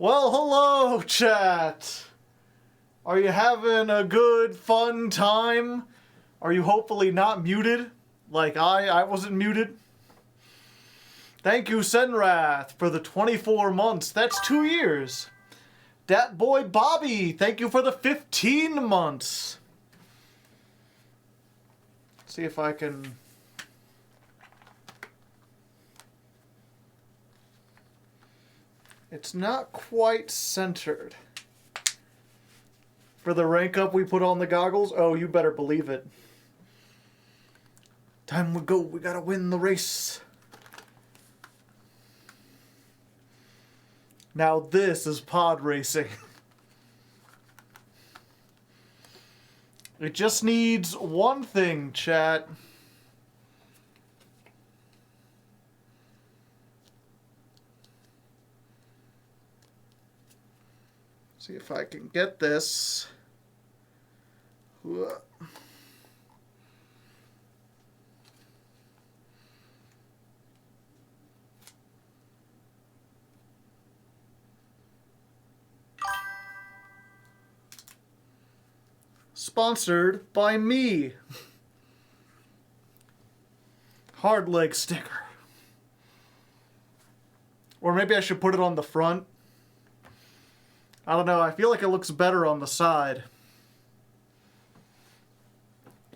Well, hello, chat. Are you having a good, fun time? Are you hopefully not muted? Like I wasn't muted. Thank you, Senrath, for the 24 months. That's 2 years. Dat boy Bobby, thank you for the 15 months. Let's see if I can... It's not quite centered. For the rank up we put on the goggles? Oh, you better believe it. Time we go. We gotta win the race. Now this is pod racing. It just needs one thing, chat. See if I can get this. Sponsored by me. Hardleg sticker. Or maybe I should put it on the front. I don't know, I feel like it looks better on the side.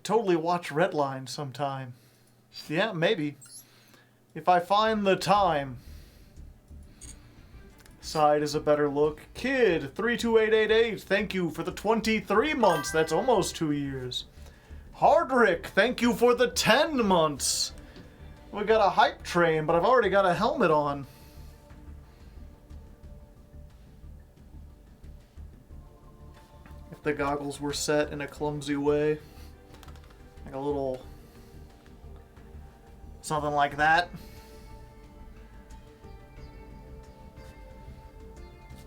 Totally watch Redline sometime. Yeah, maybe. If I find the time. Side is a better look. Kid, 32888, thank you for the 23 months. That's almost 2 years. Hardrick, thank you for the 10 months. We got a hype train, but I've already got a helmet on. If the goggles were set in a clumsy way. Like a little... something like that.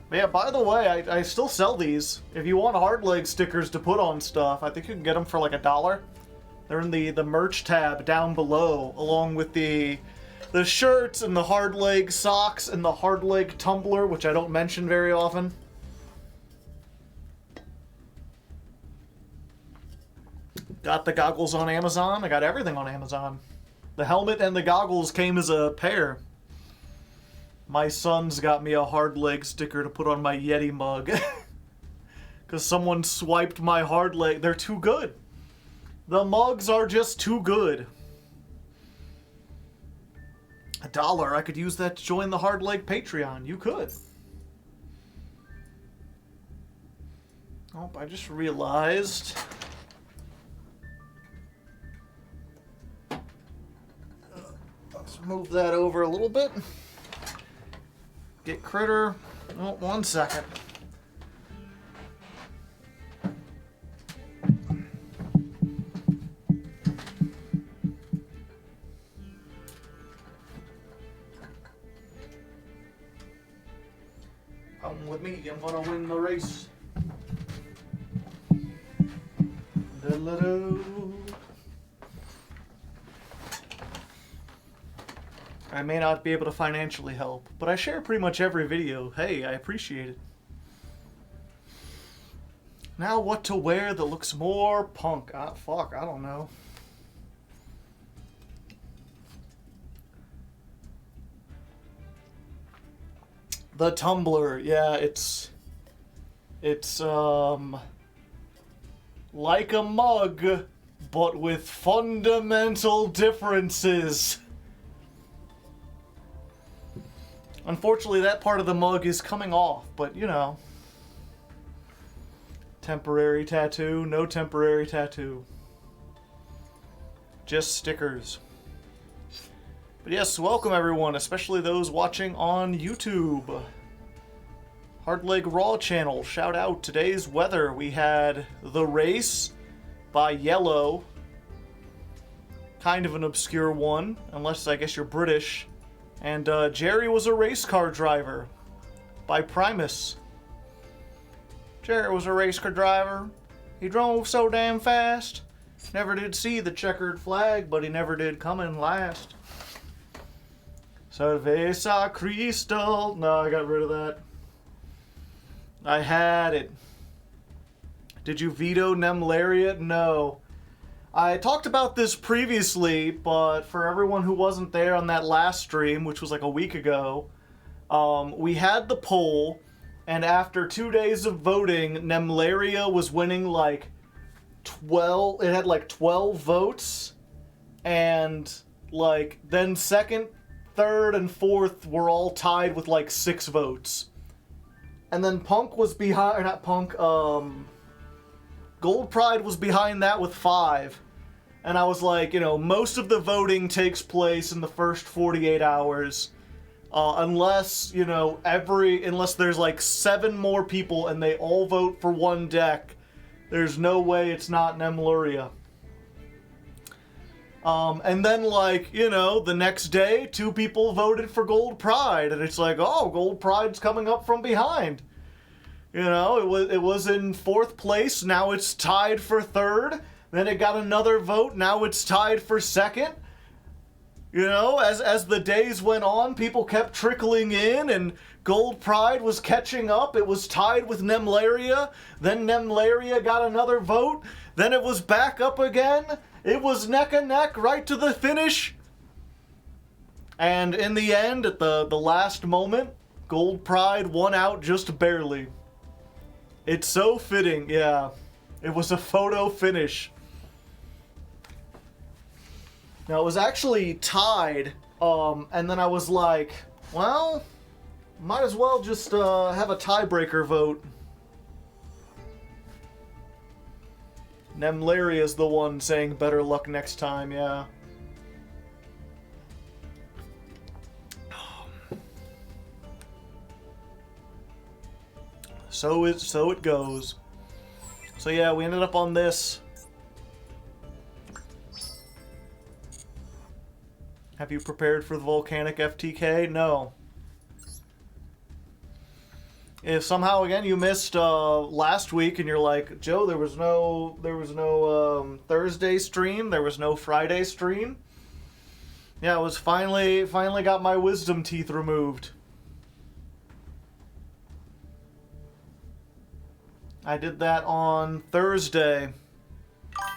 But yeah, by the way, I still sell these. If you want Hardleg stickers to put on stuff, I think you can get them for like $1. They're in the merch tab down below, along with the shirts and the Hardleg socks and the Hardleg tumbler, which I don't mention very often. Got the goggles on Amazon. I got everything on Amazon. The helmet and the goggles came as a pair. My son's got me a Hardleg sticker to put on my Yeti mug. Because someone swiped my Hardleg. They're too good. The mugs are just too good. $1. I could use that to join the Hardleg Patreon. You could. Oh, I just realized... Let's move that over a little bit. Get Critter. Oh, 1 second. Come with me, I'm gonna win the race. I may not be able to financially help, but I share pretty much every video. Hey, I appreciate it. Now what to wear that looks more punk? Ah, fuck, I don't know. The tumbler, yeah, it's like a mug, but with fundamental differences. Unfortunately, that part of the mug is coming off, but you know. Temporary tattoo, no temporary tattoo. Just stickers. But yes, welcome everyone, especially those watching on YouTube. Hardleg Raw channel, shout out. Today's weather, we had The Race by Yellow. Kind of an obscure one, unless I guess you're British. And Jerry Was a Race Car Driver by Primus. Jerry was a race car driver. He drove so damn fast. Never did see the checkered flag, but he never did come in last. Cerveza Crystal. No, I got rid of that. I had it. Did you veto Nemlariat? No. I talked about this previously, but for everyone who wasn't there on that last stream, which was like a week ago, we had the poll, and after 2 days of voting, Nemlaria was winning like 12. It had like 12 votes, and like then second, third, and fourth were all tied with like 6 votes. And then Punk was behind, or not Punk, Gold Pride was behind that with 5. And I was like, you know, most of the voting takes place in the first 48 hours. Unless, you know, unless there's like 7 more people and they all vote for one deck, there's no way it's not Nemluria. And then, like, you know, the next day, 2 people voted for Gold Pride, and it's like, oh, Gold Pride's coming up from behind. You know, it was in 4th place, now it's tied for 3rd, then it got another vote, now it's tied for 2nd. You know, as the days went on, people kept trickling in, and Gold Pride was catching up. It was tied with Nemlaria, then Nemlaria got another vote, then it was back up again. It was neck and neck right to the finish. And in the end, at the last moment, Gold Pride won out just barely. It's so fitting, yeah. It was a photo finish. Now, it was actually tied, and then I was like, well, might as well just have a tiebreaker vote. Nemlaria's the one saying better luck next time, yeah. So it goes. So yeah, we ended up on this. Have you prepared for the volcanic FTK? No. If somehow again you missed last week and you're like, Joe, there was no Thursday stream, there was no Friday stream. Yeah, I was finally got my wisdom teeth removed. I did that on Thursday,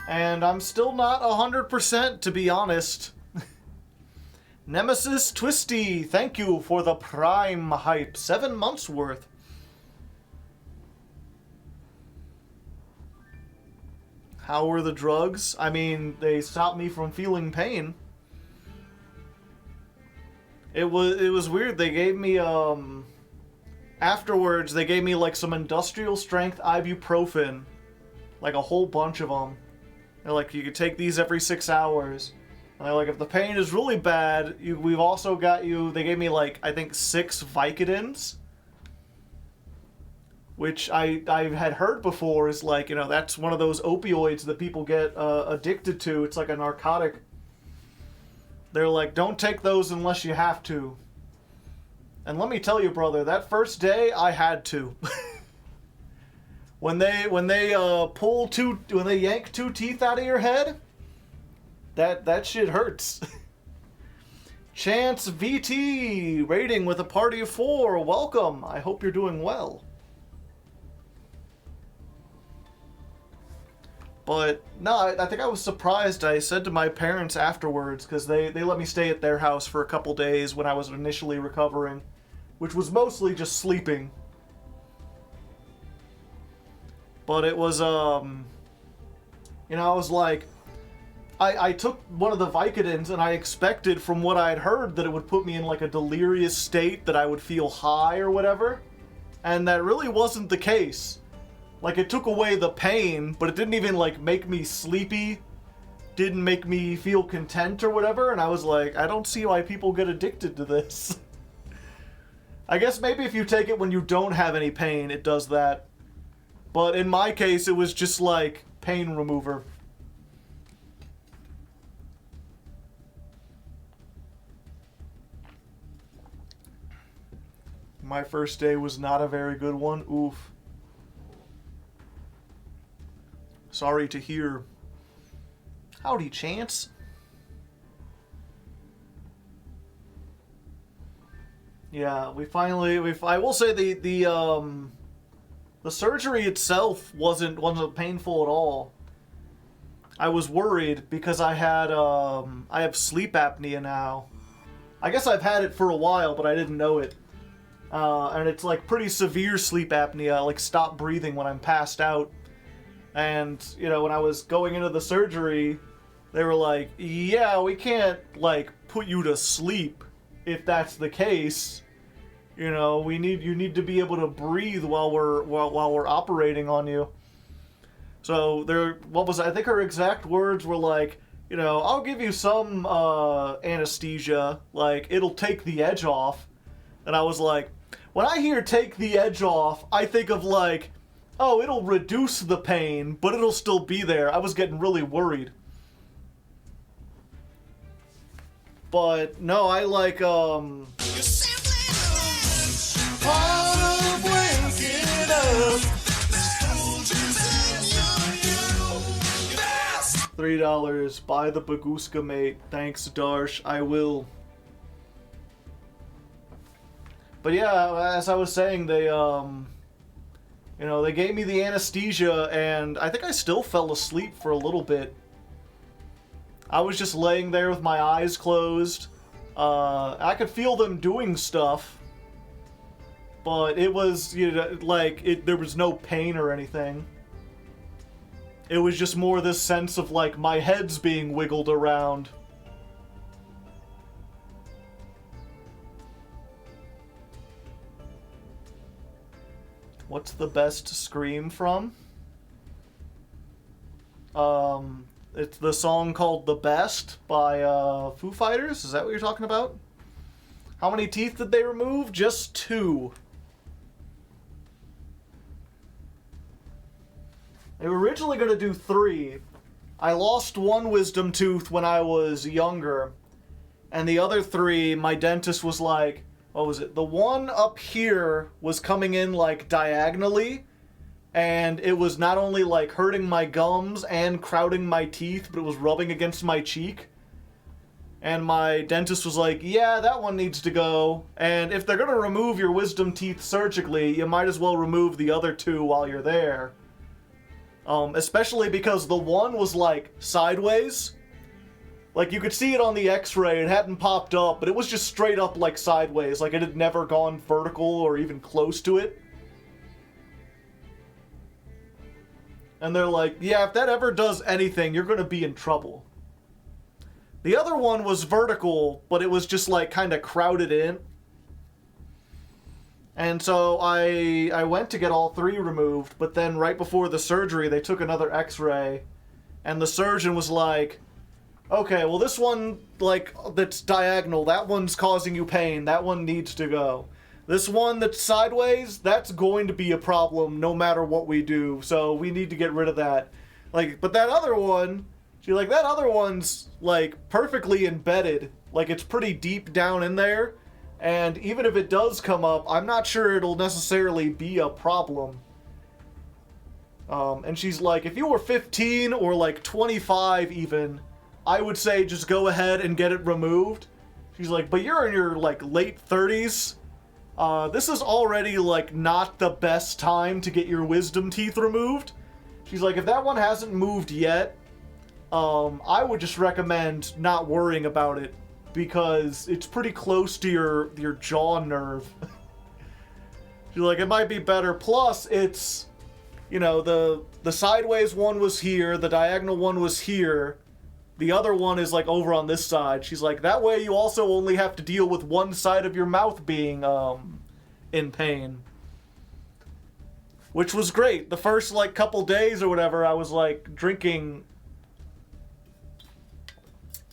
and I'm still not 100%, to be honest. Nemesis Twisty, thank you for the Prime hype. 7 months worth. How were the drugs? I mean, they stopped me from feeling pain. It was weird. They gave me afterwards they gave me like some industrial strength ibuprofen, like a whole bunch of them. They're like, you could take these every 6 hours. And they're like, if the pain is really bad, we've also got you. They gave me like, I think 6 Vicodins, which I had heard before is like, you know, that's one of those opioids that people get addicted to. It's like a narcotic. They're like, don't take those unless you have to. And let me tell you, brother, that first day I had to. when they yank 2 teeth out of your head, that shit hurts. Chance VT rating with a party of 4. Welcome. I hope you're doing well. But no, I think I was surprised. I said to my parents afterwards, because they let me stay at their house for a couple days when I was initially recovering, which was mostly just sleeping. But it was, you know, I was like, I took one of the Vicodins, and I expected from what I had heard that it would put me in like a delirious state, that I would feel high or whatever. And that really wasn't the case. Like, it took away the pain, but it didn't even like make me sleepy. Didn't make me feel content or whatever. And I was like, I don't see why people get addicted to this. I guess maybe if you take it when you don't have any pain, it does that. But in my case, it was just like pain remover. My first day was not a very good one. Oof. Sorry to hear. Howdy, Chance. Yeah, I will say the The surgery itself wasn't painful at all. I was worried because I have sleep apnea now. I guess I've had it for a while, but I didn't know it. And it's like pretty severe sleep apnea. I like stop breathing when I'm passed out. And, you know, when I was going into the surgery, they were like, yeah, we can't, like, put you to sleep if that's the case. You know, you need to be able to breathe while we're operating on you. So I think her exact words were like, you know, I'll give you some anesthesia, like it'll take the edge off. And I was like, when I hear take the edge off, I think of like, oh, it'll reduce the pain, but it'll still be there. I was getting really worried. But no, I like $3. Buy the Baguska mate. Thanks, Darsh. I will. But yeah, as I was saying, they you know, they gave me the anesthesia, and I think I still fell asleep for a little bit. I was just laying there with my eyes closed. I could feel them doing stuff, but it was, you know, like there was no pain or anything. It was just more this sense of like my head's being wiggled around. What's the best Scream from? It's the song called The Best by Foo Fighters. Is that what you're talking about? How many teeth did they remove? Just 2. They were originally going to do 3. I lost 1 wisdom tooth when I was younger. And the other 3, my dentist was like, what was it? The one up here was coming in like diagonally. And it was not only like hurting my gums and crowding my teeth, but it was rubbing against my cheek. And my dentist was like, yeah, that one needs to go. And if they're going to remove your wisdom teeth surgically, you might as well remove the other 2 while you're there. Especially because the one was like sideways. Like you could see it on the x-ray, it hadn't popped up, but it was just straight up like sideways. Like it had never gone vertical or even close to it. And they're like, yeah, if that ever does anything, you're going to be in trouble. The other one was vertical, but it was just like kind of crowded in. And so I went to get all 3 removed, but then right before the surgery, they took another x-ray. And the surgeon was like, okay, well this one, like, that's diagonal, that one's causing you pain, that one needs to go. This one that's sideways, that's going to be a problem no matter what we do, so we need to get rid of that. Like, but that other one, she's like, that other one's, like, perfectly embedded. Like, it's pretty deep down in there, and even if it does come up, I'm not sure it'll necessarily be a problem. And she's like, if you were 15 or, like, 25 even, I would say just go ahead and get it removed. She's like, but you're in your, like, late 30s. This is already, like, not the best time to get your wisdom teeth removed. She's like, if that one hasn't moved yet, I would just recommend not worrying about it, because it's pretty close to your jaw nerve. She's like, it might be better. Plus, it's, you know, the sideways one was here, the diagonal one was here, the other one is, like, over on this side. She's like, that way you also only have to deal with one side of your mouth being, in pain. Which was great. The first, like, couple days or whatever, I was, like, drinking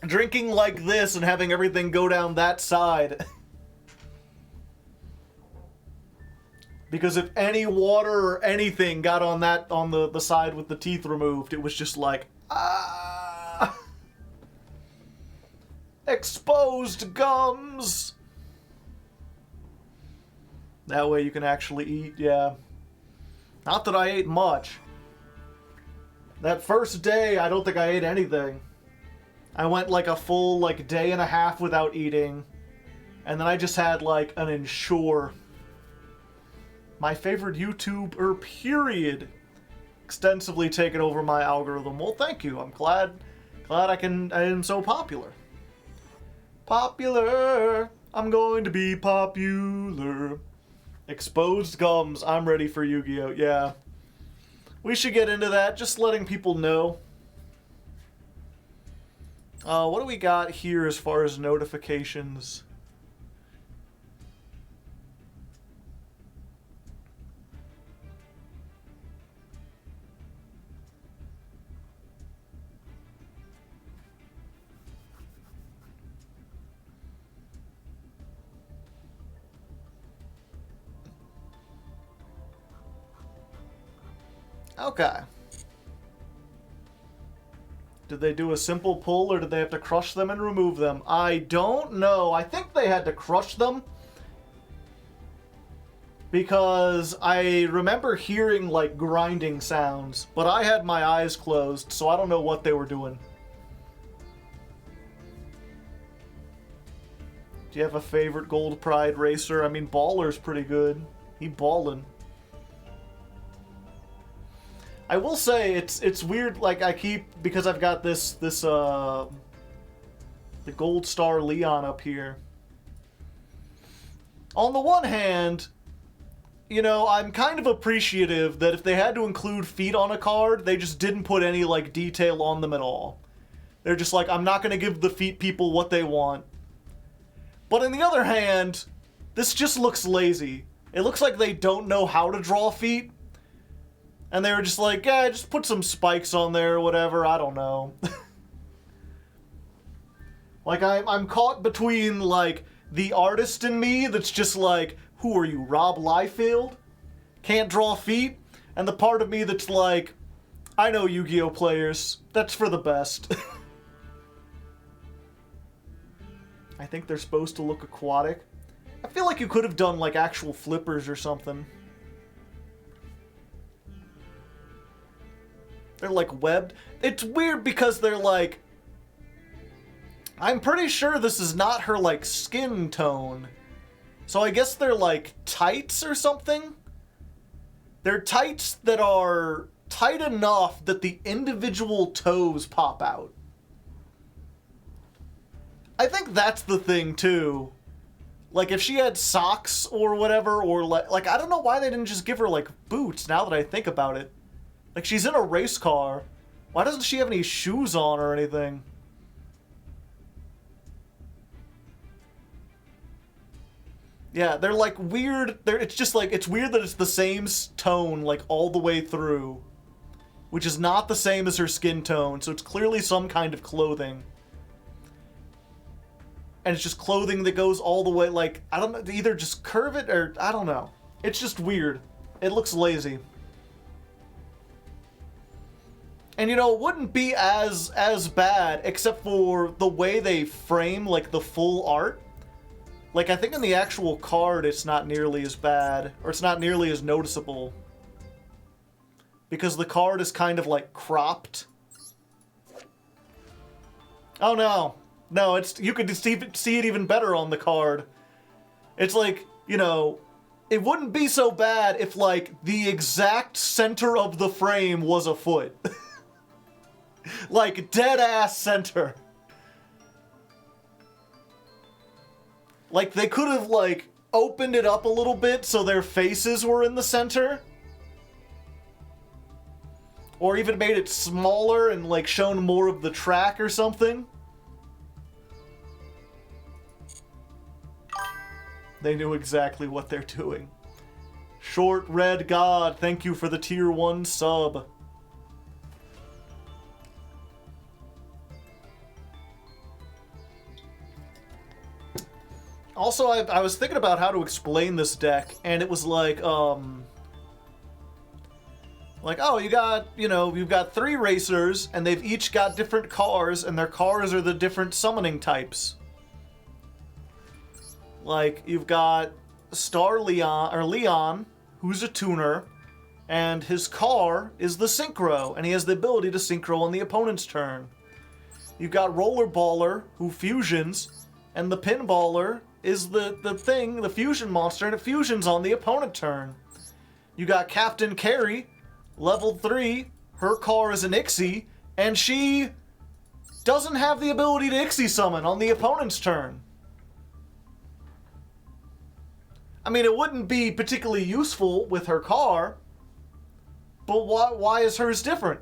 like this and having everything go down that side. Because if any water or anything got on the side with the teeth removed, it was just like, ah! Exposed gums! That way you can actually eat, yeah. Not that I ate much. That first day, I don't think I ate anything. I went like a full, like, day and a half without eating. And then I just had, like, an Ensure. My favorite YouTuber, period. Extensively taken over my algorithm. Well, thank you. I'm glad I am so popular. Popular. I'm going to be popular. Exposed gums. I'm ready for Yu-Gi-Oh! Yeah. We should get into that. Just letting people know. What do we got here as far as notifications? Okay. Did they do a simple pull, or did they have to crush them and remove them? I don't know. I think they had to crush them. Because I remember hearing, like, grinding sounds. But I had my eyes closed, so I don't know what they were doing. Do you have a favorite Gold Pride racer? I mean, Baller's pretty good. He ballin'. I will say it's weird, like because I've got the Gold Star Leon up here. On the one hand, you know, I'm kind of appreciative that if they had to include feet on a card, they just didn't put any like detail on them at all. They're just like, I'm not gonna give the feet people what they want. But on the other hand, this just looks lazy. It looks like they don't know how to draw feet. And they were just like, yeah, just put some spikes on there or whatever, I don't know. Like, I'm caught between, like, the artist in me that's just like, who are you, Rob Liefeld? Can't draw feet? And the part of me that's like, I know Yu-Gi-Oh! Players, that's for the best. I think they're supposed to look aquatic. I feel like you could have done, like, actual flippers or something. They're like webbed. It's weird because they're like... I'm pretty sure this is not her like skin tone. So I guess they're like tights or something? They're tights that are tight enough that the individual toes pop out. I think that's the thing too. Like if she had socks or whatever, or like I don't know why they didn't just give her like boots now that I think about it. Like, she's in a race car. Why doesn't she have any shoes on or anything? Yeah, they're like weird. It's just like, it's weird that it's the same tone, like, all the way through. Which is not the same as her skin tone, so it's clearly some kind of clothing. And it's just clothing that goes all the way, like, I don't know, they either just curve it or, I don't know. It's just weird. It looks lazy. And, you know, it wouldn't be as bad, except for the way they frame, like, the full art. Like, I think in the actual card, it's not nearly as bad, or it's not nearly as noticeable. Because the card is kind of, like, cropped. Oh, no. No, it's you could see it even better on the card. It's like, you know, it wouldn't be so bad if, like, the exact center of the frame was a foot. Like, dead-ass center. Like, they could have, like, opened it up a little bit so their faces were in the center. Or even made it smaller and, like, shown more of the track or something. They knew exactly what they're doing. Short Red God, thank you for the tier 1 sub. Also, I was thinking about how to explain this deck, and it was like, oh, you got, you know, you've got 3 racers, and they've each got different cars, and their cars are the different summoning types. Like, you've got Star Leon, or Leon, who's a tuner, and his car is the Synchro, and he has the ability to Synchro on the opponent's turn. You've got Rollerballer, who fusions, and the Pinballer is the thing, the fusion monster, and it fusions on the opponent turn. You got Captain Carrie, level 3. Her car is an Ixie, and she doesn't have the ability to Ixie summon on the opponent's turn. I mean, it wouldn't be particularly useful with her car, but why is hers different?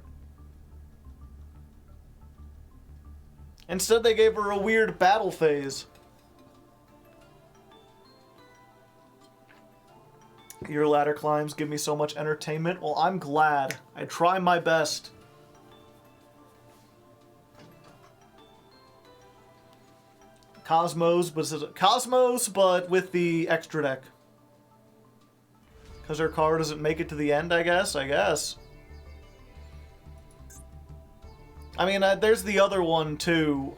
Instead, they gave her a weird battle phase. Your ladder climbs give me so much entertainment. Well, I'm glad. I try my best. Cosmos, but with the extra deck. Because her car doesn't make it to the end, I guess. I mean, there's the other one, too.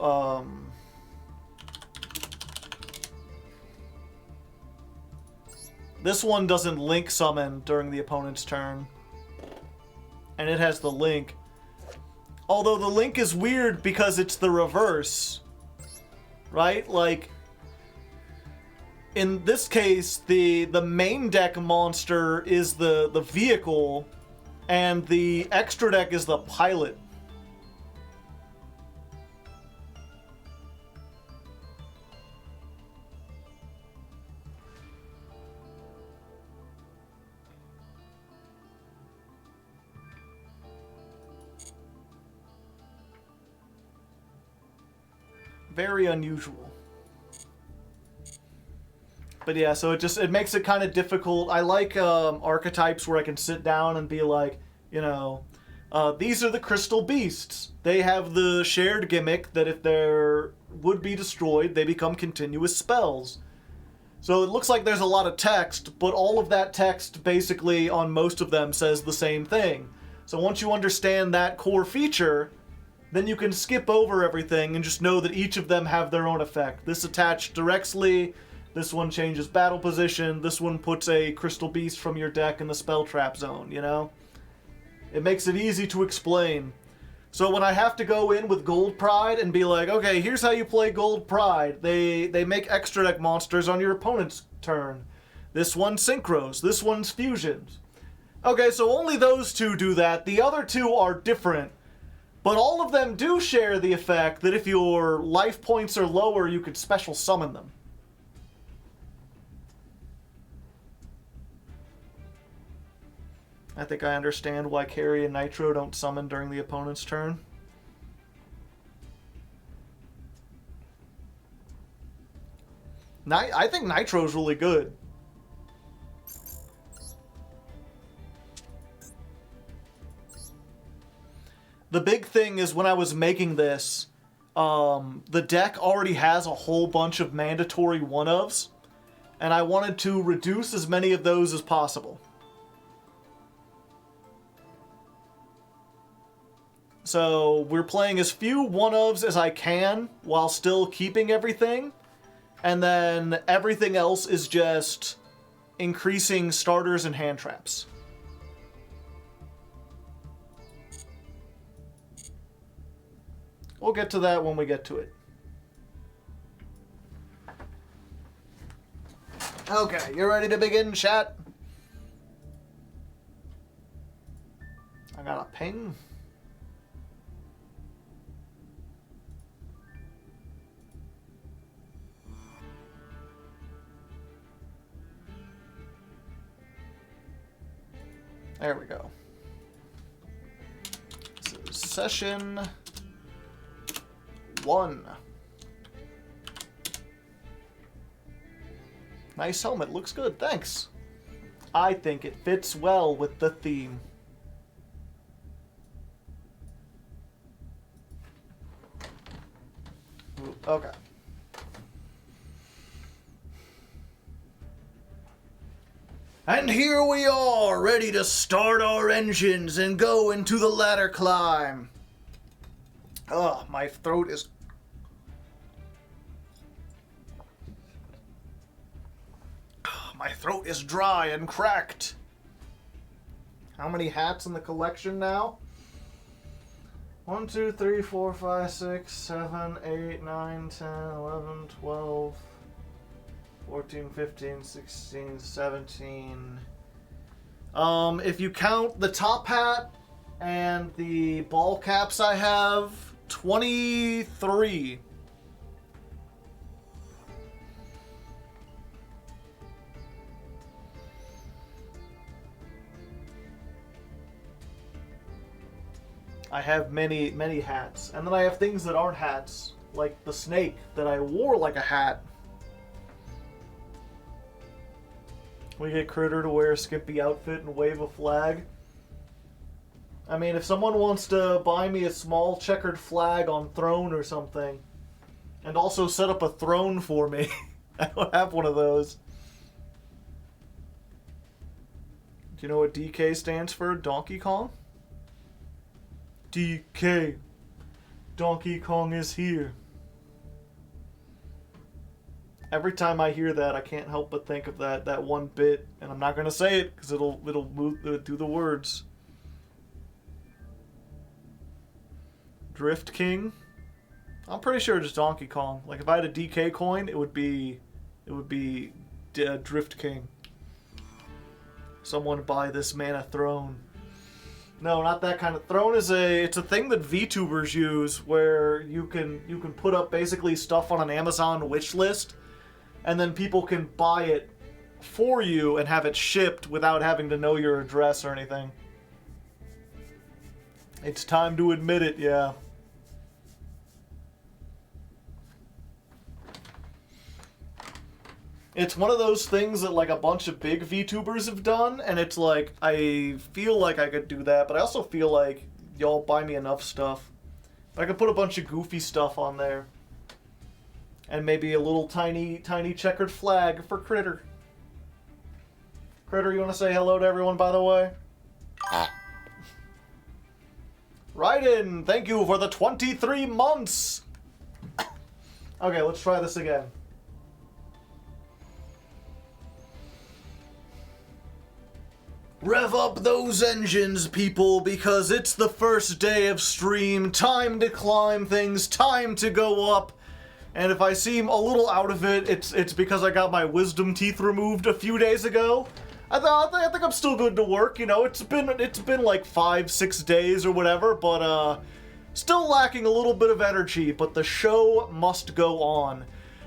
This one doesn't link summon during the opponent's turn. And it has the link. Although the link is weird because it's the reverse. Right? Like, in this case, the main deck monster is the vehicle, and the extra deck is the pilot. Very unusual. But yeah, so it makes it kind of difficult. I like archetypes where I can sit down and be like, you know, these are the crystal beasts. They have the shared gimmick that if they're would be destroyed, they become continuous spells. So it looks like there's a lot of text, but all of that text basically on most of them says the same thing. So once you understand that core feature, then you can skip over everything and just know that each of them have their own effect. This attached directly, this one changes battle position, this one puts a crystal beast from your deck in the spell trap zone, you know? It makes it easy to explain. So when I have to go in with Gold Pride and be like, okay, here's how you play Gold Pride. They make extra deck monsters on your opponent's turn. This one's synchros, this one's fusions. Okay, so only those two do that. The other two are different. But all of them do share the effect that if your life points are lower, you could special summon them. I think I understand why Carrie and Nitro don't summon during the opponent's turn. I think Nitro's really good. The big thing is when I was making this, the deck already has a whole bunch of mandatory one-ofs, and I wanted to reduce as many of those as possible. So we're playing as few one-ofs as I can while still keeping everything, and then everything else is just increasing starters and hand traps. We'll get to that when we get to it. Okay, you ready to begin, chat? I got a ping. There we go. So session 1. Nice helmet, looks good, thanks. I think it fits well with the theme. Ooh, okay. And here we are, ready to start our engines and go into the ladder climb. Ugh, my throat is... My throat is dry and cracked. How many hats in the collection now? 1, 2, 3, 4, 5, 6, 7, 8, 9, 10, 11, 12, 14, 15, 16, 17. If you count the top hat and the ball caps I have, 23. I have many, many hats. And then I have things that aren't hats, like the snake that I wore like a hat. We get Critter to wear a skimpy outfit and wave a flag. I mean, if someone wants to buy me a small checkered flag on Throne or something, and also set up a throne for me, I don't have one of those. Do you know what DK stands for? Donkey Kong? DK. Donkey Kong is here. Every time I hear that, I can't help but think of that one bit, and I'm not gonna say it because it'll move do the words. Drift King. I'm pretty sure it's Donkey Kong. Like if I had a DK coin, it would be Drift King. Someone buy this man a throne. No, not that kind of throne. It's a thing that VTubers use where you can put up basically stuff on an Amazon wish list, and then people can buy it for you and have it shipped without having to know your address or anything. It's time to admit it, yeah. It's one of those things that like a bunch of big VTubers have done, and it's like, I feel like I could do that, but I also feel like y'all buy me enough stuff. I could put a bunch of goofy stuff on there. And maybe a little tiny checkered flag for Critter. Critter, you want to say hello to everyone, by the way? Raiden, thank you for the 23 months! Okay, let's try this again. Rev up those engines, people, because it's the first day of stream. Time to climb things, time to go up. And if I seem a little out of it, it's because I got my wisdom teeth removed a few days ago. I think I'm still good to work, you know. It's been like 5-6 days or whatever, but still lacking a little bit of energy, but the show must go on.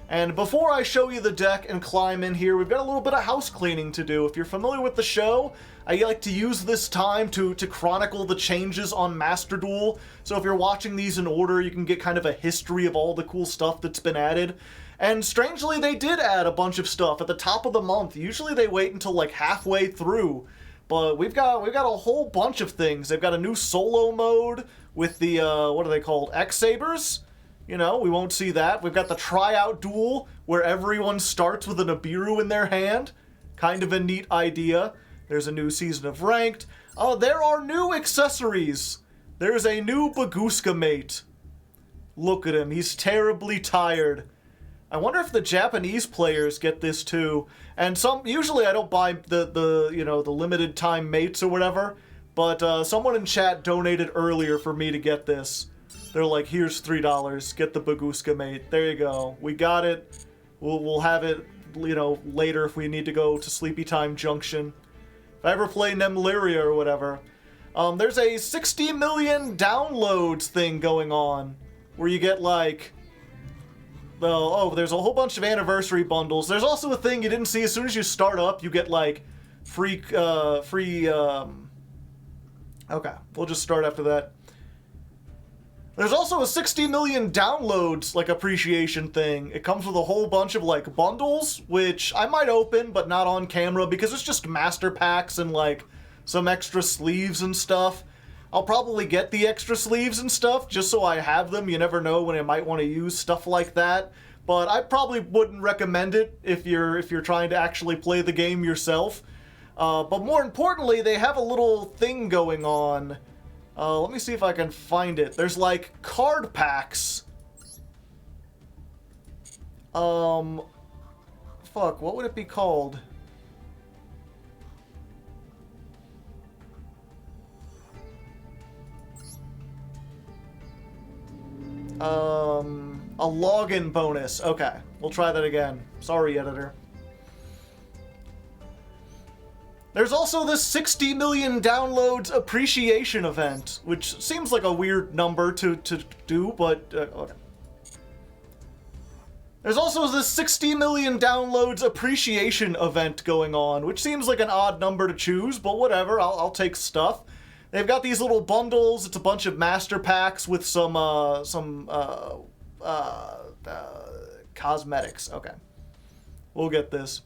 And before I show you the deck and climb in here, we've got a little bit of house cleaning to do. If you're familiar with the show, I like to use this time to chronicle the changes on Master Duel. So if you're watching these in order, you can get kind of a history of all the cool stuff that's been added. And strangely, they did add a bunch of stuff at the top of the month. Usually they wait until like halfway through. But we've got a whole bunch of things. They've got a new solo mode with the, what are they called? X-Sabers? You know, we won't see that. We've got the tryout duel, where everyone starts with an Abiru in their hand. Kind of a neat idea. There's a new season of Ranked. There are new accessories. There's a new Baguska mate. Look at him. He's terribly tired. I wonder if the Japanese players get this too. And usually I don't buy the limited time mates or whatever, but someone in chat donated earlier for me to get this. They're like, here's $3, get the Baguska mate. There you go. We got it. We'll have it, later if we need to go to Sleepy Time Junction. If I ever play Nemlyria or whatever. There's a 60 million downloads thing going on, where you get like, there's a whole bunch of anniversary bundles. There's also a thing you didn't see. As soon as you start up, you get like free, okay, we'll just start after that. There's also a 60 million downloads, like, appreciation thing. It comes with a whole bunch of, like, bundles, which I might open, but not on camera, because it's just master packs and, like, some extra sleeves and stuff. I'll probably get the extra sleeves and stuff, just so I have them. You never know when I might want to use stuff like that. But I probably wouldn't recommend it if you're trying to actually play the game yourself. But more importantly, they have a little thing going on. Let me see if I can find it. There's, like, card packs. Fuck, what would it be called? A login bonus. Okay, we'll try that again. Sorry, editor. There's also this 60 million downloads appreciation event, which seems like a weird number to do, but okay. There's also this 60 million downloads appreciation event going on, which seems like an odd number to choose, but whatever, I'll take stuff. They've got these little bundles. It's a bunch of master packs with some cosmetics. Okay. We'll get this.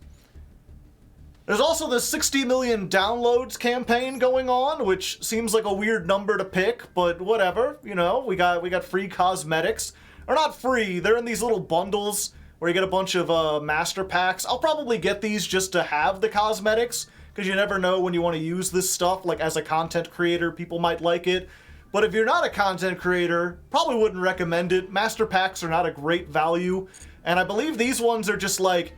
There's also this 60 million downloads campaign going on, which seems like a weird number to pick, but whatever. You know, we got free cosmetics. Or not free, they're in these little bundles where you get a bunch of master packs. I'll probably get these just to have the cosmetics, because you never know when you want to use this stuff. Like, as a content creator, people might like it. But if you're not a content creator, probably wouldn't recommend it. Master packs are not a great value. And I believe these ones are just like,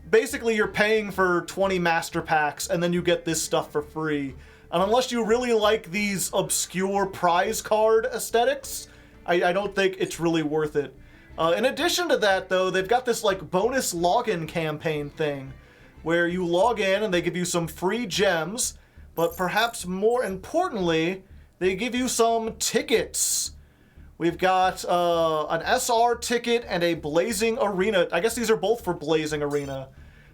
basically you're paying for 20 master packs and then you get this stuff for free. And unless you really like these obscure prize card aesthetics, I don't think it's really worth it. In addition to that, though, they've got this like bonus login campaign thing where you log in and they give you some free gems, but perhaps more importantly, they give you some tickets. We've got an SR ticket and a Blazing Arena. I guess these are both for Blazing Arena,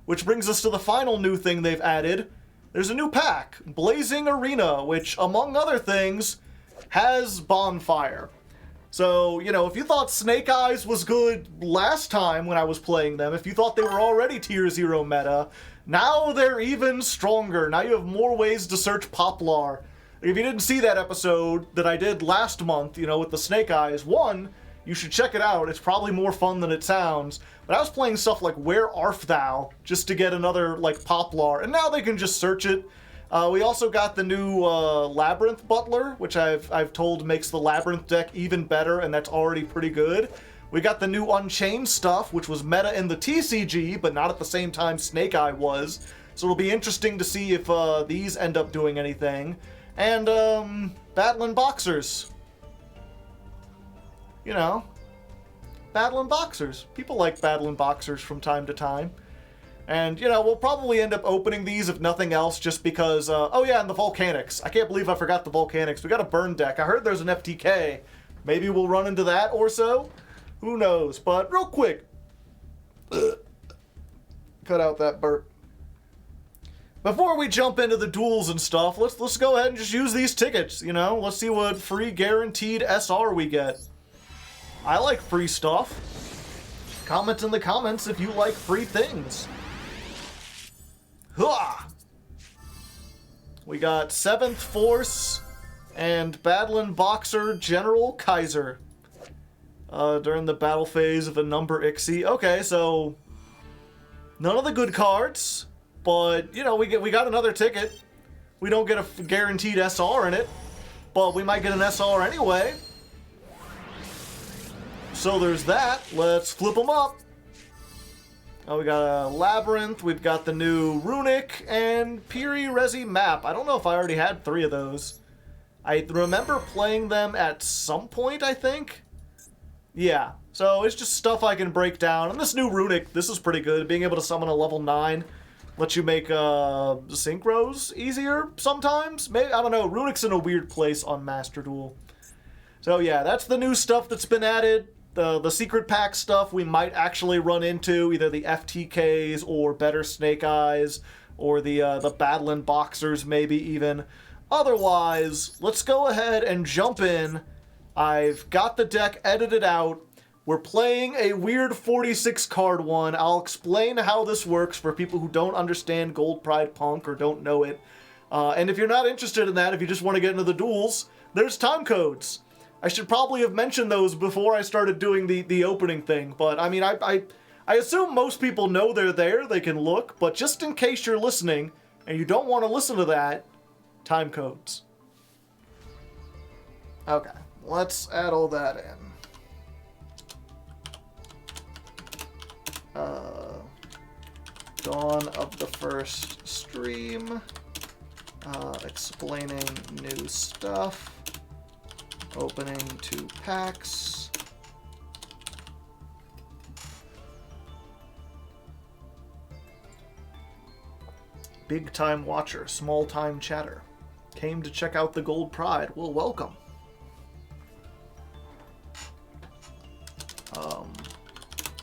which brings us to the final new thing they've added. There's a new pack, Blazing Arena, which, among other things, has Bonfire. So, you know, if you thought Snake Eyes was good last time when I was playing them, if you thought they were already Tier 0 meta, now they're even stronger. Now you have more ways to search Poplar. If you didn't see that episode that I did last month, you know, with the Snake Eyes, one, you should check it out. It's probably more fun than it sounds. But I was playing stuff like Where Arf Thou, just to get another, like, Poplar, and now they can just search it. We also got the new Labyrinth Butler, which I've told makes the Labyrinth deck even better, and that's already pretty good. We got the new Unchained stuff, which was meta in the TCG, but not at the same time Snake Eye was. So it'll be interesting to see if these end up doing anything. And, Battlin' Boxers. You know, Battlin' Boxers. People like Battlin' Boxers from time to time. And, you know, we'll probably end up opening these, if nothing else, just because, oh yeah, and the Volcanics. I can't believe I forgot the Volcanics. We got a burn deck. I heard there's an FTK. Maybe we'll run into that or so. Who knows? But real quick. Cut out that burp. Before we jump into the duels and stuff, let's go ahead and just use these tickets, you know? Let's see what free guaranteed SR we get. I like free stuff. Comment in the comments if you like free things. Hua! We got 7th Force and Battlin' Boxer General Kaiser during the battle phase of a number Ixie. Okay, so none of the good cards, but you know we got another ticket. We don't get a guaranteed SR in it, but we might get an SR anyway. So there's that. Let's flip them up. Oh, we got a Labyrinth, we've got the new Runic, and Piri Resi Map. I don't know if I already had 3 of those. I remember playing them at some point, I think. Yeah, so it's just stuff I can break down. And this new Runic, this is pretty good. Being able to summon a level 9 lets you make synchros easier sometimes. Maybe, I don't know, Runic's in a weird place on Master Duel. So yeah, that's the new stuff that's been added. The secret pack stuff we might actually run into, either the FTKs or better Snake Eyes, or the Battlin' Boxers maybe even. Otherwise, let's go ahead and jump in. I've got the deck edited out. We're playing a weird 46 card one. I'll explain how this works for people who don't understand Gold Pride Punk or don't know it. And if you're not interested in that, if you just want to get into the duels, there's time codes. I should probably have mentioned those before I started doing the opening thing, but I mean, I assume most people know they're there, they can look, but just in case you're listening and you don't want to listen to that, time codes. Okay, let's add all that in. Dawn of the first stream, explaining new stuff. Opening 2 packs. Big-time watcher, small-time chatter. Came to check out the Gold Pride. Well, welcome.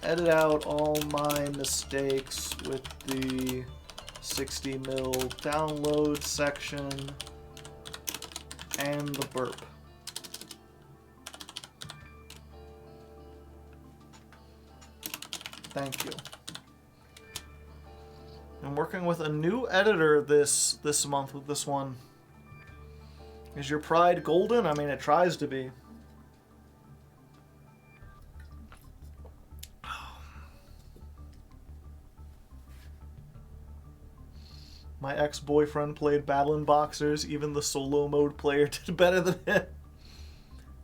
Edit out all my mistakes with the 60 mil download section and the burp. Thank you. I'm working with a new editor this month with this one. Is your pride golden? I mean, it tries to be. My ex-boyfriend played Battlin' Boxers. Even the solo mode player did better than him.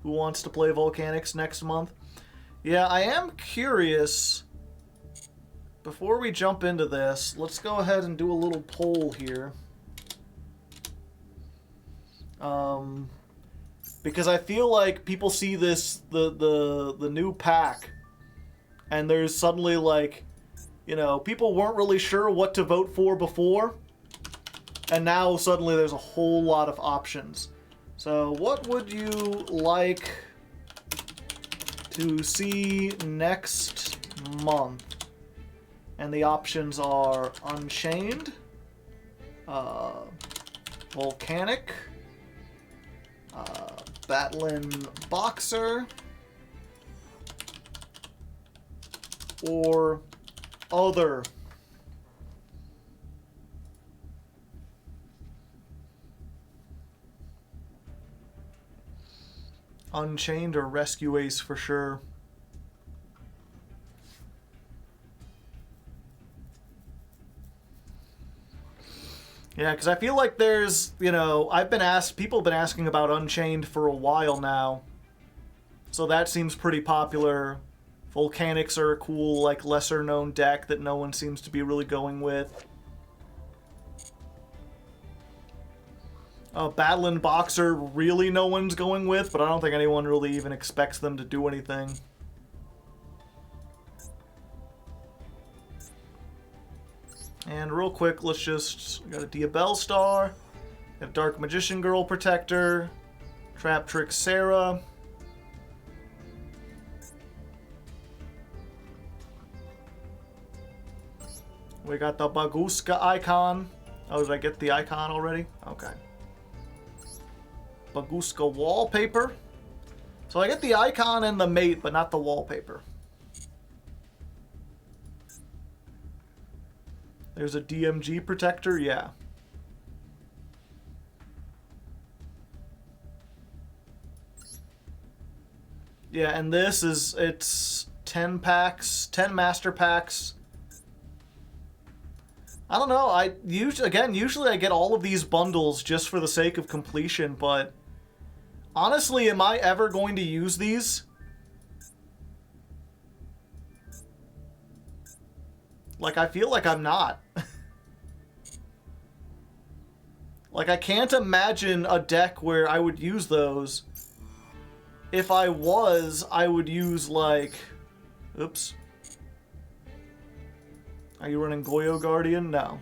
Who wants to play Volcanics next month? Yeah, I am curious. Before we jump into this, let's go ahead and do a little poll here. Because I feel like people see this, the new pack, and there's suddenly like, you know, people weren't really sure what to vote for before. And now suddenly there's a whole lot of options. So what would you like to see next month? And the options are Unchained, Volcanic, Battlin' Boxer, or Other. Unchained or Rescue Ace for sure. Yeah, because I feel like there's, you know, people have been asking about Unchained for a while now. So that seems pretty popular. Volcanics are a cool, like, lesser known deck that no one seems to be really going with. Battlin' Boxer, really no one's going with, but I don't think anyone really even expects them to do anything. And real quick, let's just... We got a Diabell Star, got a Dark Magician Girl Protector, Trap Trick Sarah. We got the Baguska icon. Oh, did I get the icon already? Okay. Baguska wallpaper. So I get the icon and the mate, but not the wallpaper. There's a DMG protector, yeah. Yeah, and this is, it's 10 packs, 10 master packs. I don't know, usually I get all of these bundles just for the sake of completion, but honestly, am I ever going to use these? Like, I feel like I'm not. Like, I can't imagine a deck where I would use those. If I was, I would use, like... Oops. Are you running Goyo Guardian? No.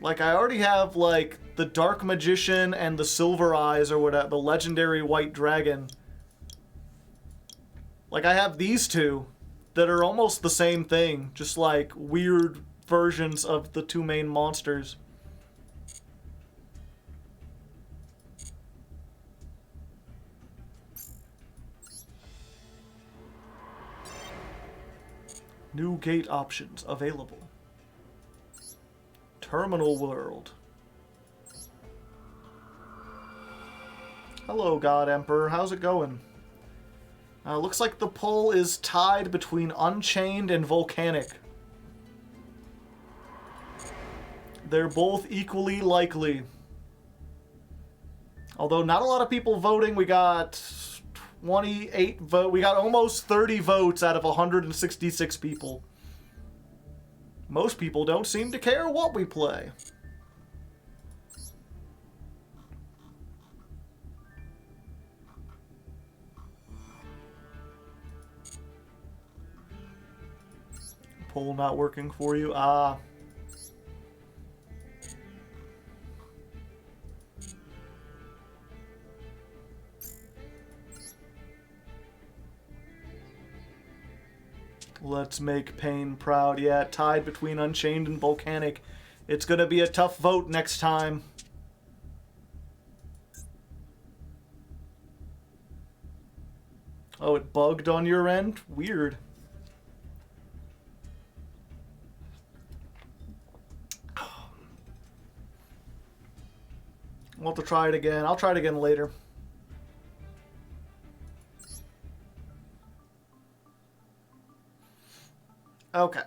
Like, I already have, like, the Dark Magician and the Silver Eyes, or whatever, the Legendary White Dragon. Like, I have these two that are almost the same thing, just, like, weird versions of the two main monsters. New gate options available. Terminal World. Hello, God Emperor. How's it going? Looks like the poll is tied between Unchained and Volcanic. They're both equally likely. Although not a lot of people voting. We got 28 votes. We got almost 30 votes out of 166 people. Most people don't seem to care what we play. Pull not working for you. Ah. Let's make Pain proud. Yeah, tied between Unchained and Volcanic. It's going to be a tough vote next time. Oh, it bugged on your end? Weird. We'll have to try it again. I'll try it again later. Okay.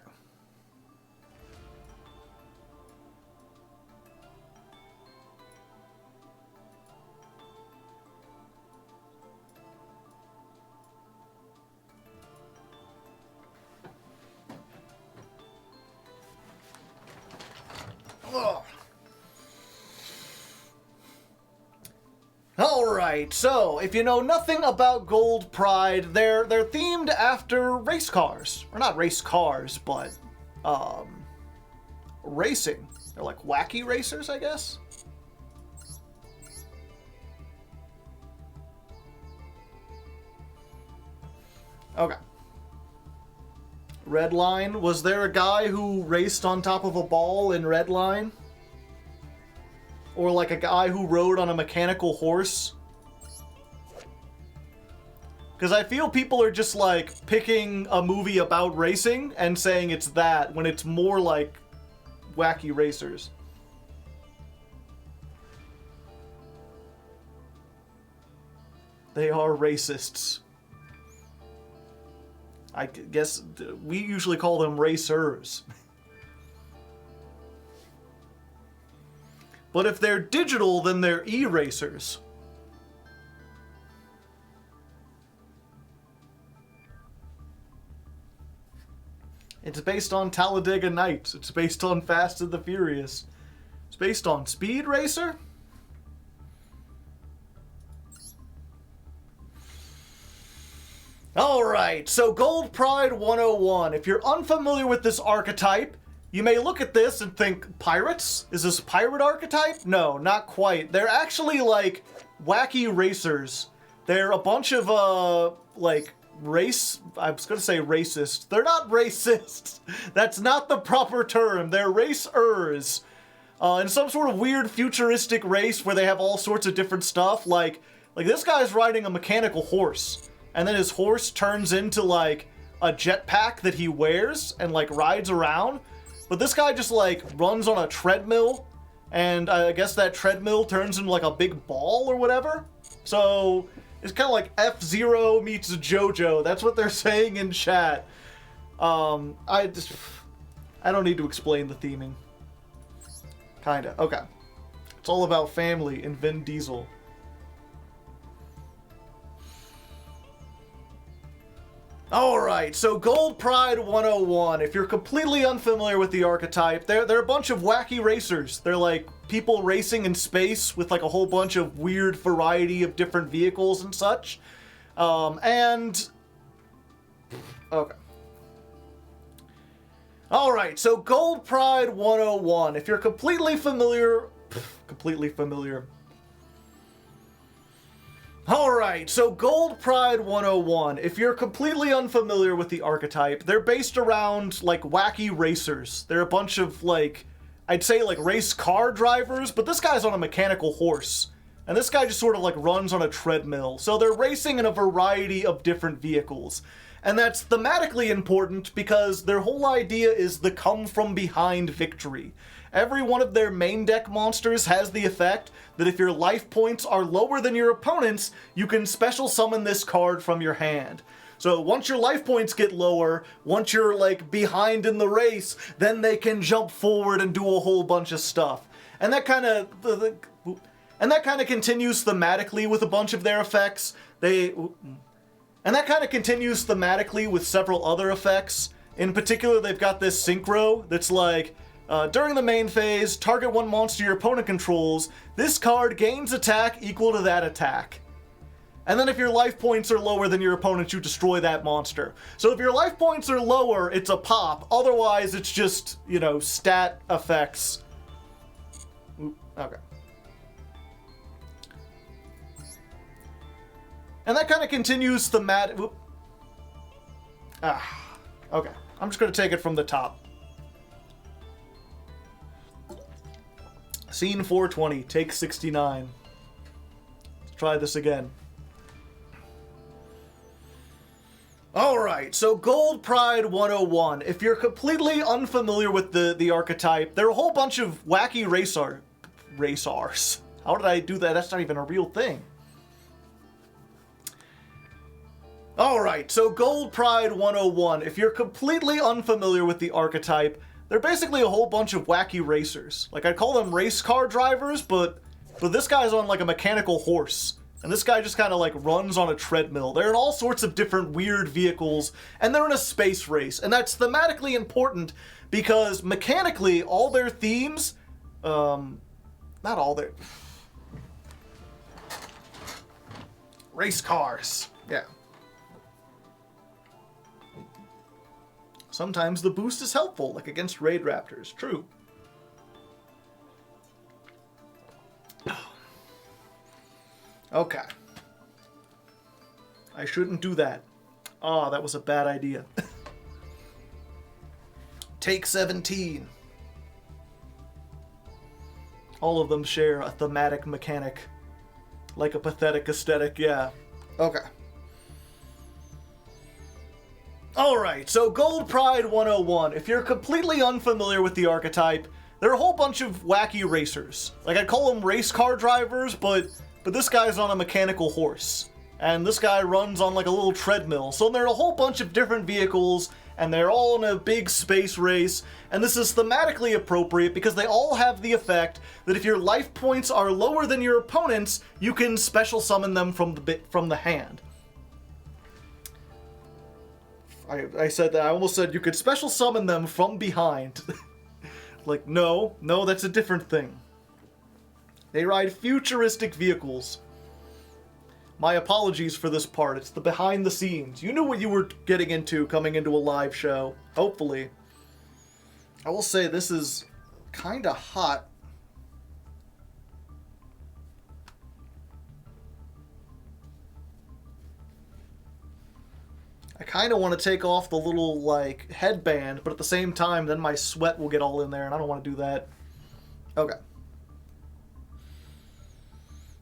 Ugh. Alright, so if you know nothing about Gold Pride, they're themed after race cars. Or not race cars, but racing. They're like wacky racers, I guess? Okay. Redline. Was there a guy who raced on top of a ball in Redline? Or like a guy who rode on a mechanical horse? Because I feel people are just like picking a movie about racing and saying it's that when it's more like wacky racers. They are racists. I guess we usually call them racers. But if they're digital, then they're e-racers. It's based on Talladega Nights. It's based on Fast and the Furious. It's based on Speed Racer? Alright, so Gold Pride 101. If you're unfamiliar with this archetype, you may look at this and think, pirates? Is this pirate archetype? No, not quite. They're actually, like, wacky racers. They're a bunch of, like, I was gonna say racist. They're not racists. That's not the proper term. They're racers. In some sort of weird futuristic race where they have all sorts of different stuff. Like this guy's riding a mechanical horse. And then his horse turns into, like, a jetpack that he wears and, like, rides around. But this guy just, like, runs on a treadmill, and I guess that treadmill turns into, like, a big ball or whatever. So, it's kind of like F-Zero meets JoJo. That's what they're saying in chat. I don't need to explain the theming. Kinda. Okay. It's all about family and Vin Diesel. Alright, so Gold Pride 101. If you're completely unfamiliar with the archetype, they're a bunch of wacky racers. They're like people racing in space with like a whole bunch of weird variety of different vehicles and such. Okay. Alright, so Gold Pride 101. If you're completely familiar... Alright, so Gold Pride 101. If you're completely unfamiliar with the archetype, they're based around, like, wacky racers. They're a bunch of, like, I'd say, like, race car drivers, but this guy's on a mechanical horse. And this guy just sort of, like, runs on a treadmill. So they're racing in a variety of different vehicles. And that's thematically important because their whole idea is the come-from-behind victory. Every one of their main deck monsters has the effect that if your life points are lower than your opponent's, you can special summon this card from your hand. So once your life points get lower, once you're like behind in the race, then they can jump forward and do a whole bunch of stuff. And that kind of continues thematically with a bunch of their effects. And that kind of continues thematically with several other effects. In particular, they've got this synchro that's like, during the main phase, target one monster your opponent controls. This card gains attack equal to that attack. And then if your life points are lower than your opponent, you destroy that monster. So if your life points are lower, it's a pop. Otherwise, it's just, you know, stat effects. Oop, okay. And that kind of continues thematic. Okay. I'm just going to take it from the top. Scene 420, take 69. Let's try this again. Alright, so Gold Pride 101. If you're completely unfamiliar with the archetype, there are a whole bunch of wacky racers. How did I do that? That's not even a real thing. Alright, so Gold Pride 101. If you're completely unfamiliar with the archetype, they're basically a whole bunch of wacky racers. Like, I'd call them race car drivers, but this guy's on, like, a mechanical horse. And this guy just kind of, like, runs on a treadmill. They're in all sorts of different weird vehicles, and they're in a space race. And that's thematically important, because mechanically, all their themes, not all their... Race cars. Yeah. Sometimes the boost is helpful, like against Raid Raptors. True. Okay. I shouldn't do that. Oh, that was a bad idea. Take 17. All of them share a thematic mechanic. Like a pathetic aesthetic, yeah. Okay. Alright, so Gold Pride 101. If you're completely unfamiliar with the archetype, there are a whole bunch of wacky racers. Like, I'd call them race car drivers, but this guy's on a mechanical horse. And this guy runs on, like, a little treadmill. So there are a whole bunch of different vehicles, and they're all in a big space race. And this is thematically appropriate because they all have the effect that if your life points are lower than your opponent's, you can special summon them from the hand. I said that. I almost said you could special summon them from behind. Like, no, that's a different thing. They ride futuristic vehicles. My apologies for this part. It's the behind the scenes. You knew what you were getting into coming into a live show. Hopefully. I will say this is kind of hot. I kind of want to take off the little, like, headband, but at the same time, then my sweat will get all in there, and I don't want to do that. Okay.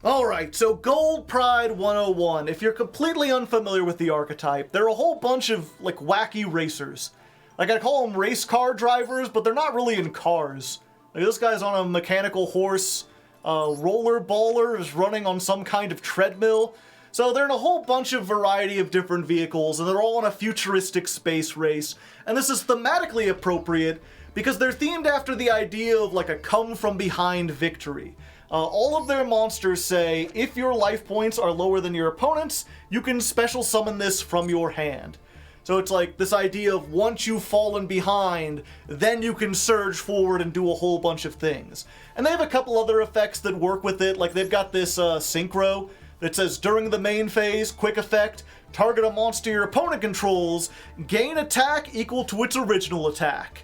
Alright, so Gold Pride 101. If you're completely unfamiliar with the archetype, there are a whole bunch of, like, wacky racers. Like, I call them race car drivers, but they're not really in cars. Like, this guy's on a mechanical horse. Roller baller is running on some kind of treadmill. So they're in a whole bunch of variety of different vehicles, and they're all in a futuristic space race. And this is thematically appropriate because they're themed after the idea of, like, a come-from-behind victory. All of their monsters say, if your life points are lower than your opponent's, you can special summon this from your hand. So it's like this idea of once you've fallen behind, then you can surge forward and do a whole bunch of things. And they have a couple other effects that work with it, like they've got this synchro that says, during the main phase, quick effect, target a monster your opponent controls, gain attack equal to its original attack.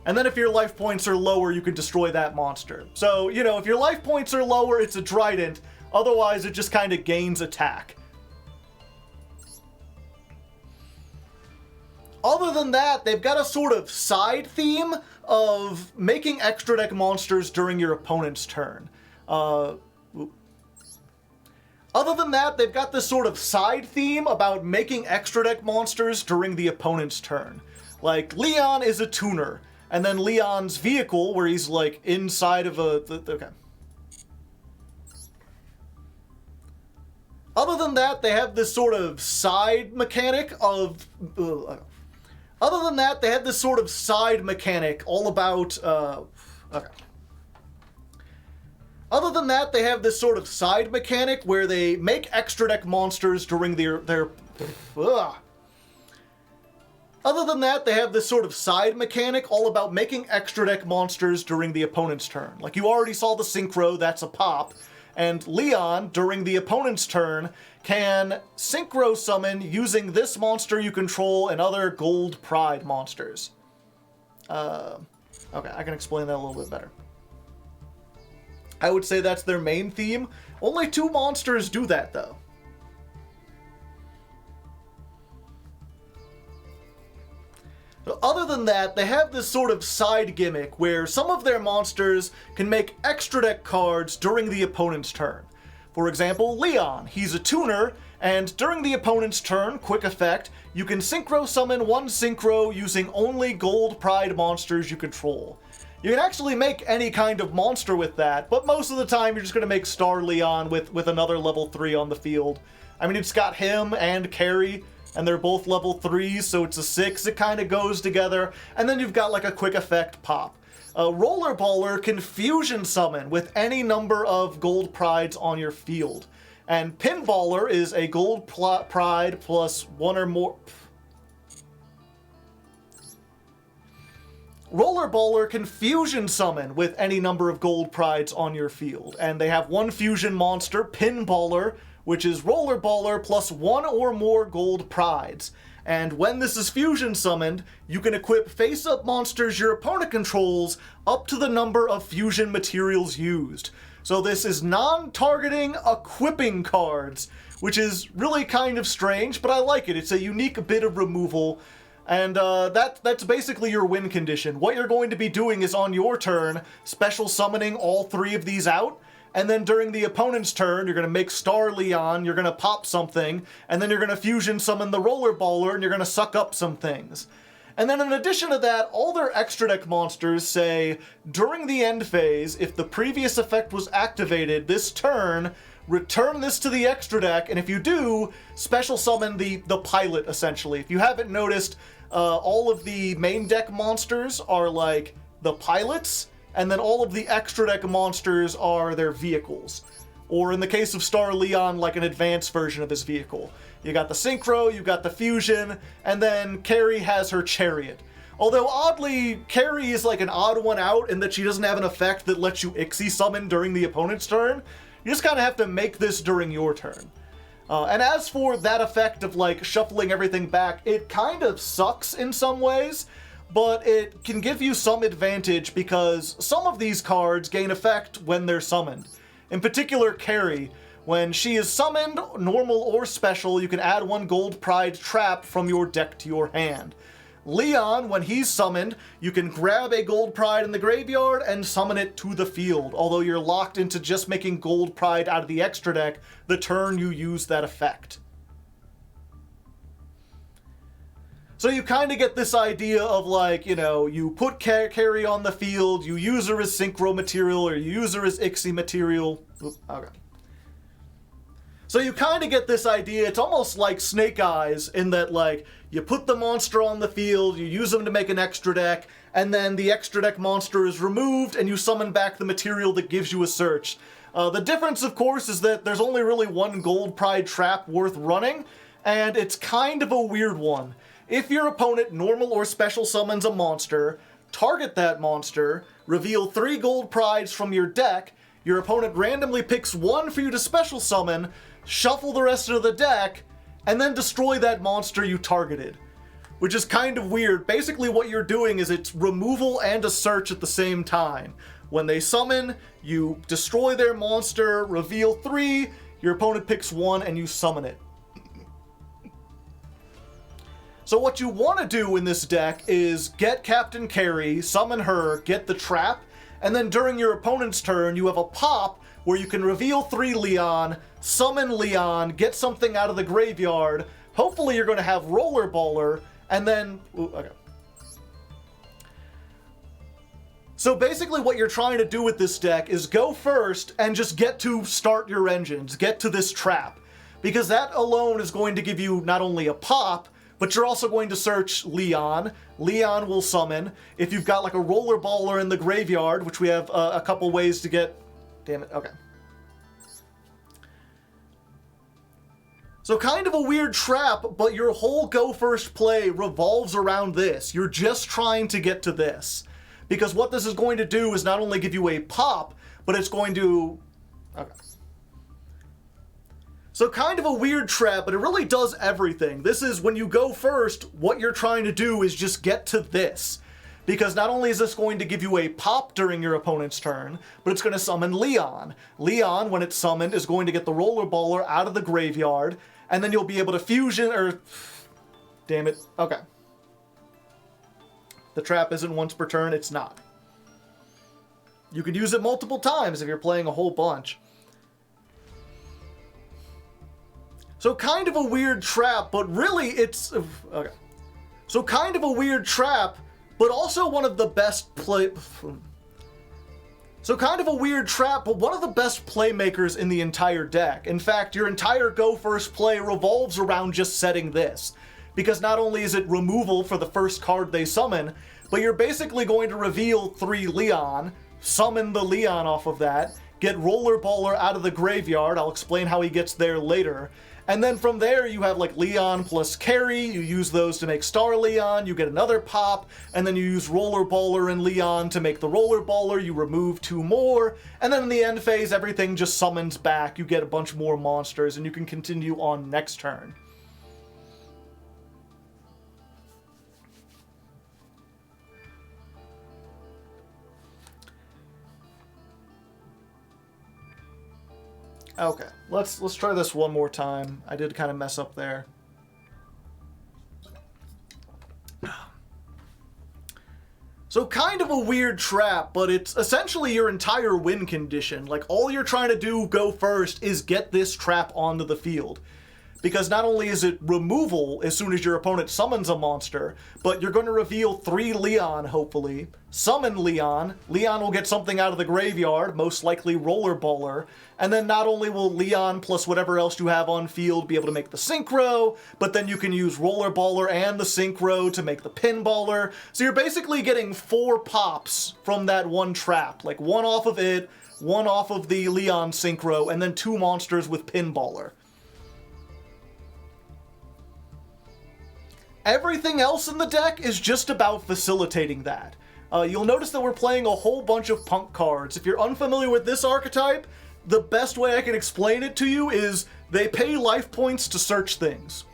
And then if your life points are lower, you can destroy that monster. So, you know, if your life points are lower, it's a trident. Otherwise, it just kind of gains attack. Other than that, they've got a sort of side theme of making extra deck monsters during your opponent's turn. Other than that, they've got this sort of side theme about making extra deck monsters during the opponent's turn. Like, Leon is a tuner, and then Leon's vehicle, where he's, like, inside of a... Okay. Other than that, they have this sort of side mechanic of... Other than that, they have this sort of side mechanic all about... Okay. Other than that, they have this sort of side mechanic where they make extra deck monsters during their Other than that, they have this sort of side mechanic all about making extra deck monsters during the opponent's turn. Like, you already saw the synchro, that's a pop. And Leon, during the opponent's turn, can synchro summon using this monster you control and other Gold Pride monsters. Okay, I can explain that a little bit better. I would say that's their main theme. Only 2 monsters do that, though. Other than that, they have this sort of side gimmick where some of their monsters can make extra deck cards during the opponent's turn. For example, Leon. He's a tuner, and during the opponent's turn, quick effect, you can synchro summon 1 synchro using only Gold Pride monsters you control. You can actually make any kind of monster with that, but most of the time you're just going to make Star Leon with another level 3 on the field. I mean, it's got him and Carrie, and they're both level 3s, so it's a 6. It kind of goes together. And then you've got like a quick effect pop. Rollerballer can fusion summon with any number of Gold Prides on your field. And Pinballer is a Gold Pride plus 1 or more... Rollerballer can fusion summon with any number of Gold Prides on your field. And they have 1 fusion monster, Pinballer, which is Rollerballer plus 1 or more Gold Prides. And when this is fusion summoned, you can equip face-up monsters your opponent controls up to the number of fusion materials used. So this is non-targeting equipping cards, which is really kind of strange, but I like it. It's a unique bit of removal, and that's basically your win condition. What you're going to be doing is on your turn, special summoning all 3 of these out, and then during the opponent's turn, you're going to make Star Leon, you're going to pop something, and then you're going to fusion summon the Rollerballer, and you're going to suck up some things. And then in addition to that, all their extra deck monsters say, during the end phase, if the previous effect was activated this turn, return this to the extra deck, and if you do, special summon the pilot, essentially. If you haven't noticed, all of the main deck monsters are like the pilots, and then all of the extra deck monsters are their vehicles. Or in the case of Star Leon, like an advanced version of his vehicle. You got the Synchro, you got the Fusion, and then Carrie has her Chariot. Although oddly, Carrie is like an odd one out in that she doesn't have an effect that lets you Ixie summon during the opponent's turn. You just kind of have to make this during your turn. And as for that effect of like shuffling everything back, it kind of sucks in some ways. But it can give you some advantage because some of these cards gain effect when they're summoned. In particular, Carrie. When she is summoned, normal or special, you can add 1 Gold Pride trap from your deck to your hand. Leon, when he's summoned, you can grab a Gold Pride in the graveyard and summon it to the field, although you're locked into just making Gold Pride out of the extra deck the turn you use that effect. So you kind of get this idea of like, you know, you put Carrie on the field, you use her as Synchro material, or you use her as Ixie material. Oop, okay. So you kind of get this idea, it's almost like Snake Eyes, in that like, you put the monster on the field, you use them to make an extra deck, and then the extra deck monster is removed, and you summon back the material that gives you a search. The difference, of course, is that there's only really 1 Gold Pride trap worth running, and it's kind of a weird one. If your opponent normal or special summons a monster, target that monster, reveal 3 Gold Prides from your deck, your opponent randomly picks 1 for you to special summon, shuffle the rest of the deck, and then destroy that monster you targeted. Which is kind of weird. Basically what you're doing is it's removal and a search at the same time. When they summon, you destroy their monster, reveal 3, your opponent picks 1, and you summon it. So what you want to do in this deck is get Captain Carrie, summon her, get the trap, and then during your opponent's turn, you have a pop where you can reveal 3 Leon, summon Leon, get something out of the graveyard. Hopefully you're going to have Rollerballer, and then... Ooh, okay. So basically what you're trying to do with this deck is go first and just get to start your engines, get to this trap. Because that alone is going to give you not only a pop, but you're also going to search Leon. Leon will summon. If you've got like a Rollerballer in the graveyard, which we have a couple ways to get... Damn it, okay. So kind of a weird trap, but your whole go first play revolves around this. You're just trying to get to this. Because what this is going to do is not only give you a pop, but it's going to... Okay. So kind of a weird trap, but it really does everything. This is when you go first, what you're trying to do is just get to this. Because not only is this going to give you a pop during your opponent's turn, but it's going to summon Leon. Leon, when it's summoned, is going to get the Roller Baller out of the graveyard, and then you'll be able to fusion, or... Damn it. Okay. The trap isn't once per turn, it's not. You can use it multiple times if you're playing a whole bunch. So kind of a weird trap, but really it's... Okay. So kind of a weird trap, but also one of the best play... So kind of a weird trap, but one of the best playmakers in the entire deck. In fact, your entire go first play revolves around just setting this. Because not only is it removal for the first card they summon, but you're basically going to reveal 3 Leon, summon the Leon off of that, get Roller Baller out of the graveyard, I'll explain how he gets there later, and then from there you have like Leon plus Carry, you use those to make Star Leon, you get another pop, and then you use Roller Baller and Leon to make the Roller Baller, you remove 2 more, and then in the end phase everything just summons back, you get a bunch more monsters, and you can continue on next turn. Okay, let's try this one more time. I did kind of mess up there. So kind of a weird trap, but it's essentially your entire win condition. Like, all you're trying to do go first is get this trap onto the field. Because not only is it removal as soon as your opponent summons a monster, but you're going to reveal 3 Leon, hopefully. Summon Leon. Leon will get something out of the graveyard, most likely Roller Baller. And then not only will Leon plus whatever else you have on field be able to make the Synchro, but then you can use Roller Baller and the Synchro to make the Pinballer. So you're basically getting 4 pops from that one trap. Like 1 off of it, 1 off of the Leon Synchro, and then 2 monsters with Pinballer. Everything else in the deck is just about facilitating that. You'll notice that we're playing a whole bunch of punk cards. If you're unfamiliar with this archetype, the best way I can explain it to you is they pay life points to search things.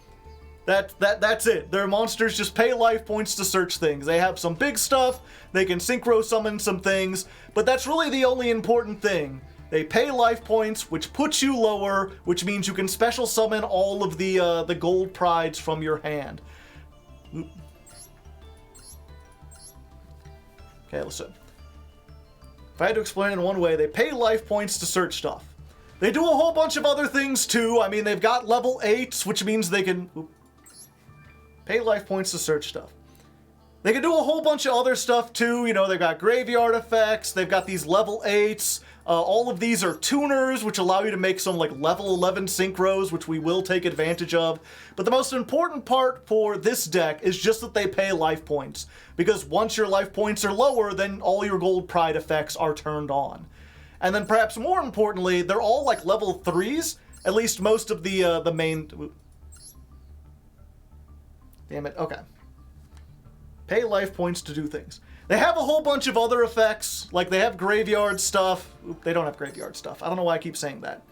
That's it. Their monsters just pay life points to search things. They have some big stuff, they can synchro summon some things, but that's really the only important thing. They pay life points, which puts you lower, which means you can special summon all of the gold prides from your hand. Okay, listen. If I had to explain it in one way, they pay life points to search stuff. They do a whole bunch of other things too. I mean, they've got level 8s, which means they can pay life points to search stuff. They can do a whole bunch of other stuff too. You know, they've got graveyard effects, they've got these level 8s. All of these are tuners, which allow you to make some like level 11 synchros, which we will take advantage of. But the most important part for this deck is just that they pay life points. Because once your life points are lower, then all your gold pride effects are turned on. And then perhaps more importantly, they're all like level 3s. At least most of the main... Damn it, okay. Pay life points to do things. They have a whole bunch of other effects, like they have graveyard stuff. Oop, they don't have graveyard stuff. I don't know why I keep saying that.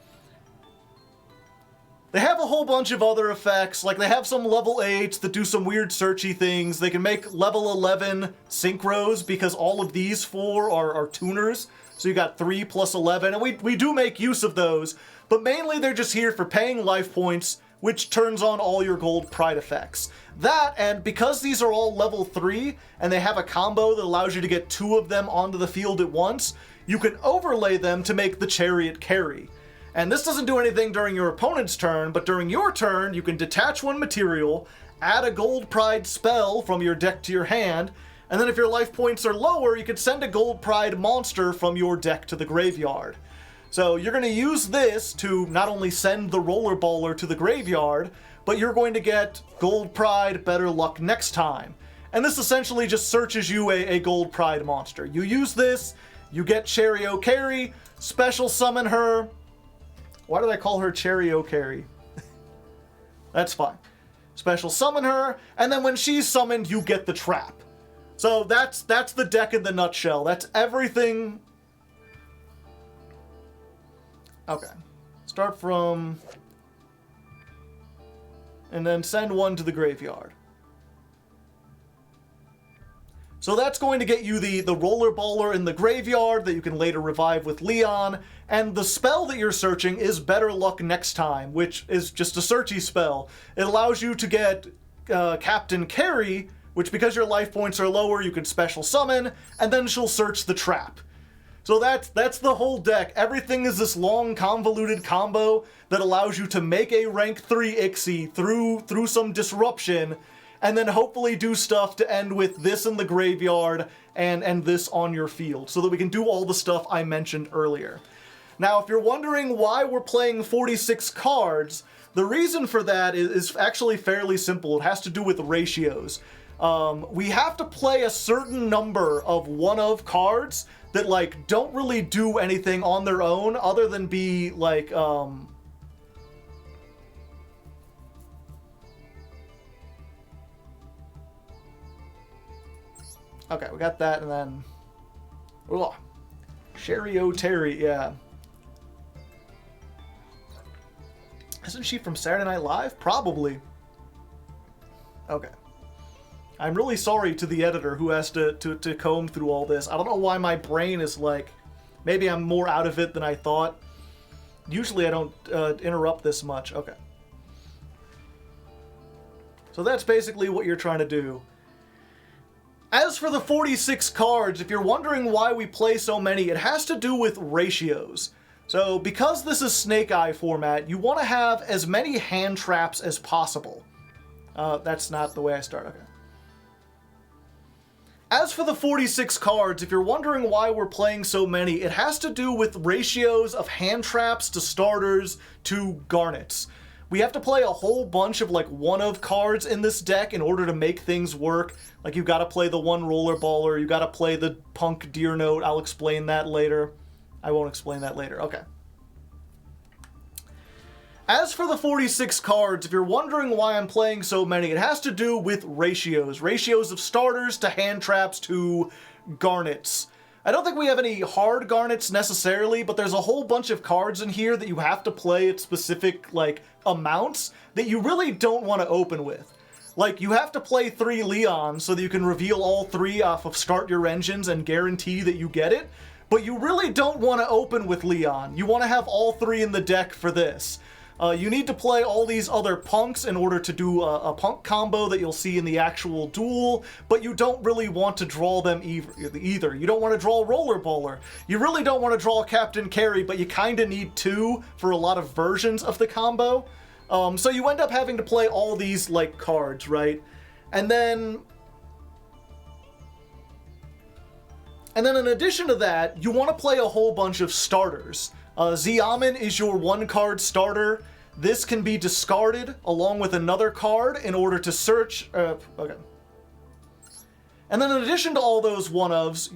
They have a whole bunch of other effects, like they have some level 8s that do some weird searchy things. They can make level 11 synchros because all of these 4 are tuners. So you got 3 plus 11, and we do make use of those, but mainly they're just here for paying life points, which turns on all your gold pride effects. That, and because these are all level 3, and they have a combo that allows you to get 2 of them onto the field at once, you can overlay them to make the Chariot carry. And this doesn't do anything during your opponent's turn, but during your turn, you can detach 1 material, add a gold pride spell from your deck to your hand, and then if your life points are lower, you can send a gold pride monster from your deck to the graveyard. So you're going to use this to not only send the Roller Baller to the graveyard, but you're going to get gold pride, better luck next time. And this essentially just searches you a gold pride monster. You use this, you get Cherry O'Carry, special summon her. Why did I call her Cherry O'Carry? That's fine. Special summon her, and then when she's summoned, you get the trap. So that's the deck in the nutshell. That's everything. Okay. Start from... and then send one to the graveyard. So that's going to get you the Rollerballer in the graveyard that you can later revive with Leon, and the spell that you're searching is Better Luck Next Time, which is just a searchy spell. It allows you to get Captain Carey, which because your life points are lower, you can special summon, and then she'll search the trap. So that's the whole deck. Everything is this long, convoluted combo that allows you to make a rank 3 Ixie through some disruption, and then hopefully do stuff to end with this in the graveyard and this on your field, so that we can do all the stuff I mentioned earlier. Now, if you're wondering why we're playing 46 cards, the reason for that is actually fairly simple. It has to do with ratios. We have to play a certain number of one-of cards that, like, don't really do anything on their own other than be, like, okay, we got that, and then... Oh, Sherry O'Terry, yeah. Isn't she from Saturday Night Live? Probably. Okay. I'm really sorry to the editor who has to comb through all this. I don't know why my brain is like... Maybe I'm more out of it than I thought. Usually I don't interrupt this much. Okay. So that's basically what you're trying to do. As for the 46 cards, if you're wondering why we play so many, it has to do with ratios. So because this is Snake Eye format, you want to have as many hand traps as possible. That's not the way I start, okay. As for the 46 cards, if you're wondering why we're playing so many, it has to do with ratios of hand traps to starters to garnets. We have to play a whole bunch of, like, one-of cards in this deck in order to make things work. Like, you've got to play the one Rollerballer, you got to play the Punk Deer Note. I'll explain that later. I won't explain that later. Okay. As for the 46 cards, if you're wondering why I'm playing so many, it has to do with ratios. Ratios of starters to hand traps to garnets. I don't think we have any hard garnets necessarily, but there's a whole bunch of cards in here that you have to play at specific, like, amounts that you really don't want to open with. Like, you have to play 3 Leon so that you can reveal all 3 off of Start Your Engines and guarantee that you get it, but you really don't want to open with Leon. You want to have all 3 in the deck for this. You need to play all these other punks in order to do a punk combo that you'll see in the actual duel, but you don't really want to draw them either. You don't want to draw Rollerballer. You really don't want to draw Captain Carey, but you kind of need 2 for a lot of versions of the combo. So you end up having to play all these, like, cards, right? And then in addition to that, you want to play a whole bunch of starters. Xiamen is your 1-card starter. This can be discarded along with another card in order to search... okay. And then in addition to all those one-ofs...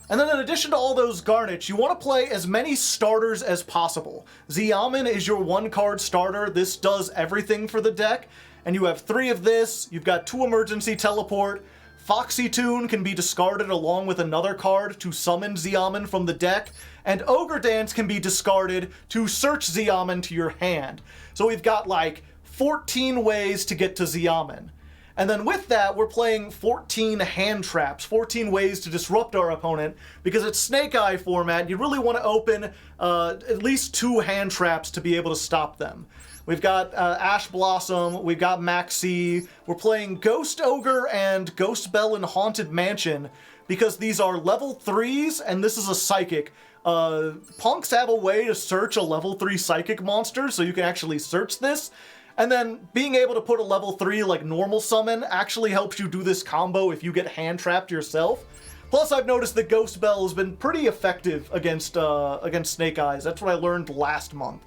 And then in addition to all those garnets, you want to play as many starters as possible. Xiamen is your 1-card starter. This does everything for the deck. And you have 3 of this. You've got 2 emergency teleport. Foxy Tune can be discarded along with another card to summon Xiamen from the deck. And Ogre Dance can be discarded to search Xiamen to your hand. So we've got like 14 ways to get to Xiamen. And then with that, we're playing 14 hand traps, 14 ways to disrupt our opponent, because it's Snake Eye format. You really want to open at least 2 hand traps to be able to stop them. We've got Ash Blossom, we've got Maxi, we're playing Ghost Ogre and Ghost Bell in Haunted Mansion, because these are level 3s, and this is a Psychic. Punks have a way to search a level 3 Psychic monster, so you can actually search this. And then being able to put a level 3 like normal summon actually helps you do this combo if you get hand trapped yourself. Plus I've noticed that Ghost Bell has been pretty effective against Snake Eyes. That's what I learned last month.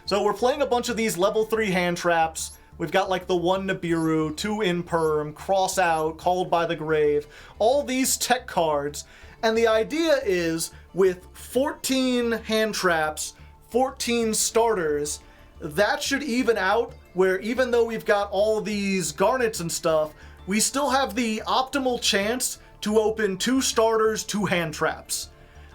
So we're playing a bunch of these level 3 hand traps. We've got like the 1 Nibiru, 2 Imperm, Cross Out, Called by the Grave, all these tech cards. And the idea is with 14 hand traps, 14 starters, that should even out, where even though we've got all these garnets and stuff, we still have the optimal chance to open 2 starters, 2 hand traps.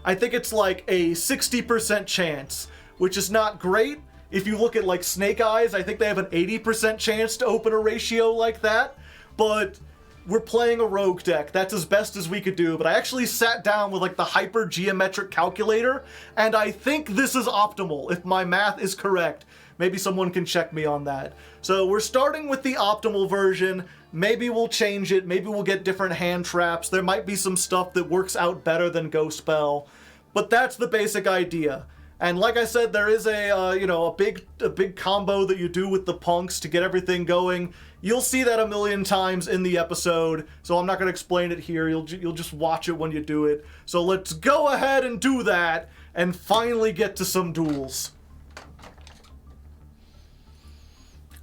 I think it's like a 60% chance, which is not great, if you look at like Snake Eyes, I think they have an 80% chance to open a ratio like that. But we're playing a rogue deck. That's as best as we could do. But I actually sat down with like the hyper geometric calculator, and I think this is optimal, if my math is correct. Maybe someone can check me on that. So we're starting with the optimal version. Maybe we'll change it. Maybe we'll get different hand traps. There might be some stuff that works out better than Ghost Spell. But that's the basic idea. And like I said, there is a big combo that you do with the punks to get everything going. You'll see that a million times in the episode, so I'm not going to explain it here. You'll just watch it when you do it. So let's go ahead and do that and finally get to some duels.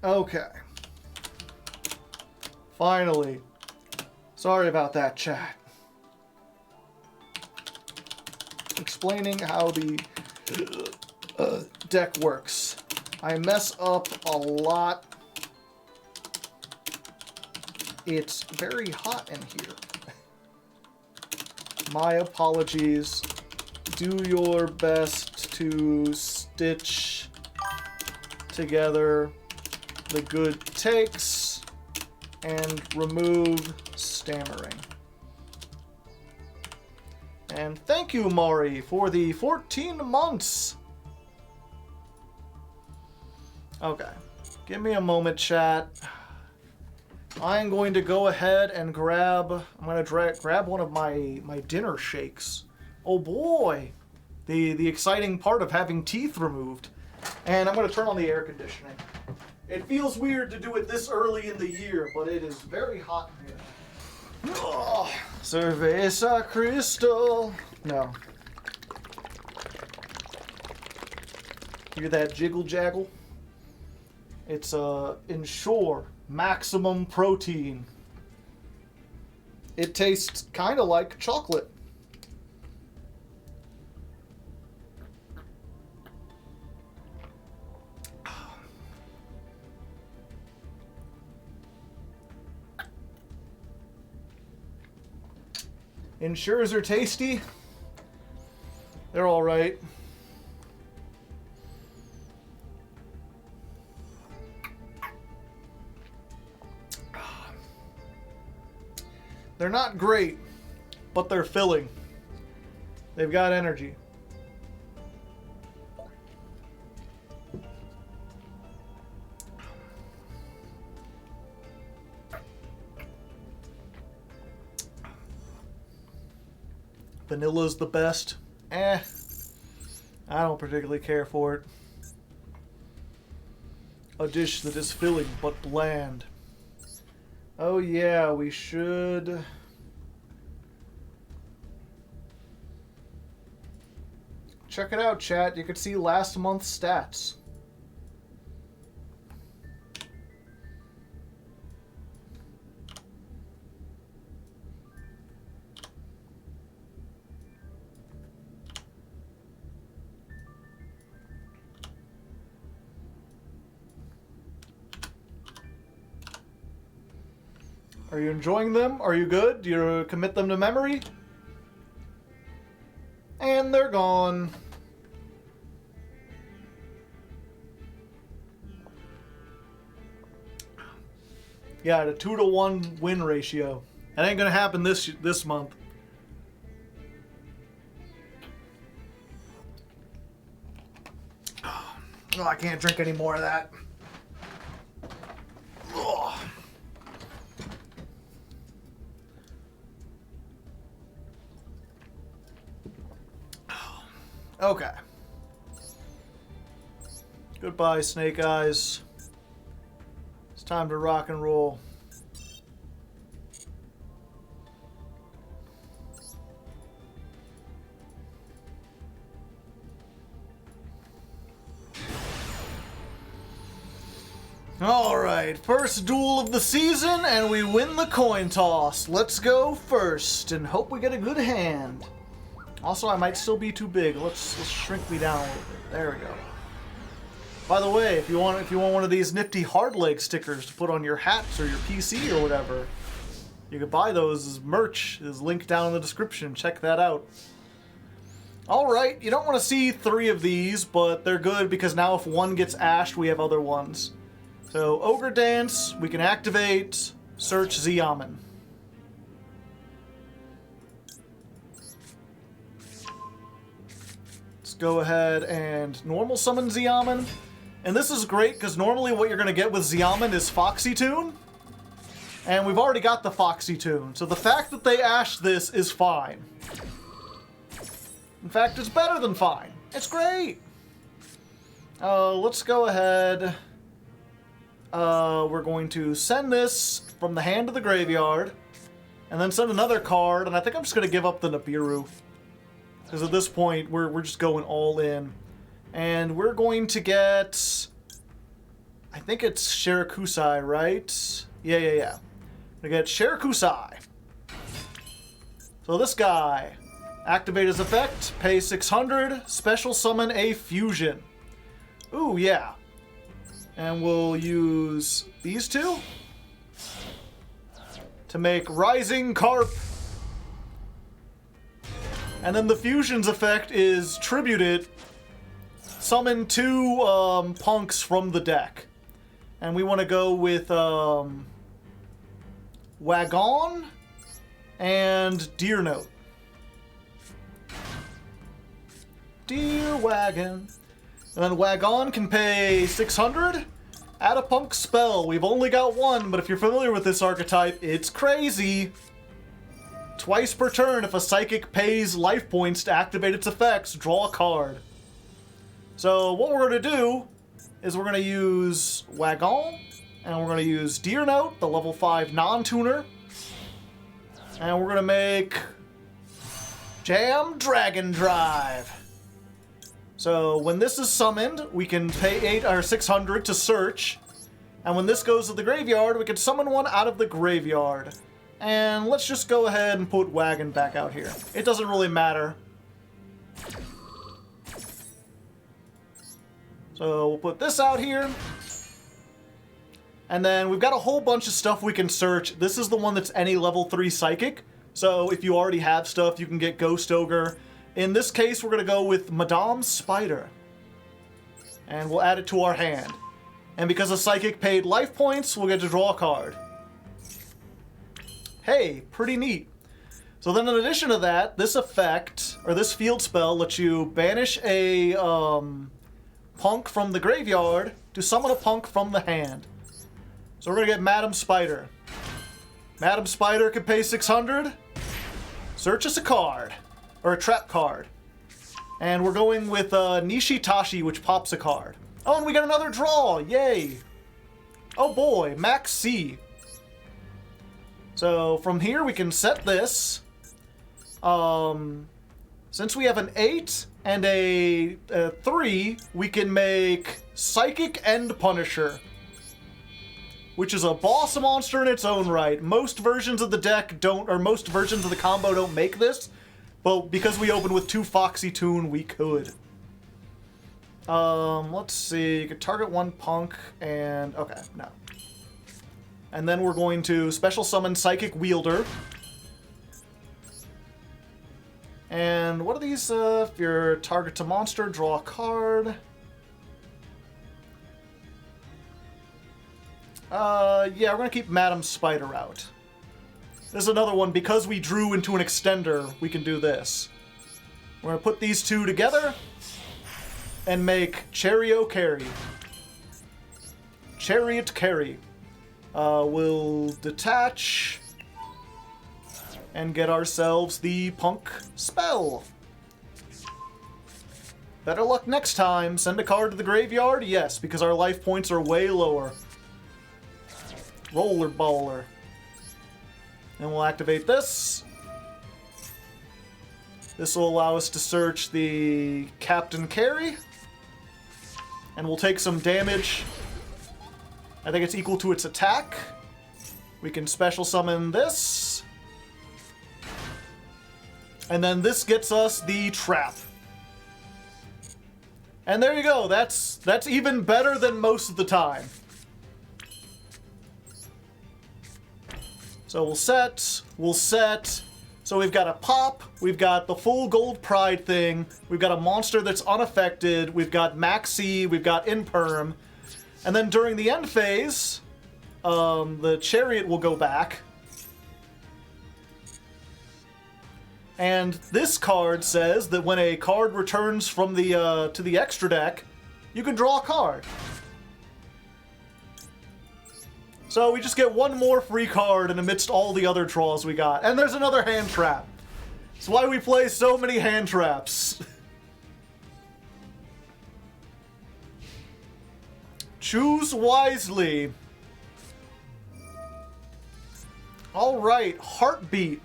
Okay. Finally. Sorry about that, chat. Explaining how the deck works. I mess up a lot. It's very hot in here. My apologies. Do your best to stitch together the good takes and remove stammering. And thank you, Maury, for the 14 months. Okay. Give me a moment, chat. I'm going to go ahead and grab one of my dinner shakes. Oh boy. The exciting part of having teeth removed. And I'm going to turn on the air conditioning. It feels weird to do it this early in the year, but it is very hot in here. Oh, Cerveza Crystal. No. Hear that jiggle jaggle? It's Ensure Maximum Protein. It tastes kind of like chocolate. Ensures are tasty. They're all right. They're not great, but they're filling. They've got energy. Vanilla's the best. I don't particularly care for it. A dish that is filling but bland. Oh yeah, we should... Check it out, chat. You can see last month's stats. Are you enjoying them? Are you good? Do you commit them to memory? And they're gone. Yeah, a 2-to-1 win ratio. That ain't gonna happen this month. Oh, I can't drink any more of that. Ugh. Okay. Goodbye, Snake Eyes. It's time to rock and roll. Alright, first duel of the season, and we win the coin toss. Let's go first, and hope we get a good hand. Also, I might still be too big. Let's shrink me down a little bit. There we go. By the way, if you want one of these nifty Hardleg stickers to put on your hats or your PC or whatever, you can buy those as merch. There's a link down in the description. Check that out. Alright, you don't want to see 3 of these, but they're good because now if one gets ashed, we have other ones. So, Ogre Dance, we can activate Search Xiamen. Let's go ahead and normal summon Xiamen. And this is great because normally what you're going to get with Xiamen is Foxy Tune. And we've already got the Foxy Tune. So the fact that they ashed this is fine. In fact, it's better than fine. It's great. Let's go ahead. We're going to send this from the hand to the graveyard. And then send another card. And I think I'm just going to give up the Nibiru. Because at this point, we're just going all in. And we're going to get... I think it's Shirakusai, right? Yeah. We get Shirakusai. So this guy, activate his effect, pay 600, special summon a fusion. Ooh, yeah. And we'll use these 2 to make Rising Carp. And then the fusion's effect is tributed, summon 2 punks from the deck. And we want to go with Wagon and Deer Note. Deer Wagon. And then Wagon can pay 600. Add a punk spell. We've only got 1, but if you're familiar with this archetype, it's crazy. Twice per turn, if a psychic pays life points to activate its effects, draw a card. So what we're going to do is we're going to use Wagon, and we're going to use Deer Note, the level 5 non-tuner, and we're going to make Jam Dragon Drive. So when this is summoned, we can pay 8 or 600 to search, and when this goes to the graveyard, we can summon one out of the graveyard. And let's just go ahead and put Wagon back out here. It doesn't really matter. So we'll put this out here. And then we've got a whole bunch of stuff we can search. This is the one that's any level 3 psychic. So if you already have stuff, you can get Ghost Ogre. In this case, we're going to go with Madame Spider. And we'll add it to our hand. And because a psychic paid life points, we'll get to draw a card. Hey, pretty neat. So then in addition to that, this effect, or this field spell, lets you banish a punk from the graveyard to summon a punk from the hand. So we're going to get Madame Spider. Madame Spider can pay 600. Search us a card. Or a trap card. And we're going with Nishitashi, which pops a card. Oh, and we got another draw! Yay! Oh boy, Max C. So from here we can set this. Since we have an 8 and a 3, we can make Psychic End Punisher, which is a boss monster in its own right. Most versions of the deck don't, or most versions of the combo don't make this, but because we opened with 2 Foxy Tune, we could. Let's see, you could target 1 punk and, okay, no. And then we're going to special summon Psychic Wielder. And what are these? If you're target to monster, draw a card. Yeah, we're going to keep Madame Spider out. This is another one. Because we drew into an extender, we can do this. We're going to put these 2 together and make Chariot Carry. Chariot Carry. We'll detach and get ourselves the punk spell. Better luck next time. Send a card to the graveyard? Yes, because our life points are way lower. Roller Baller. And we'll activate this. This will allow us to search the Captain Carry. And we'll take some damage. I think it's equal to its attack. We can special summon this. And then this gets us the trap. And there you go. That's even better than most of the time. So we'll set, So we've got a pop, we've got the full gold pride thing, we've got a monster that's unaffected, we've got maxi, we've got imperm, and then during the end phase, the chariot will go back. And this card says that when a card returns from the to the extra deck, you can draw a card. So we just get one more free card in amidst all the other draws we got. And there's another hand trap. That's why we play so many hand traps. Choose wisely. Alright, Heartbeat.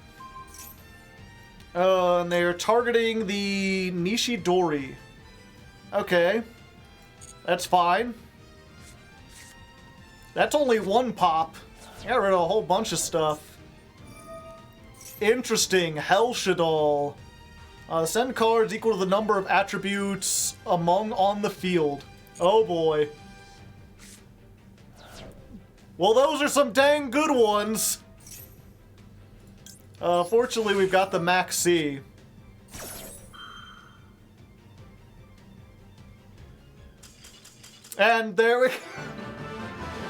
And they're targeting the Nishidori. Okay. That's fine. That's only one pop. Got rid of a whole bunch of stuff. Interesting. Hellshadal. Send cards equal to the number of attributes among on the field. Oh boy. Well, those are some dang good ones. Fortunately, we've got the Max C. And there we...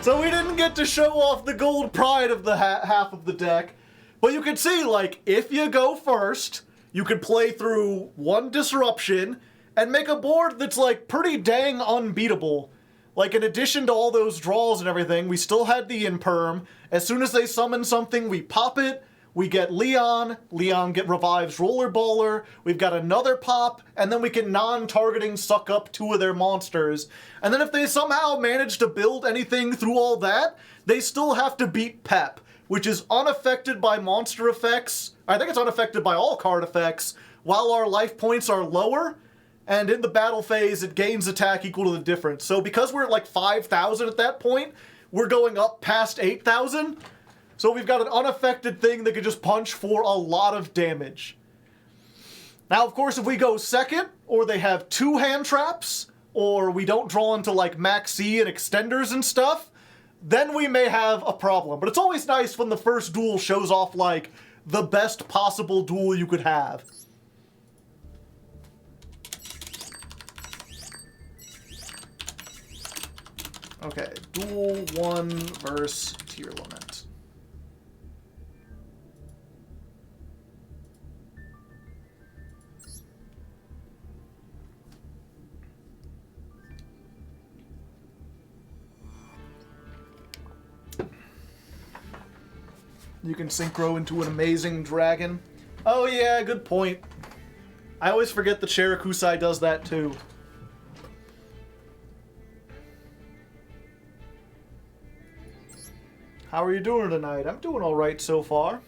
So we didn't get to show off the gold pride of the half of the deck. But you can see, like, if you go first, you could play through one disruption and make a board that's, like, pretty dang unbeatable. Like, in addition to all those draws and everything, we still had the imperm. As soon as they summon something, we pop it. We get Leon. Leon revives Rollerballer. We've got another pop. And then we can non-targeting suck up 2 of their monsters. And then if they somehow manage to build anything through all that, they still have to beat Pep, which is unaffected by monster effects. I think it's unaffected by all card effects, while our life points are lower. And in the battle phase, it gains attack equal to the difference. So because we're at like 5,000 at that point, we're going up past 8,000. So we've got an unaffected thing that can just punch for a lot of damage. Now, of course, if we go second, or they have 2 hand traps, or we don't draw into like Max C and extenders and stuff, then we may have a problem. But it's always nice when the first duel shows off like the best possible duel you could have. Okay, Duel 1 versus Tear Lament. You can synchro into an amazing dragon. Oh yeah, good point. I always forget the Charakusai does that too. How are you doing tonight? I'm doing alright so far.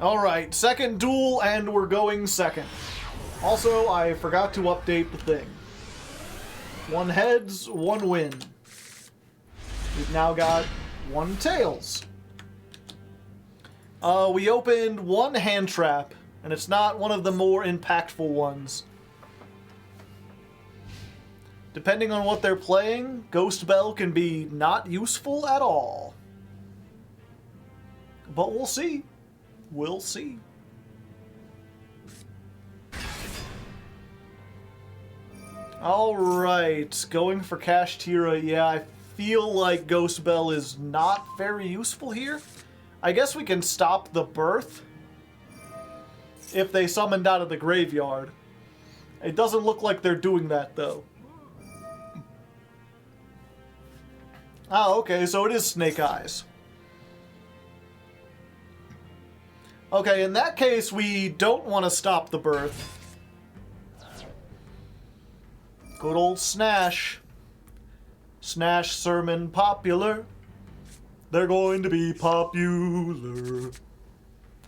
Alright, second duel, and we're going second. Also, I forgot to update the thing. 1 heads, 1 win. We've now got 1 tails. We opened 1 hand trap, and it's not one of the more impactful ones. Depending on what they're playing, Ghost Bell can be not useful at all. But we'll see. We'll see. Alright, going for Kashtira. Yeah, I feel like Ghost Bell is not very useful here. I guess we can stop the birth if they summoned out of the graveyard. It doesn't look like they're doing that, though. Ah, okay, so it is Snake Eyes. Okay, in that case, we don't want to stop the birth. Good old Snash. Snash sermon popular. They're going to be popular.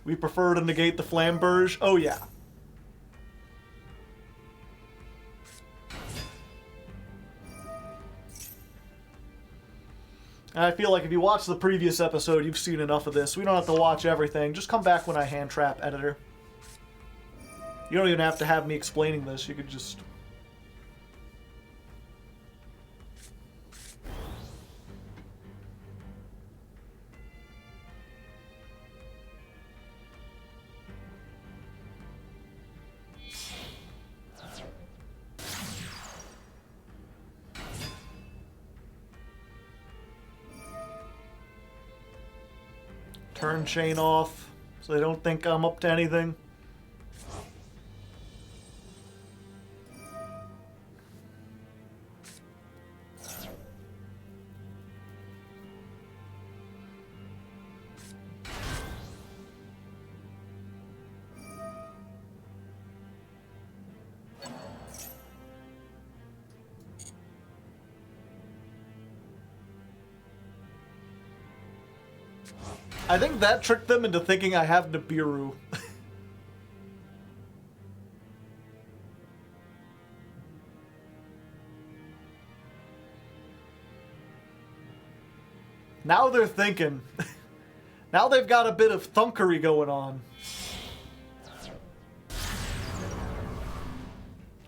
We prefer to negate the Flamberge. Oh, yeah. And I feel like if you watched the previous episode, you've seen enough of this. We don't have to watch everything. Just come back when I hand trap editor. You don't even have to have me explaining this. You could just... turn chain off so they don't think I'm up to anything. I think that tricked them into thinking I have Nibiru. Now they're thinking. Now they've got a bit of thunkery going on.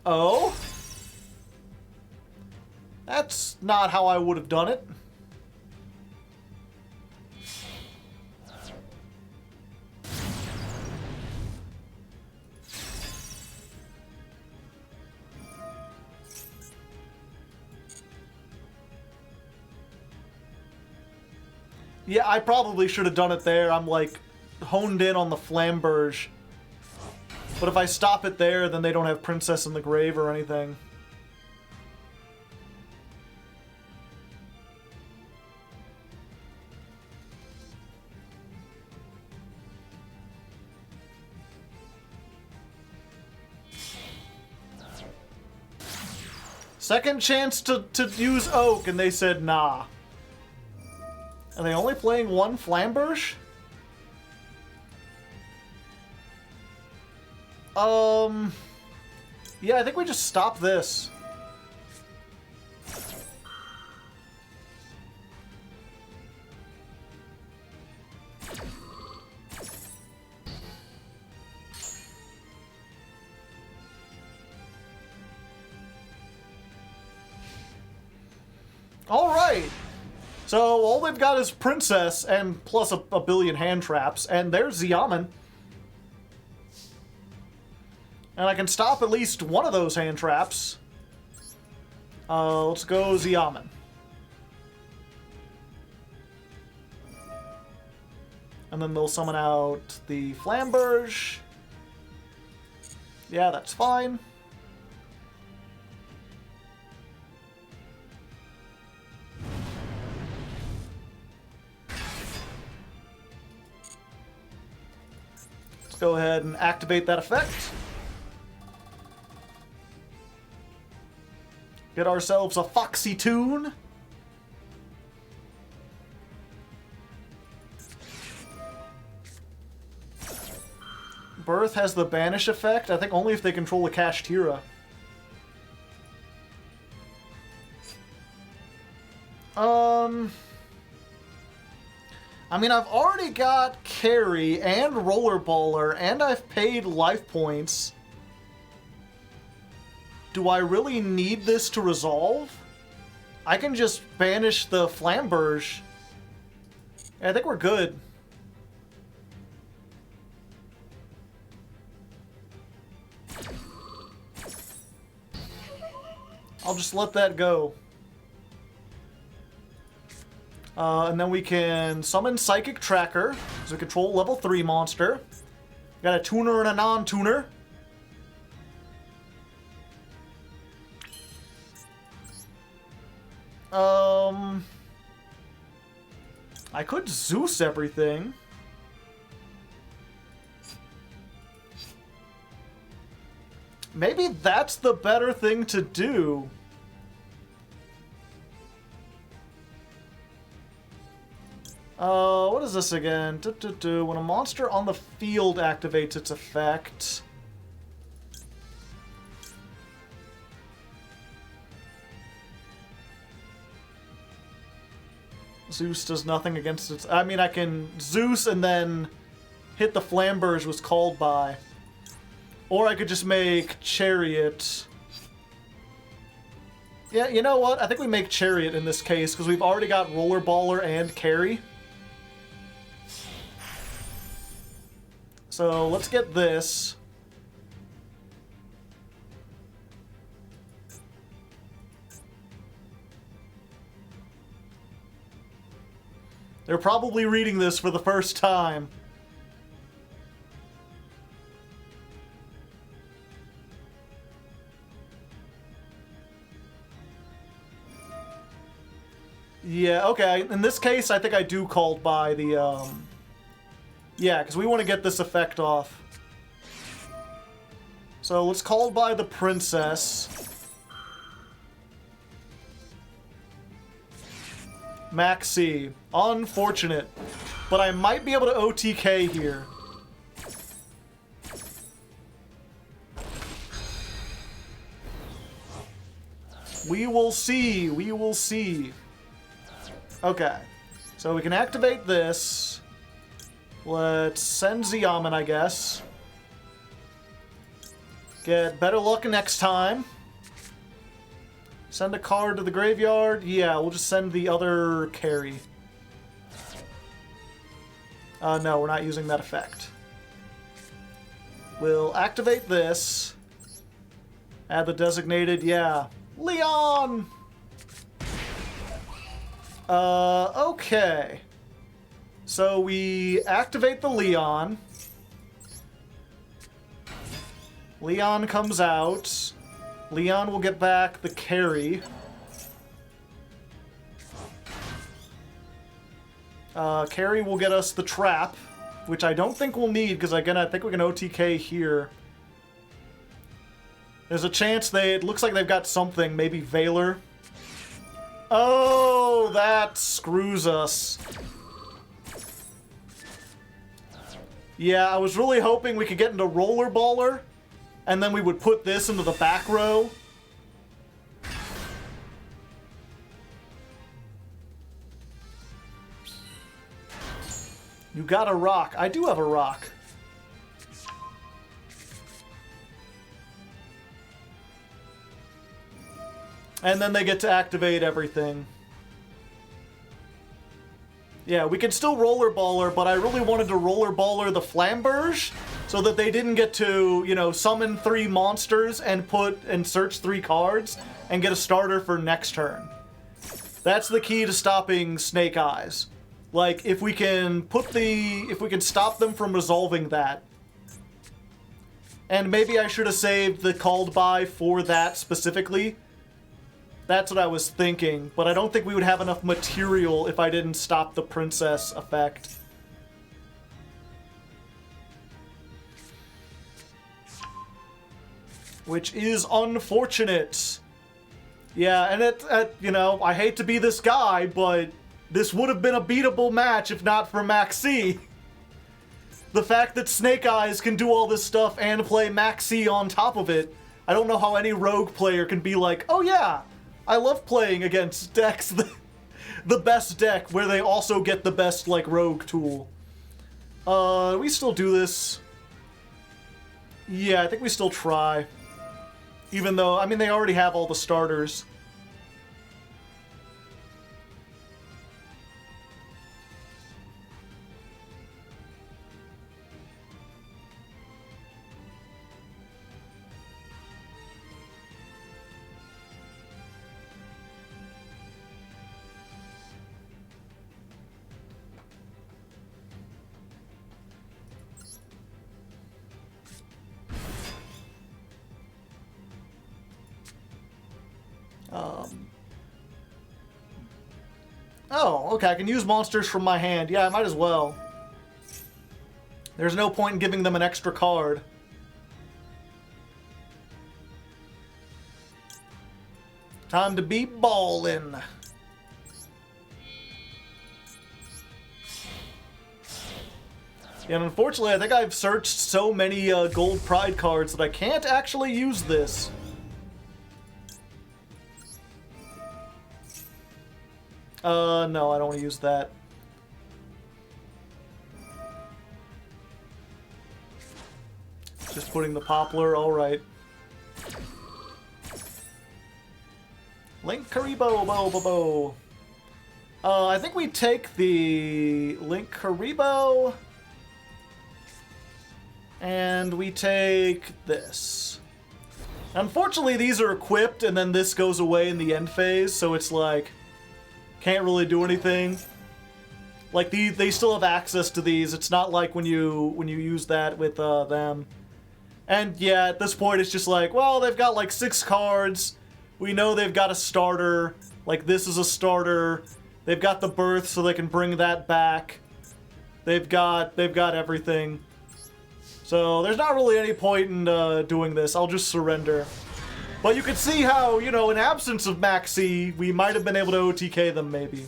Oh? That's not how I would have done it. Yeah, I probably should have done it there. I'm like honed in on the flamberge. But if I stop it there, then they don't have Princess in the Grave or anything. Second chance to use Oak, and they said nah. Are they only playing one flamberge? Yeah, I think we just stop this. All right. So all they've got is Princess and plus a billion hand traps, and there's Xiamen. And I can stop at least one of those hand traps. Let's go Xiamen. And then they'll summon out the Flamberge. Yeah, that's fine. Let's go ahead and activate that effect. Get ourselves a Foxy Tune. Birth has the Banish effect. I think only if they control a Kashtira. I mean, I've already got Carry and Rollerballer, and I've paid life points. Do I really need this to resolve? I can just banish the Flamberge. Yeah, I think we're good. I'll just let that go. And then we can summon Psychic Tracker, so we control level 3 monster. Got a tuner and a non-tuner. I could Zeus everything. Maybe that's the better thing to do. What is this again? When a monster on the field activates its effect... Zeus does nothing against its... I mean, I can Zeus and then hit the Flamberge was called by. Or I could just make Chariot. Yeah, you know what? I think we make Chariot in this case, because we've already got Rollerballer and Carry. So let's get this. They're probably reading this for the first time. Yeah, okay. In this case, I think I do called by the, yeah, because we want to get this effect off. So let's call by the Princess. Maxi. Unfortunate. But I might be able to OTK here. We will see. We will see. Okay. So we can activate this. Let's send Xiamen, I guess. Get better luck next time. Send a card to the graveyard. Yeah, we'll just send the other carry. No, we're not using that effect. We'll activate this. Add the designated, yeah. Leon! Okay. So we activate the Leon. Leon comes out. Leon will get back the carry. Carry will get us the trap, which I don't think we'll need, because again, I think we can OTK here. There's a chance it looks like they've got something, maybe Valor. Oh, that screws us. Yeah, I was really hoping we could get into Rollerballer, and then we would put this into the back row. You got a rock. I do have a rock. And then they get to activate everything. Yeah, we can still Rollerballer, but I really wanted to Rollerballer the Flamberge so that they didn't get to, you know, summon 3 monsters and search 3 cards and get a starter for next turn. That's the key to stopping Snake Eyes. Like, if we can stop them from resolving that. And maybe I should have saved the called by for that specifically. That's what I was thinking, but I don't think we would have enough material if I didn't stop the Princess effect. Which is unfortunate. Yeah, and you know, I hate to be this guy, but this would have been a beatable match if not for Maxi. The fact that Snake Eyes can do all this stuff and play Maxi on top of it, I don't know how any rogue player can be like, oh yeah, I love playing against decks, the best deck, where they also get the best, like, rogue tool. We still do this. Yeah, I think we still try. Even though, I mean, they already have all the starters. Oh, okay, I can use monsters from my hand. Yeah, I might as well. There's no point in giving them an extra card. Time to be ballin'. And unfortunately, I think I've searched so many gold pride cards that I can't actually use this. No, I don't want to use that. Just putting the poplar, alright. Link Karibo, bo, bo, bo. I think we take the Link Karibo. And we take this. Unfortunately, these are equipped, and then this goes away in the end phase, so it's like, can't really do anything. Like, they still have access to these. It's not like when you use that with them. And yeah, at this point, it's just like, well, they've got like 6 cards. We know they've got a starter. Like, this is a starter. They've got the birth, so they can bring that back. They've got everything. So there's not really any point in doing this. I'll just surrender. But you can see how, you know, in absence of Maxi, we might have been able to OTK them, maybe.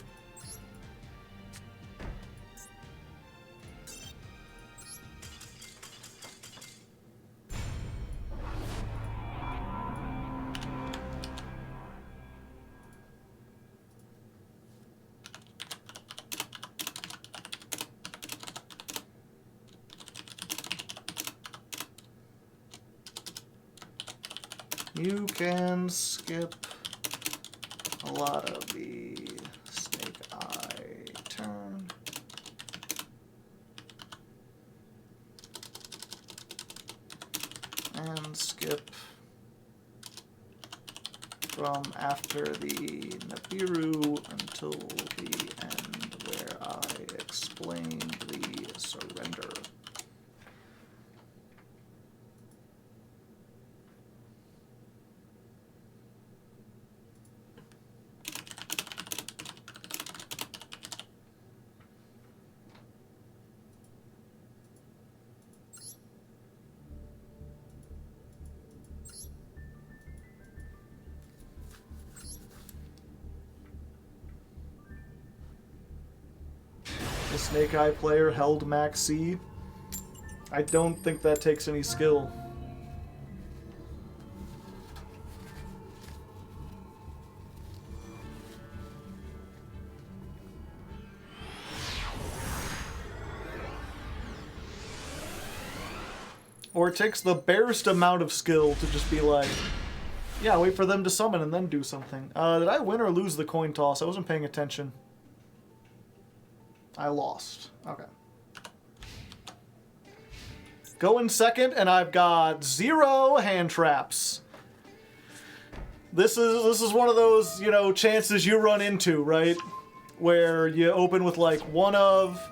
You can skip a lot of the Snake Eye turn. And skip from after the Nibiru until the end where I explain the surrender. The Snake Eye player held Max C. I don't think that takes any skill. Or it takes the barest amount of skill to just be like, yeah, wait for them to summon and then do something. Did I win or lose the coin toss? I wasn't paying attention. I lost. Okay. Go in second, and I've got 0 hand traps. This is one of those, you know, chances you run into, right? Where you open with like one of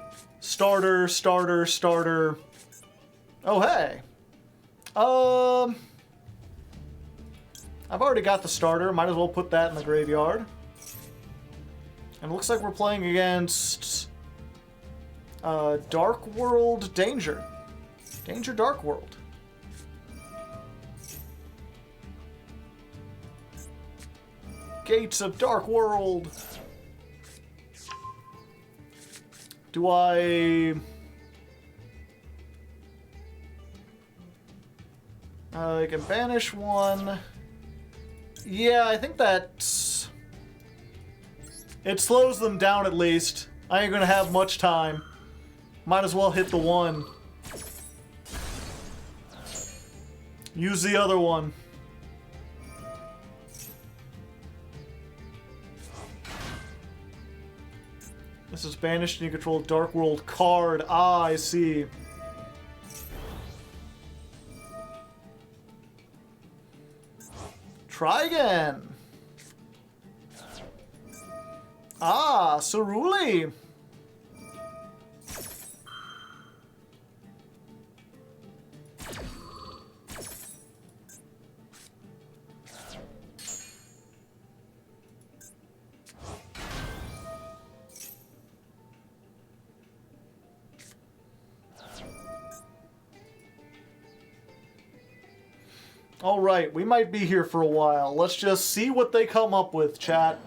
starter, starter, starter. Oh hey. I've already got the starter. Might as well put that in the graveyard. And it looks like we're playing against Dark World Danger. Danger Dark World. Gates of Dark World. Do I can banish one. Yeah, I think that's... It slows them down at least. I ain't gonna have much time. Might as well hit the one. Use the other one. This is banished and you control Dark World card. Ah, I see. Try again. Ah, Ceruli. Alright, we might be here for a while. Let's just see what they come up with, chat.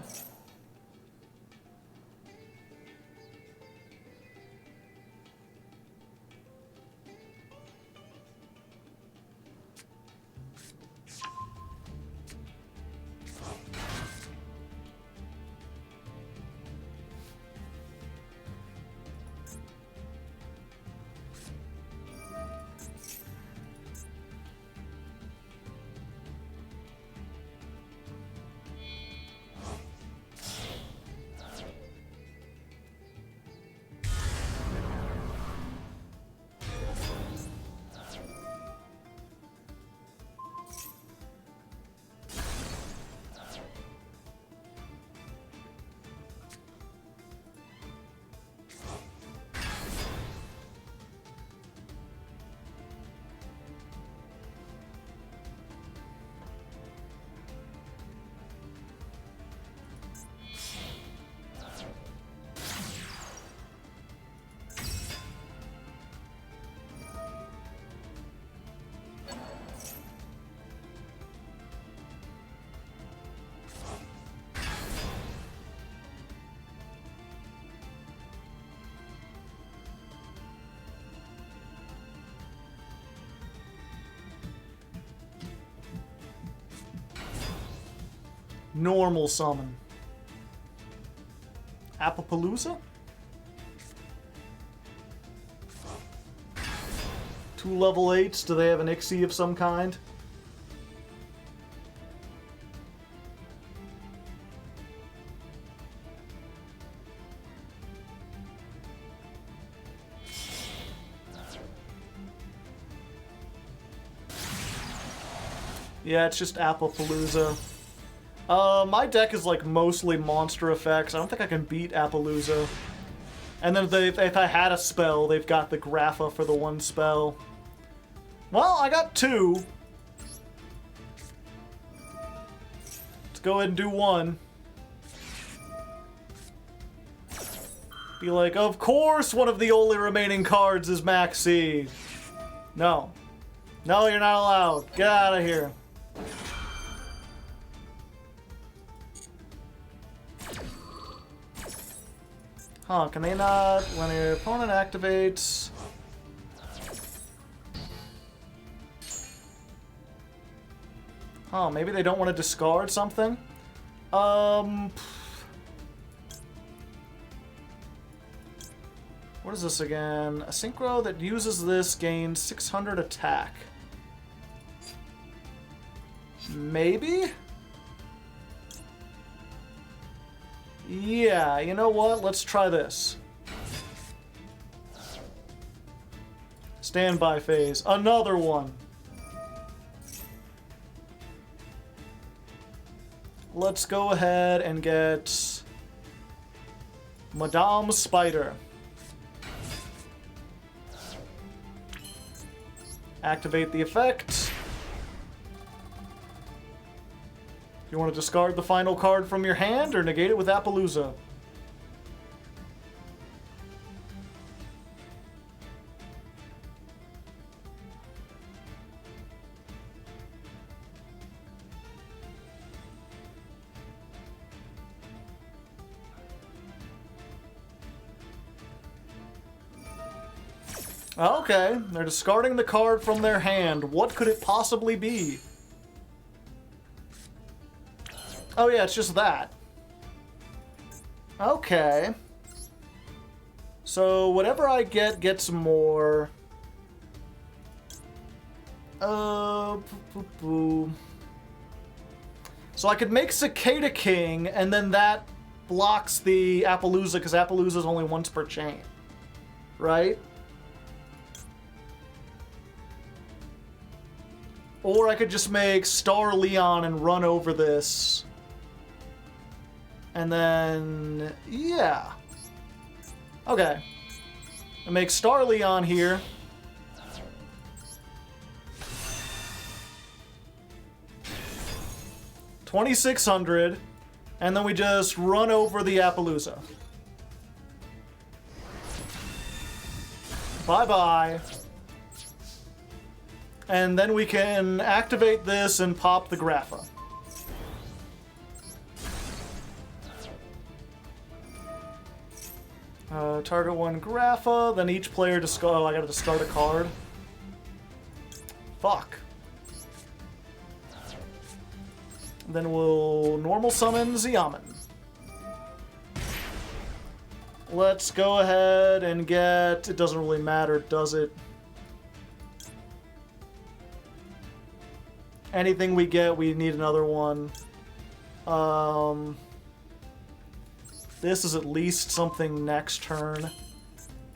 Normal summon. Appapalooza? 2 level 8s. Do they have an Ixie of some kind? Yeah, it's just Appapalooza. My deck is like mostly monster effects. I don't think I can beat Appalooza. And then if I had a spell, they've got the Grapha for the 1 spell. Well, I got 2. Let's go ahead and do 1. Be like, of course one of the only remaining cards is Maxi. No. No, you're not allowed. Get out of here. Huh, can they not? When your opponent activates... Huh, maybe they don't want to discard something? What is this again? A synchro that uses this gains 600 attack. Maybe? Yeah, you know what? Let's try this. Standby phase. Another one. Let's go ahead and get Madame Spider. Activate the effect. You want to discard the final card from your hand or negate it with Appalooza? Okay, they're discarding the card from their hand. What could it possibly be? Oh yeah, it's just that. Okay. So whatever I get gets more. So I could make Cicada King, and then that blocks the Appalooza, because Appalooza is only once per chain. Right? Or I could just make Star Leon and run over this. And then, yeah. Okay. I make Star Leon here. $2,600. And then we just run over the Appalooza. Bye-bye. And then we can activate this and pop the Grapha. Target 1 Grapha, then each player discard. Oh, I gotta discard a card. Fuck. Then we'll normal summon Xiamen. Let's go ahead and get. It doesn't really matter, does it? Anything we get, we need another one. This is at least something next turn.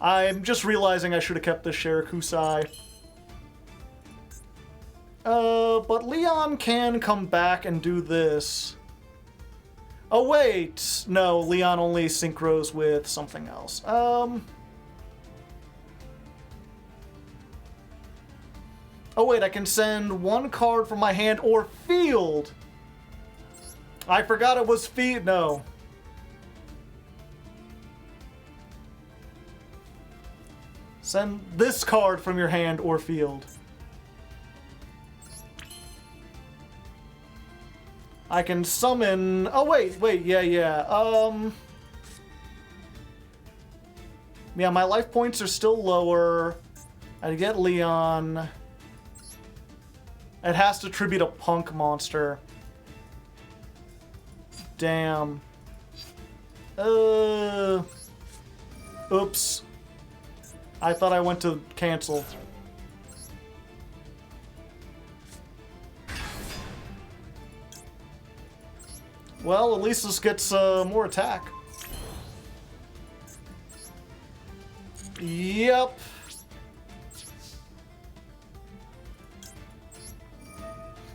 I'm just realizing I should have kept the Shirakusai. But Leon can come back and do this. Oh wait! No, Leon only synchros with something else. Oh wait, I can send 1 card from my hand or field! I forgot it was field. No. Send this card from your hand or field. I can summon... Oh, wait, yeah. Yeah, my life points are still lower. I get Leon. It has to tribute a punk monster. damn. Oops. I thought I went to cancel. Well, at least this gets more attack. Yep.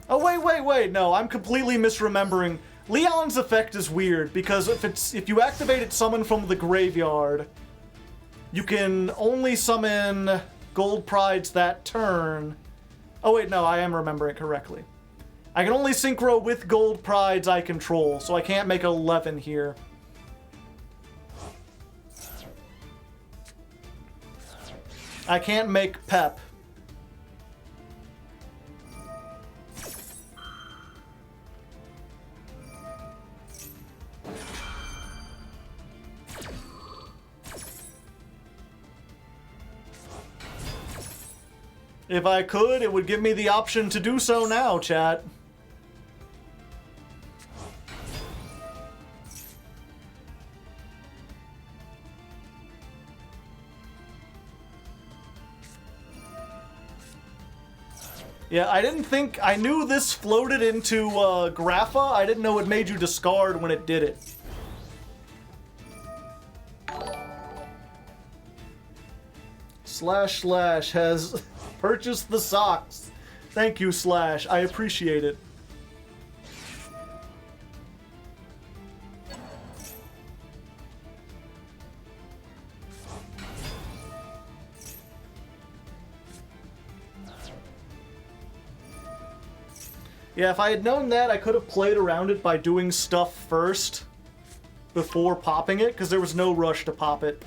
Oh, wait. No, I'm completely misremembering. Leon's effect is weird because if you activate it summon from the graveyard, you can only summon Gold Prides that turn. Oh wait, no, I am remembering correctly. I can only synchro with Gold Prides I control, so I can't make 11 here. I can't make Pep. If I could, it would give me the option to do so now, chat. Yeah, I didn't think... I knew this floated into Grapha. I didn't know it made you discard when it did it. Slash has purchased the socks. Thank you, Slash. I appreciate it. Yeah, if I had known that, I could have played around it by doing stuff first before popping it, because there was no rush to pop it.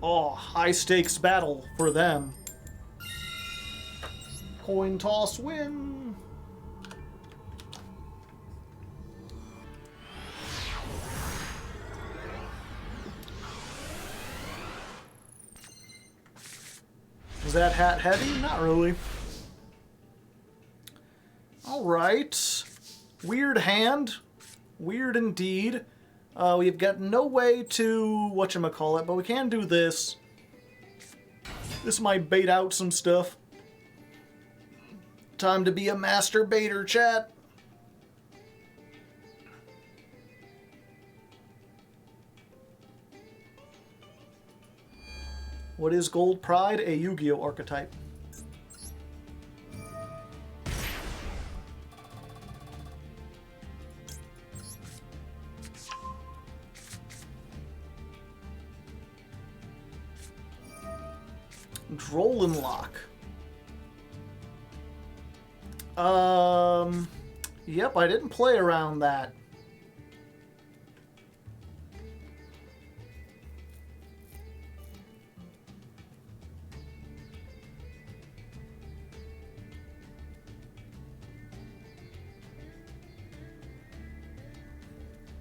Oh, high stakes battle for them. Coin toss win. Is that hat heavy? Not really. Alright. Weird hand. Weird indeed. We've got no way to whatchamacallit, but we can do this. This might bait out some stuff. Time to be a master baiter, chat. What is Gold Pride? A Yu-Gi-Oh! Archetype. Droll Lock. Yep, I didn't play around that.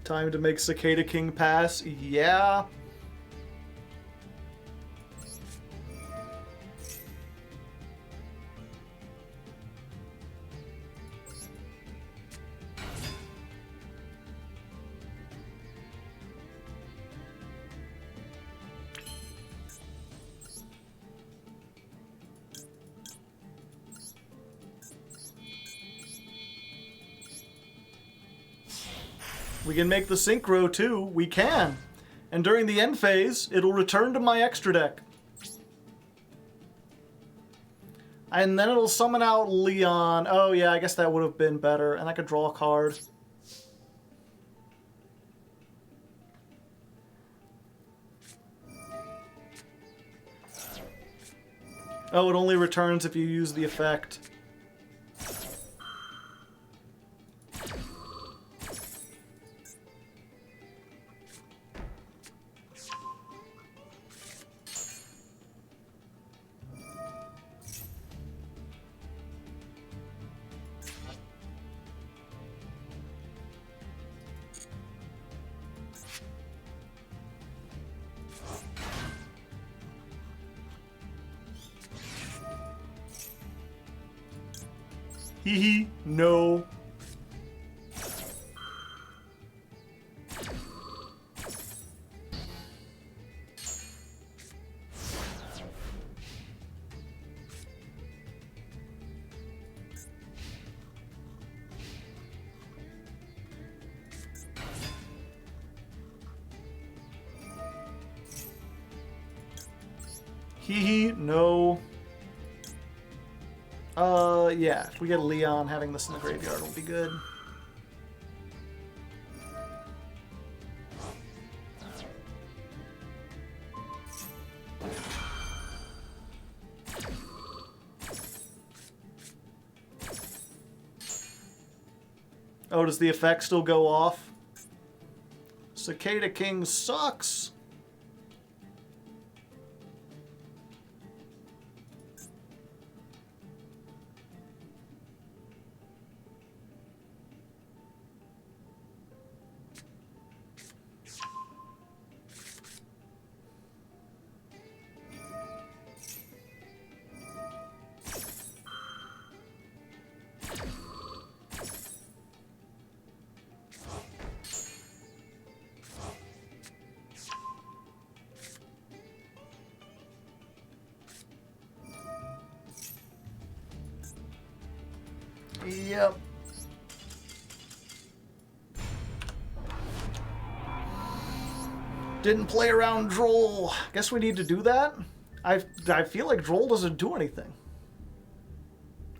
Time to make Cicada King pass. Yeah. We can make the synchro too. We can. And during the end phase, it'll return to my extra deck. And then it'll summon out Leon. Oh yeah, I guess that would have been better. And I could draw a card. Oh, it only returns if you use the effect. Hee hee, no. Hee hee, no. Yeah, if we get a Leon, having this in the graveyard will be good. Oh, does the effect still go off? Cicada King sucks! Yep. Didn't play around Droll. Guess we need to do that? I feel like Droll doesn't do anything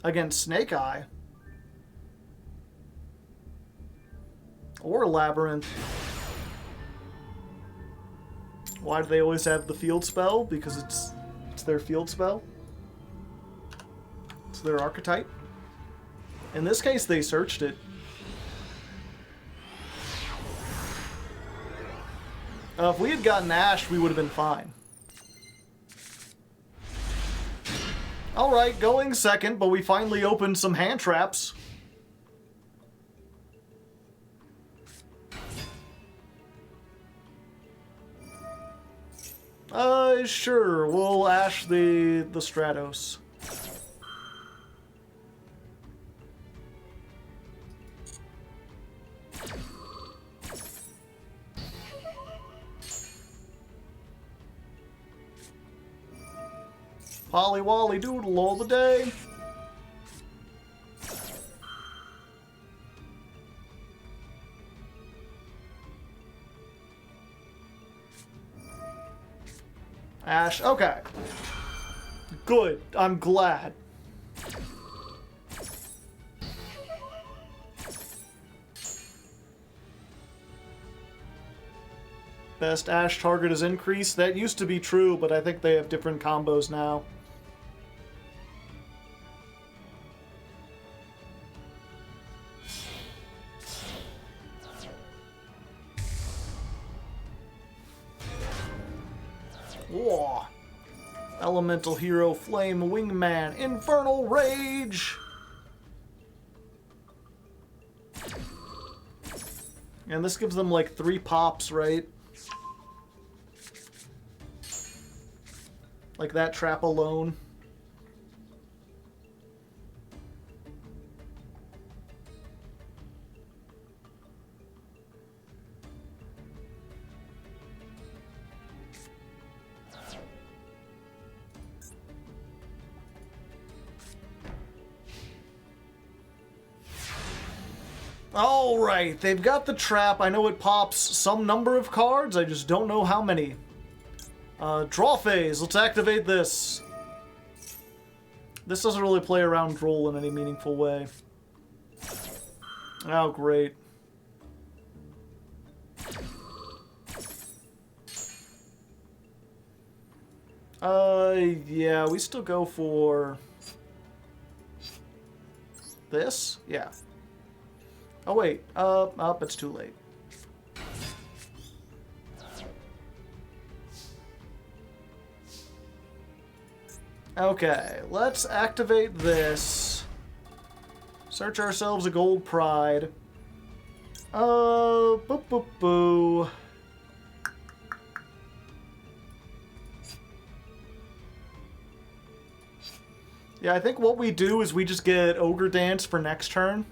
against Snake Eye. Or Labyrinth. Why do they always have the field spell? Because it's their field spell. It's their archetype. In this case, they searched it. If we had gotten Ash, we would have been fine. Alright, going second, but we finally opened some hand traps. Sure, we'll Ash the Stratos. Polly Wally Doodle all the day. Ash, okay. Good, I'm glad. Best Ash target is increased. That used to be true, but I think they have different combos now. Whoa. Elemental Hero, Flame Wingman, Infernal Rage! And this gives them like 3 pops, right? Like that trap alone. Alright, they've got the trap. I know it pops some number of cards, I just don't know how many. Draw phase, let's activate this. This doesn't really play around Duel in any meaningful way. Oh, great. Yeah, we still go for this? Yeah. Oh, wait. It's too late. Okay, let's activate this. Search ourselves a gold pride. Boo. Yeah, I think what we do is we just get Ogre Dance for next turn.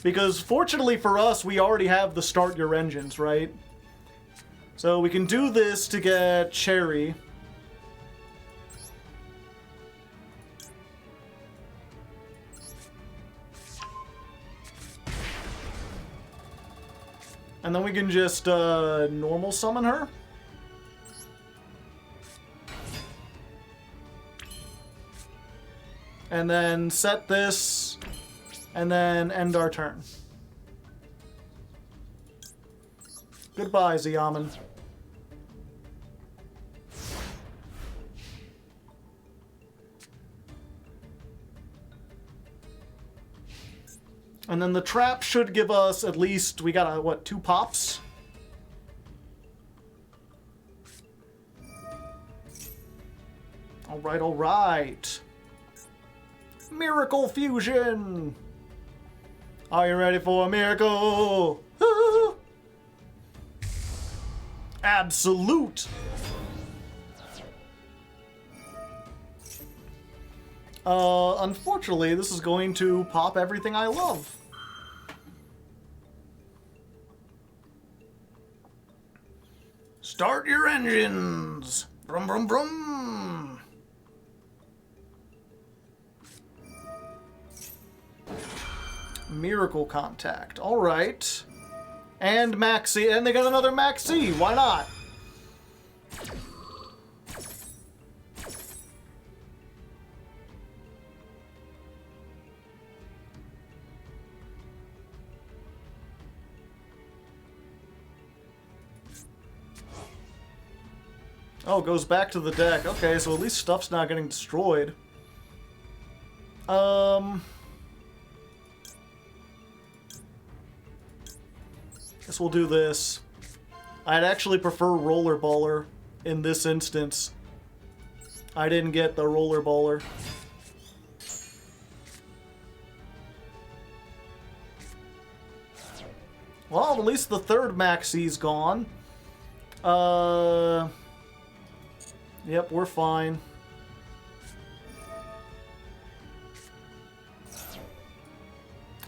Because fortunately for us, we already have the start your engines, right? So we can do this to get Cherry. And then we can just normal summon her. And then set this, and then end our turn. Goodbye, Ziyaman. And then the trap should give us at least, we got, what, 2 pops? Alright, alright. Miracle Fusion! Are you ready for a miracle? Absolute! Unfortunately, this is going to pop everything I love. Start your engines! Brum brum brum! Miracle Contact. Alright. And Maxi. And they got another Maxi. Why not? Oh, it goes back to the deck. Okay, so at least stuff's not getting destroyed. Guess we'll do this. I'd actually prefer Rollerballer in this instance. I didn't get the Rollerballer. Well, at least the third Maxi's gone. Yep, we're fine.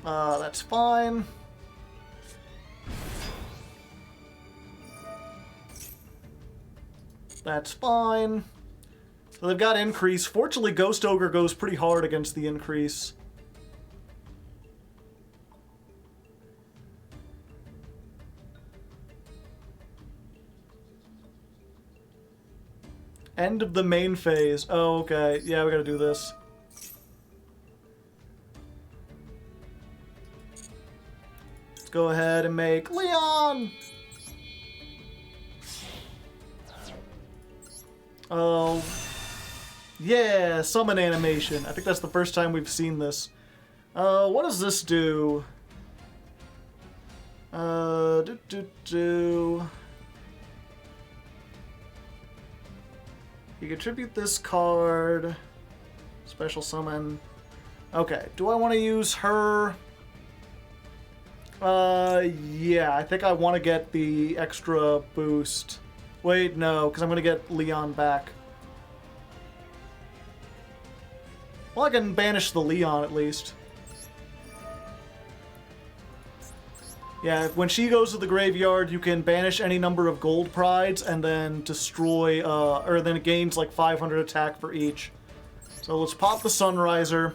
That's fine. That's fine. So they've got increase. Fortunately, Ghost Ogre goes pretty hard against the increase. End of the main phase. Oh, okay. Yeah, we gotta do this. Let's go ahead and make Leon! Oh. Yeah, summon animation. I think that's the first time we've seen this. What does this do? You contribute this card. Special summon. Okay, do I want to use her? Yeah, I think I want to get the extra boost. Wait, no, because I'm going to get Leon back. Well, I can banish the Leon at least. Yeah, when she goes to the graveyard, you can banish any number of gold prides and then destroy, or then it gains like 500 attack for each. So let's pop the Sunriser.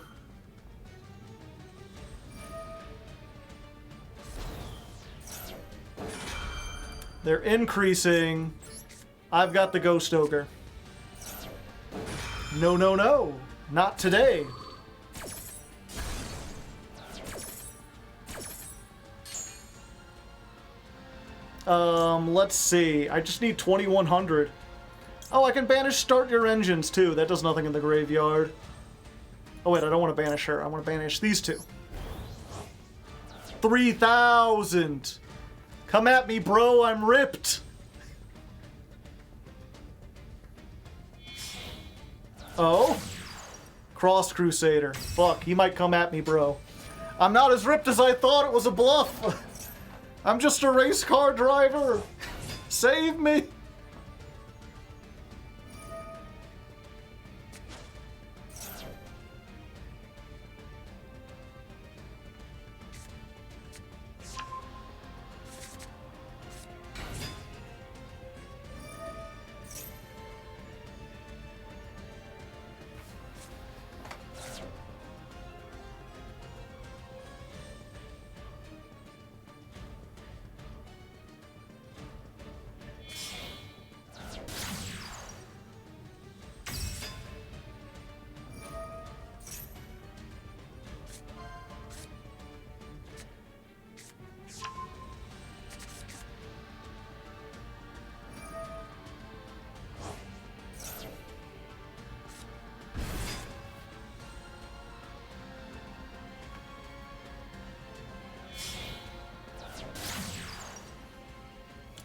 They're increasing. I've got the Ghost Ogre. No, no, no. Not today. Let's see. I just need 2100. Oh, I can banish start your engines too. That does nothing in the graveyard. Oh wait, I don't want to banish her. I want to banish these two. 3000. Come at me, bro. I'm ripped. Oh? Cross Crusader. Fuck, he might come at me, bro. I'm not as ripped as I thought. It was a bluff. I'm just a race car driver. Save me.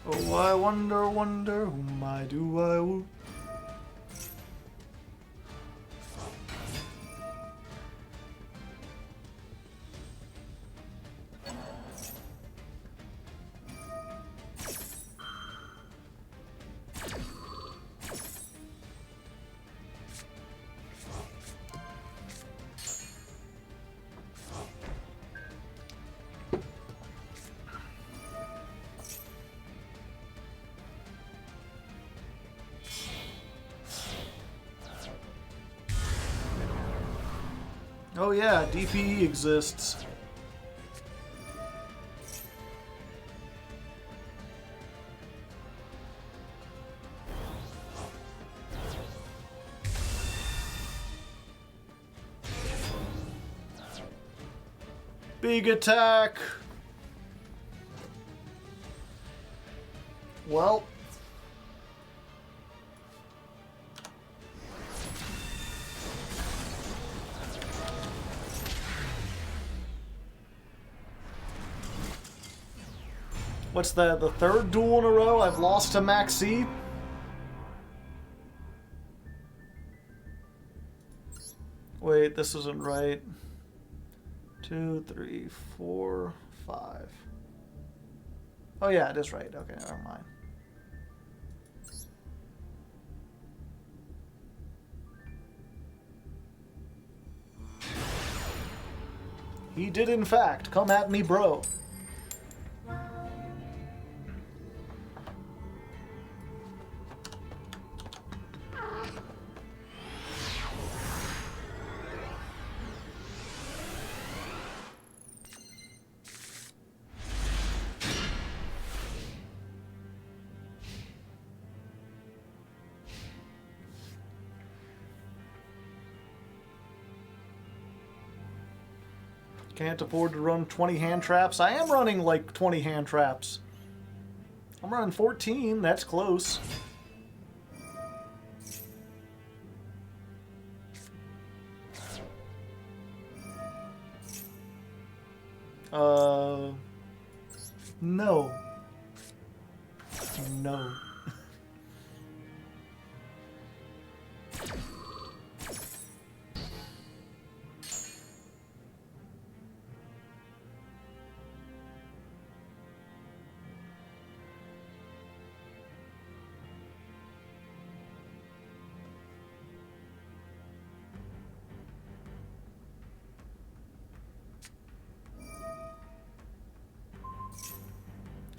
Oh, I wonder, wonder, whom I do I woo. Oh yeah, DPE exists. Big attack! Well... What's that, the third duel in a row I've lost to Maxi? Wait, this isn't right. 2, 3, 4, 5. Oh yeah, it is right. Okay, never mind. He did in fact come at me, bro. Can't afford to run 20 hand traps. I am running like 20 hand traps. I'm running 14. That's close. No. No.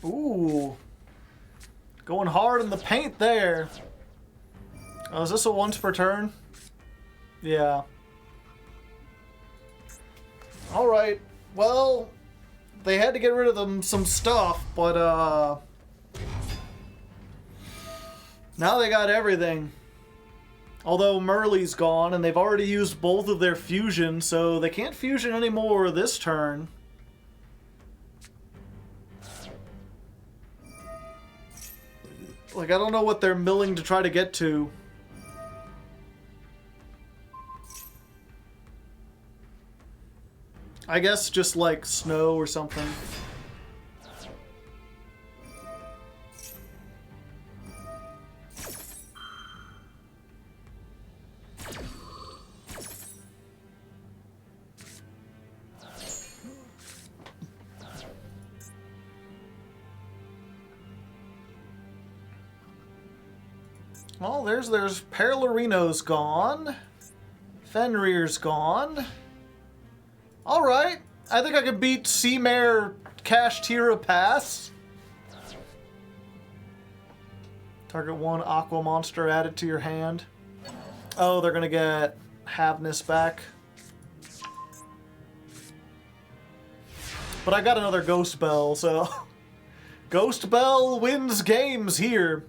Ooh. Going hard in the paint there. Oh, is this a once per turn? Yeah. Alright. Well, they had to get rid of them some stuff, but now they got everything. Although Merle's gone, and they've already used both of their fusion, so they can't fusion anymore this turn. Like, I don't know what they're milling to try to get to. I guess just, like, snow or something. Well, there's Perlarino's gone. Fenrir's gone. Alright. I think I could beat Seamare Cash Tira Pass. Target 1 Aqua Monster added to your hand. Oh, they're gonna get Havness back. But I got another Ghost Bell, so... Ghost Bell wins games here.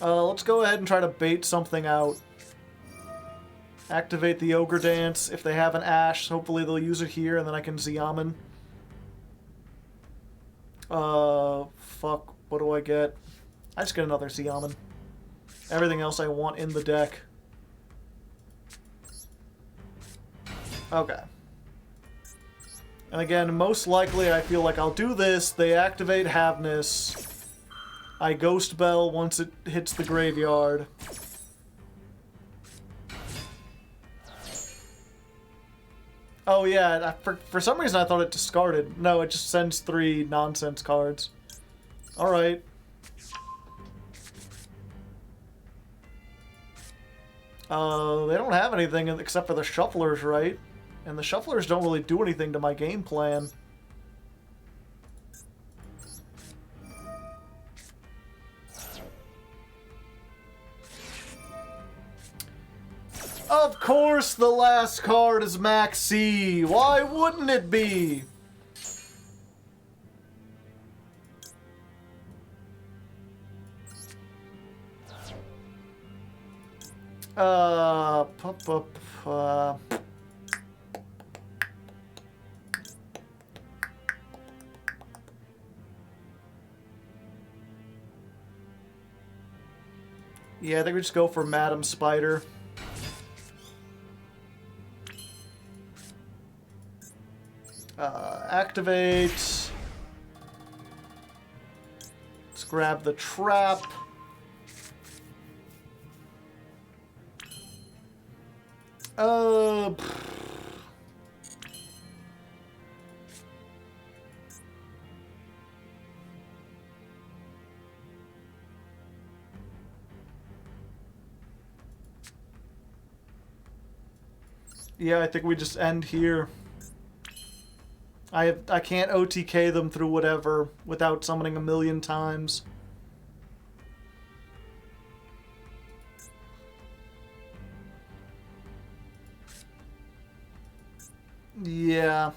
Let's go ahead and try to bait something out. Activate the Ogre Dance. If they have an Ash, hopefully they'll use it here, and then I can Xiamen. Fuck. What do I get? I just get another Xiamen. Everything else I want in the deck. Okay. And again, most likely I feel like I'll do this. They activate Havness. I Ghost Bell once it hits the graveyard. Oh yeah, for some reason I thought it discarded. No, it just sends 3 nonsense cards. Alright. They don't have anything except for the Shufflers, right? And the Shufflers don't really do anything to my game plan. Of course the last card is Maxi. Why wouldn't it be? Yeah, I think we just go for Madam Spider. Activate. Let's grab the trap. Yeah, I think we just end here. I can't OTK them through whatever without summoning a million times. Yeah.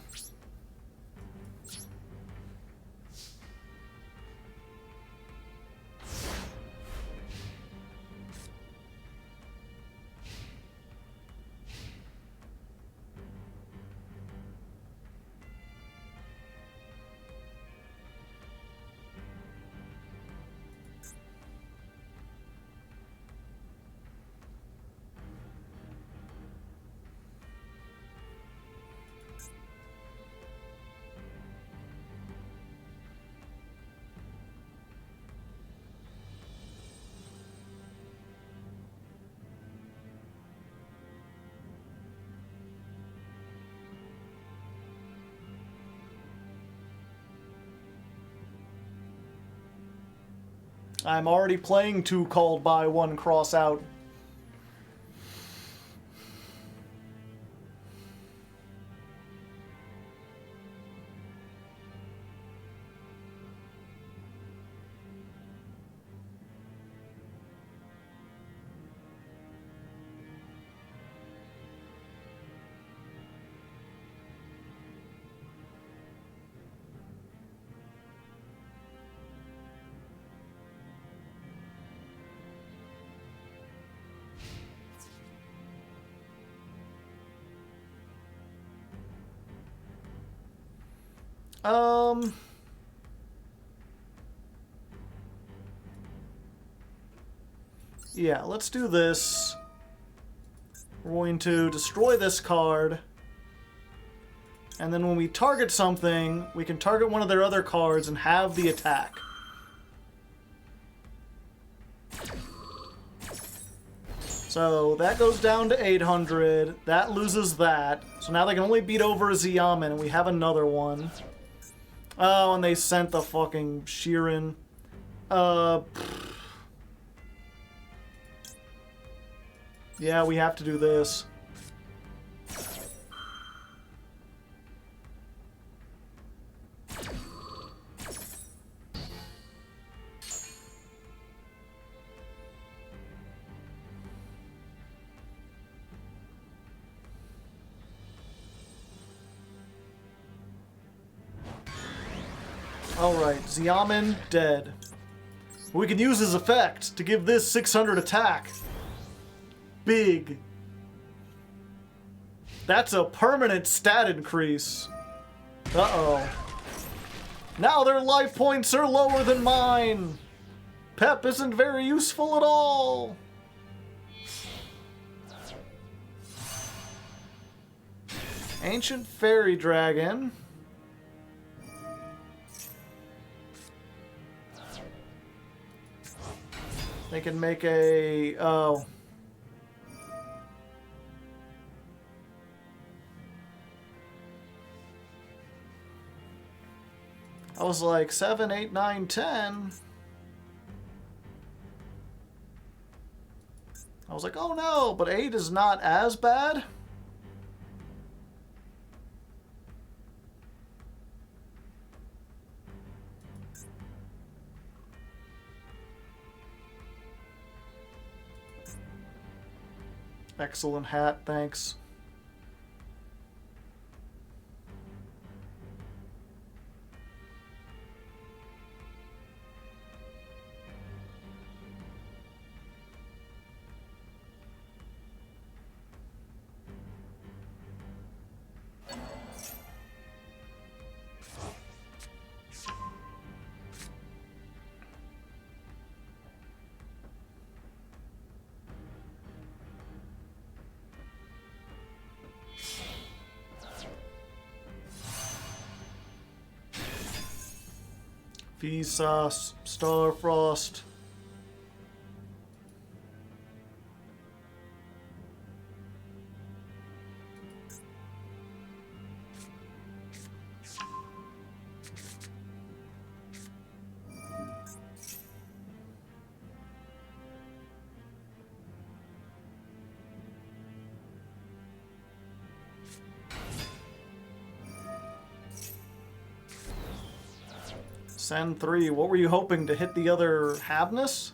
I'm already playing 2 called by 1 cross out. Yeah, let's do this. We're going to destroy this card. And then when we target something, we can target one of their other cards and have the attack. So that goes down to 800. That loses that. So now they can only beat over Xiamen, and we have another one. Oh, and they sent the fucking Sheeran. Yeah, we have to do this. Alright, Xiamen dead. We can use his effect to give this 600 attack. Big. That's a permanent stat increase. Uh-oh. Now their life points are lower than mine. Pep isn't very useful at all. Ancient Fairy Dragon. They can make a... oh. I was like 7, 8, 9, 10. I was like, oh no, but 8 is not as bad. Excellent hat, thanks. Vsauce, Starfrost. Send 3. What were you hoping to hit the other Havness?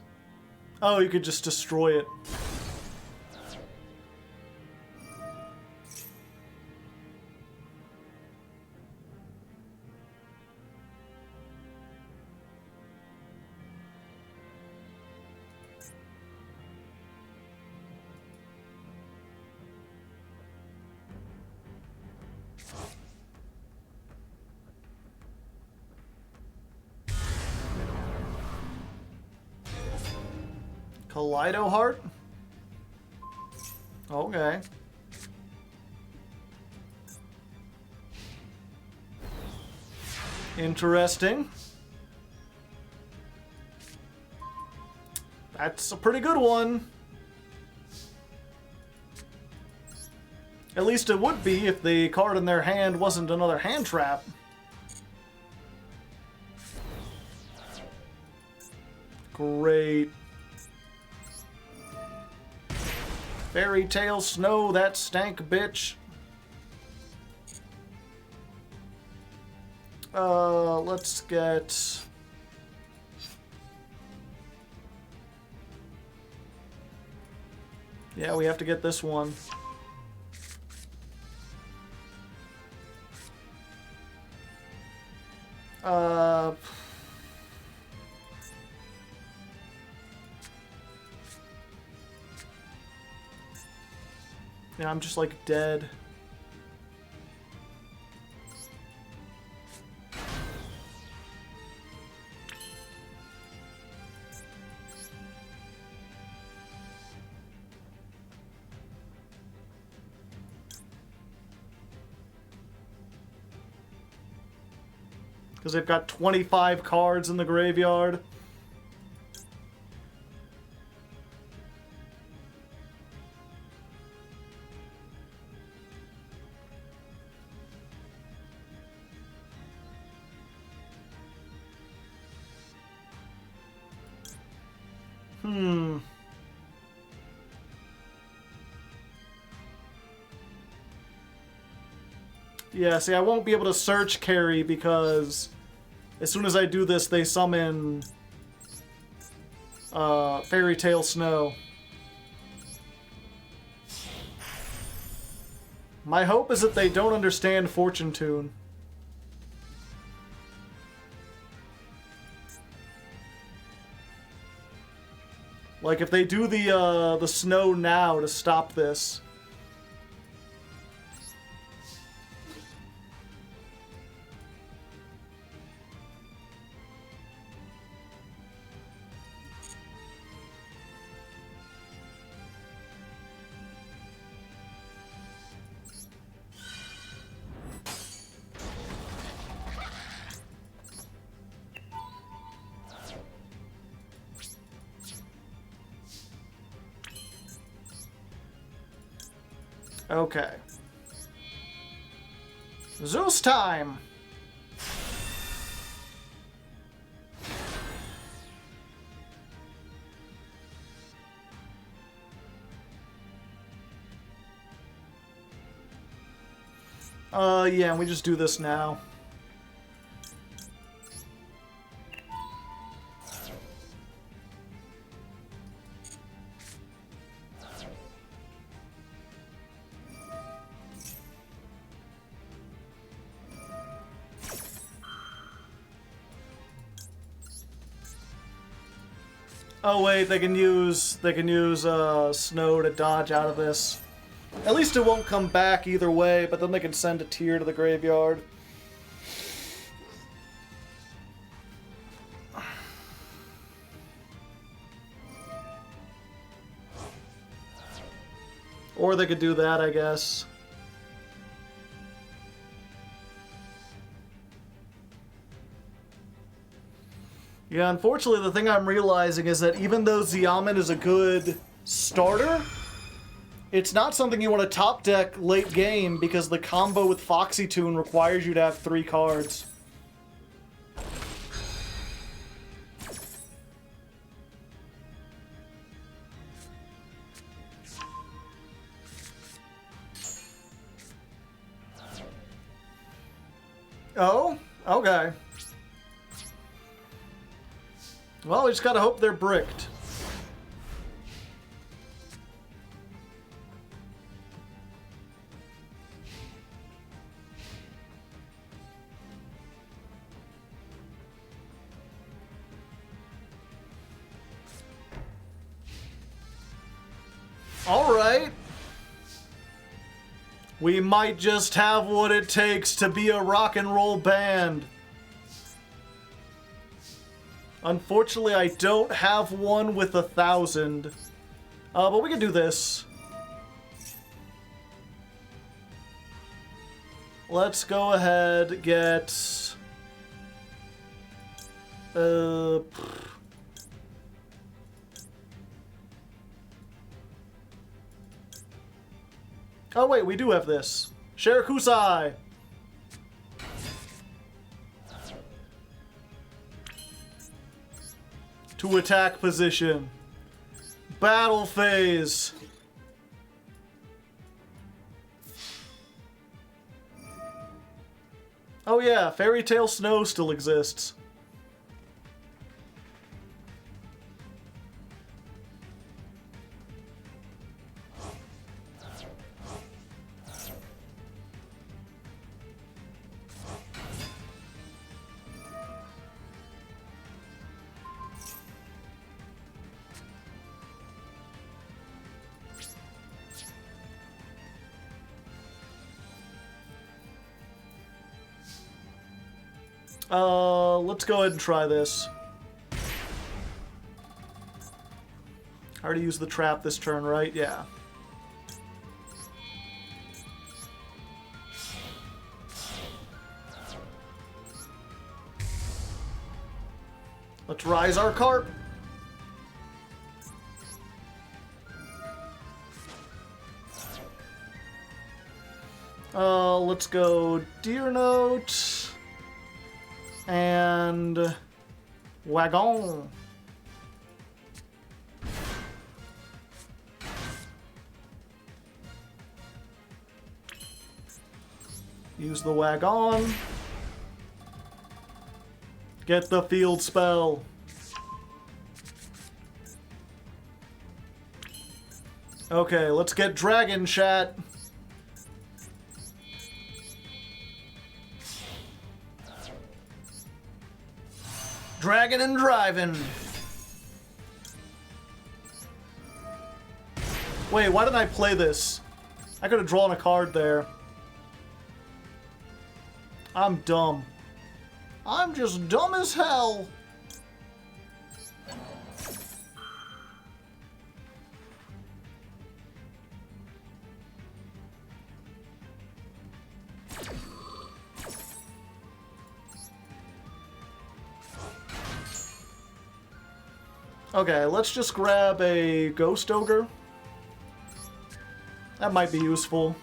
Oh, you could just destroy it. Kaleido Heart? Okay. Interesting. That's a pretty good one. At least it would be if the card in their hand wasn't another hand trap. Great. Fairy Tale Snow, that stank bitch. Let's get... yeah, we have to get this one. Yeah, I'm just like dead. Because they've got 25 cards in the graveyard. Yeah, see, I won't be able to search carry because as soon as I do this, they summon Fairy Tale Snow. My hope is that they don't understand Fortune Tune. Like, if they do the snow now to stop this. Okay. Zeus time! Yeah, and we just do this now. Oh wait, they can use snow to dodge out of this. At least it won't come back either way, but then they can send a tier to the graveyard. Or they could do that, I guess. Yeah, unfortunately, the thing I'm realizing is that even though Xiamen is a good starter, it's not something you want to top deck late game because the combo with Foxy Tune requires you to have 3 cards. Oh? Okay. Well, we just gotta hope they're bricked. Alright. We might just have what it takes to be a rock and roll band. Unfortunately, I don't have one with 1,000. But we can do this. Let's go ahead, get... Oh wait, we do have this. Shirakusai! To attack position. Battle phase. Oh yeah, Fairy Tale Snow still exists. Let's go ahead and try this. I already used the trap this turn, right? Yeah. Let's rise our carp. Let's go Deer Note and Wagon. Use the Wagon. Get the field spell. Okay, let's get Dragon Chat. Dragon and driving. Wait, why didn't I play this? I could have drawn a card there. I'm dumb. I'm just dumb as hell. Okay, let's just grab a Ghost Ogre. That might be useful.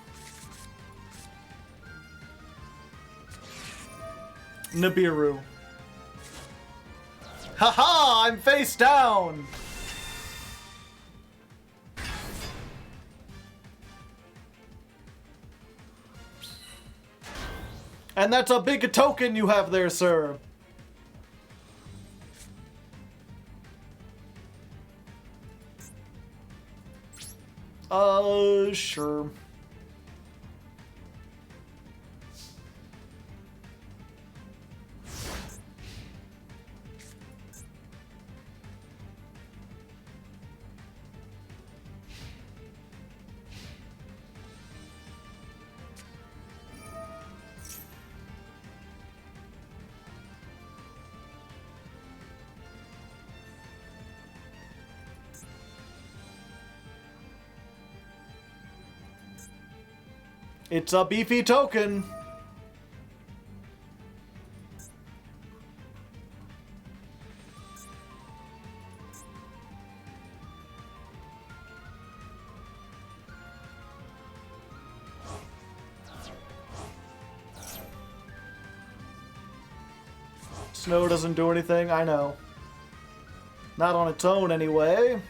Nibiru. Haha! I'm face down! And that's a big token you have there, sir. Sure. It's a beefy token. Snow doesn't do anything, I know. Not on its own, anyway.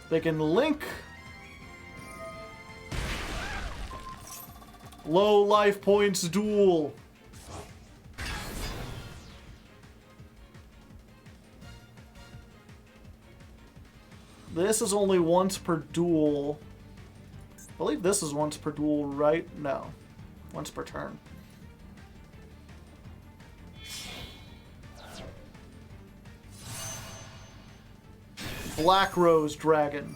They can link. Low life points duel. This is only once per duel. I believe this is once per duel, right? No. Once per turn. Black Rose Dragon.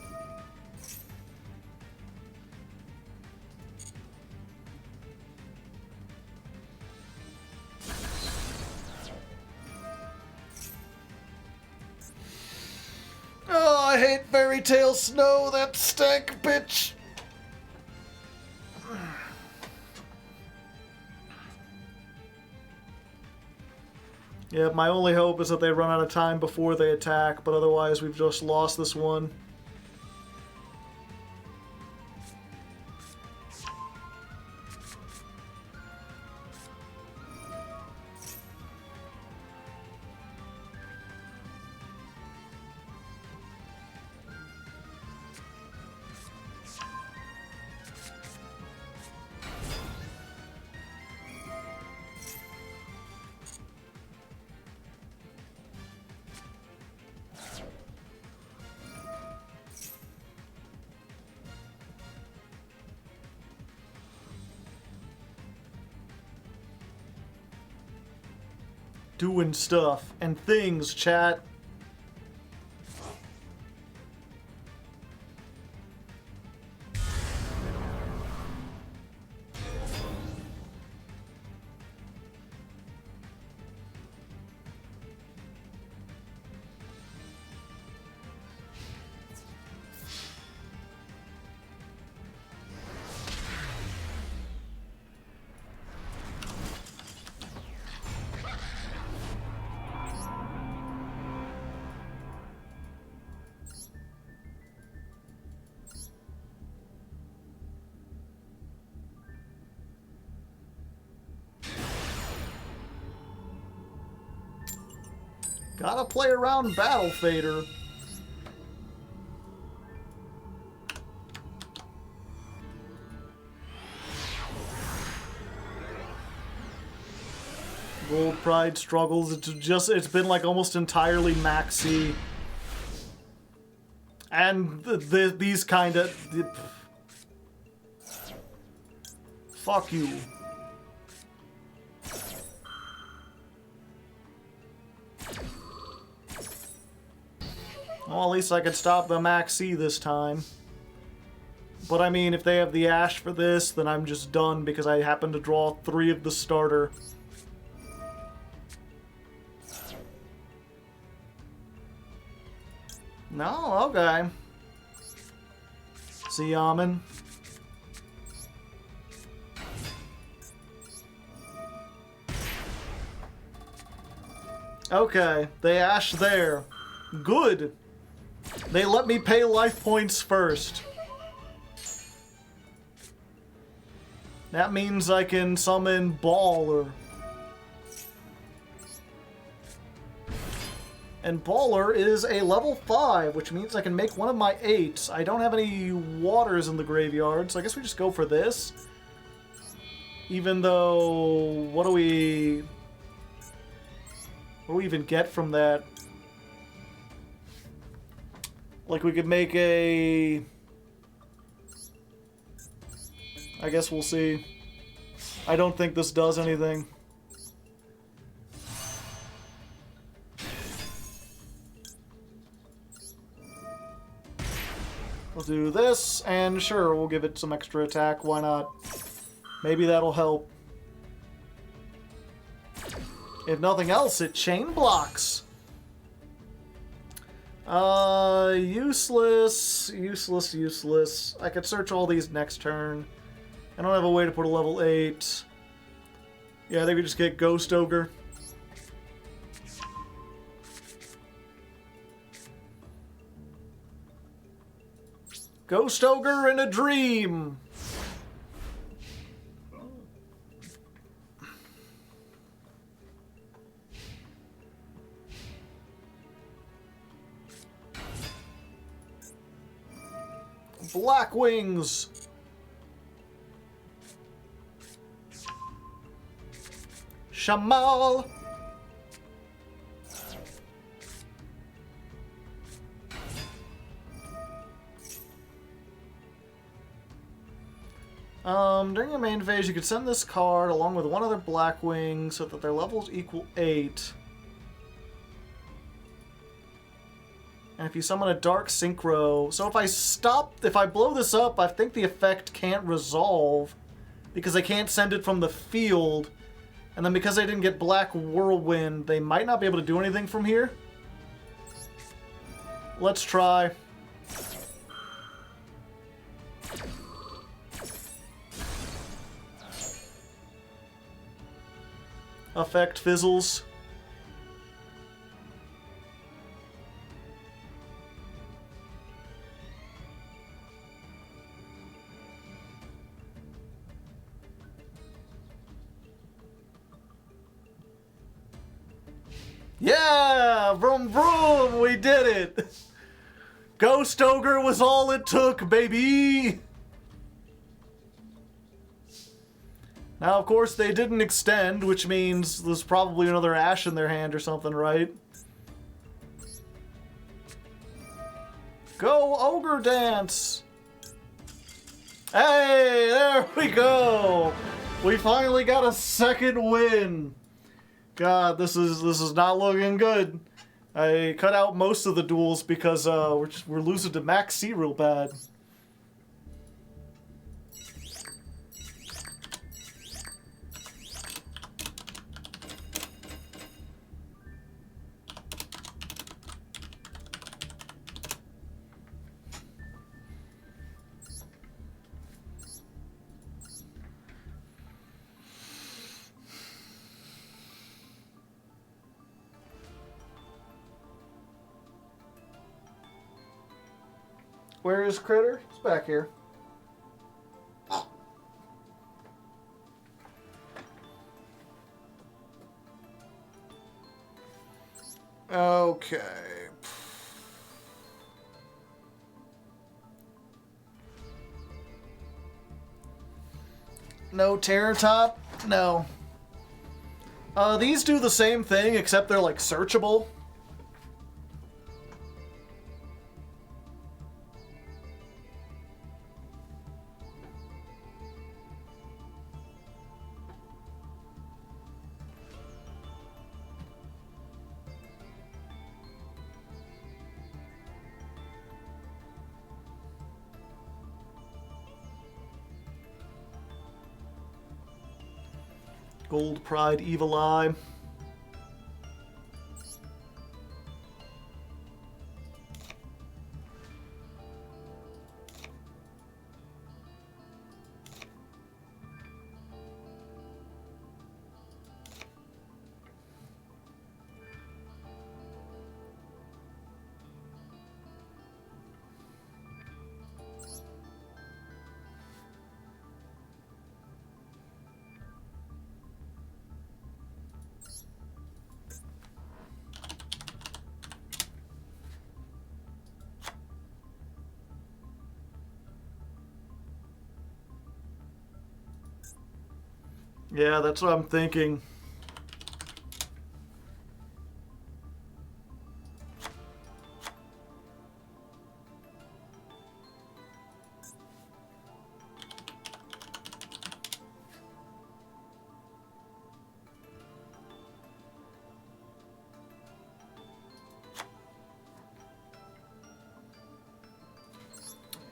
Oh, I hate Fairy Tale Snow, that stank bitch. Yeah, my only hope is that they run out of time before they attack, but otherwise we've just lost this one. Doing stuff and things, chat. Gotta play around Battle Fader. Gold Pride struggles. It's been like almost entirely maxi. And these kind of... Fuck you. Well, at least I could stop the maxi this time. But I mean, if they have the Ash for this, then I'm just done because I happen to draw 3 of the starter. No, okay. Siamen. Okay, they Ash there. Good. They let me pay life points first. That means I can summon Baller. And Baller is a level 5, which means I can make one of my 8s. I don't have any waters in the graveyard, so I guess we just go for this. Even though, what do we even get from that? Like, we could make a... I guess we'll see. I don't think this does anything. We'll do this, and sure, we'll give it some extra attack. Why not? Maybe that'll help. If nothing else, it chain blocks. Useless, useless, useless. I could search all these next turn. I don't have a way to put a level 8. Yeah, I think we just get Ghost Ogre. Ghost Ogre in a dream! Black Wings! Shamal! During your main phase, you could send this card along with one other Blackwing so that their levels equal 8. And if you summon a Dark Synchro... So if I blow this up, I think the effect can't resolve because I can't send it from the field. And then because I didn't get Black Whirlwind, they might not be able to do anything from here. Let's try. Effect fizzles. Yeah! Vroom vroom! We did it! Ghost Ogre was all it took, baby! Now, of course, they didn't extend, which means there's probably another Ash in their hand or something, right? Go Ogre Dance! Hey, there we go! We finally got a second win! God, this is not looking good. I cut out most of the duels because we're losing to Max C real bad. Where is Critter? It's back here. Okay. No Terror Top? No. These do the same thing, except they're, like, searchable. Gold Pride, Evil Eye. Yeah, that's what I'm thinking.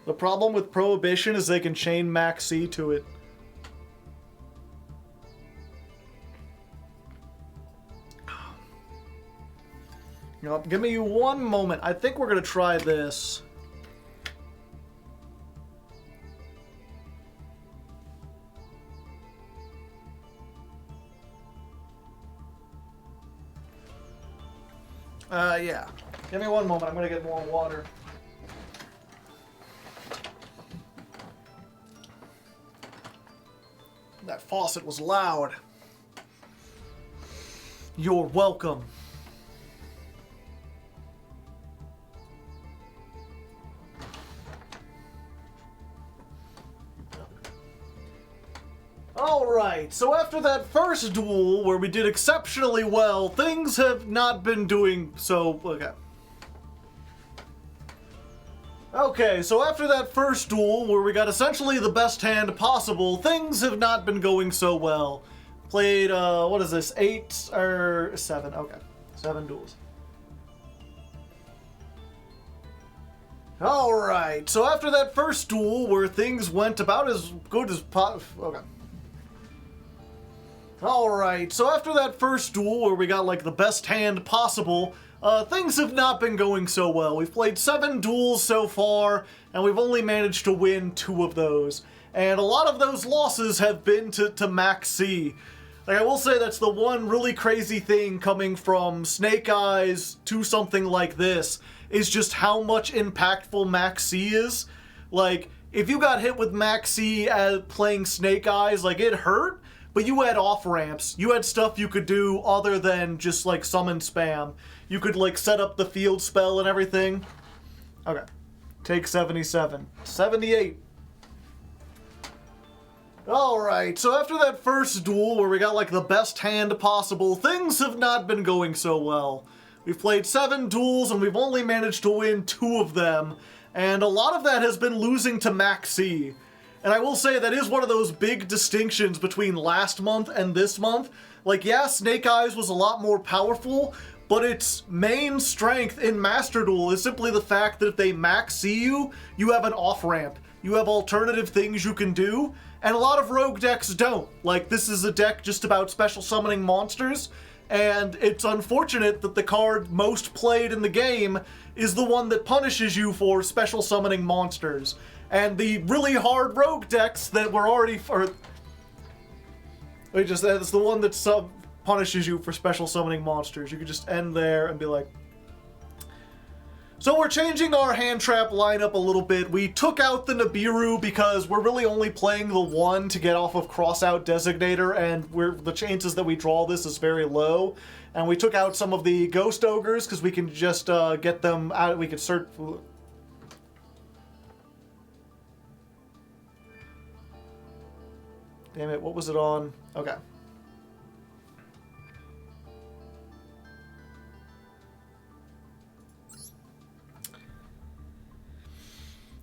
The problem with Prohibition is they can chain Max C to it. You know, give me one moment. I think we're going to try this. Yeah. Give me one moment. I'm going to get more water. That faucet was loud. You're welcome. Alright, so after that first duel, where we did exceptionally well, things have not been doing so... Okay, so after that first duel, where we got essentially the best hand possible, things have not been going so well. Played, what is this, 8 or 7? Okay, 7 duels. Alright, so after that first duel, where things went about as good as okay. Alright, so after that first duel, where we got, like, the best hand possible, things have not been going so well. We've played 7 duels so far, and we've only managed to win 2 of those. And a lot of those losses have been to Max C. Like, I will say that's the one really crazy thing coming from Snake Eyes to something like this, is just how much impactful Max C is. Like, if you got hit with Max C playing Snake Eyes, like, it hurt, but you had off-ramps. You had stuff you could do other than just, like, summon spam. You could, like, set up the field spell and everything. Okay. Take 77. 78. Alright, so after that first duel where we got, like, the best hand possible, things have not been going so well. We've played 7 duels and we've only managed to win 2 of them. And a lot of that has been losing to Max C. And I will say that is one of those big distinctions between last month and this month. Like, yeah, Snake Eyes was a lot more powerful, but its main strength in Master Duel is simply the fact that if they Max C you, you have an off-ramp. You have alternative things you can do, and a lot of rogue decks don't. Like, this is a deck just about special summoning monsters, and it's unfortunate that the card most played in the game is the one that punishes you for special summoning monsters. And the really hard rogue decks that were already... It's the one that punishes you for special summoning monsters. You could just end there and be like, So we're changing our hand trap lineup a little bit. We took out the Nibiru because we're really only playing the one to get off of Crossout Designator, and the chances that we draw this is very low. And we took out some of the Ghost Ogres because we can just get them out. We can search. Damn it, what was it on? Okay.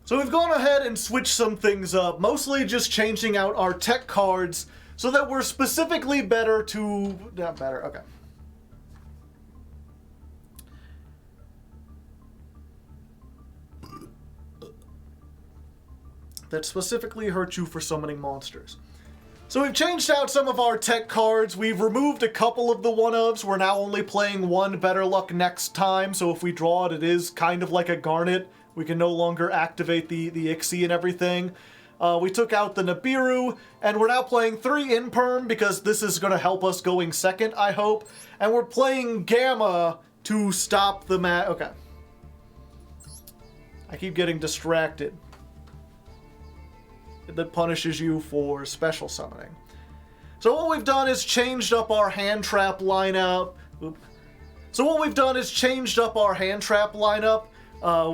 So we've gone ahead and switched some things up, mostly just changing out our tech cards so that we're specifically better to... Not better, okay. That specifically hurt you for summoning monsters. So we've changed out some of our tech cards. We've removed a couple of the one-ofs. We're now only playing one Better Luck next time, so if we draw it, it is kind of like a Garnet. We can no longer activate the Ixie and everything. We took out the Nibiru, and we're now playing 3 Imperm because this is going to help us going second, I hope. And we're playing Gamma to stop the Okay. I keep getting distracted. That punishes you for special summoning. So what we've done is changed up our hand trap lineup. Okay. So what we've done is changed up our hand trap lineup the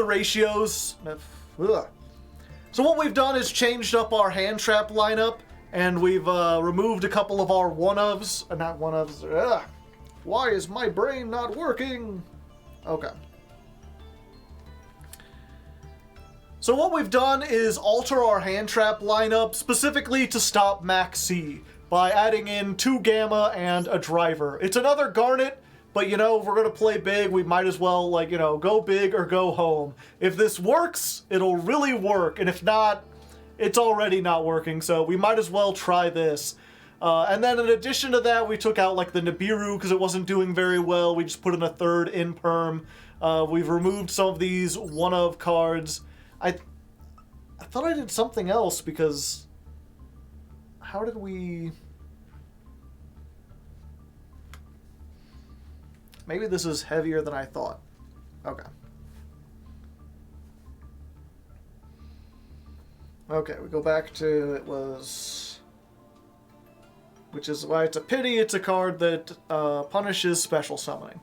ratios. So what we've done is changed up our hand trap lineup, and we've removed a couple of our one-ofs. Not one-ofs. Why is my brain not working? Okay. So what we've done is alter our hand trap lineup specifically to stop Max C by adding in 2 Gamma and a Driver. It's another Garnet, but, you know, if we're going to play big, we might as well, like, you know, go big or go home. If this works, it'll really work, and if not, it's already not working, so we might as well try this. And then in addition to that, we took out, like, the Nibiru because it wasn't doing very well. We just put in a 3rd Imperm. We've removed some of these one-of cards. I thought I did something else because... How did we... Maybe this is heavier than I thought. Okay. Okay, we go back to... It was... Which is why it's a pity. It's a card that punishes special summoning.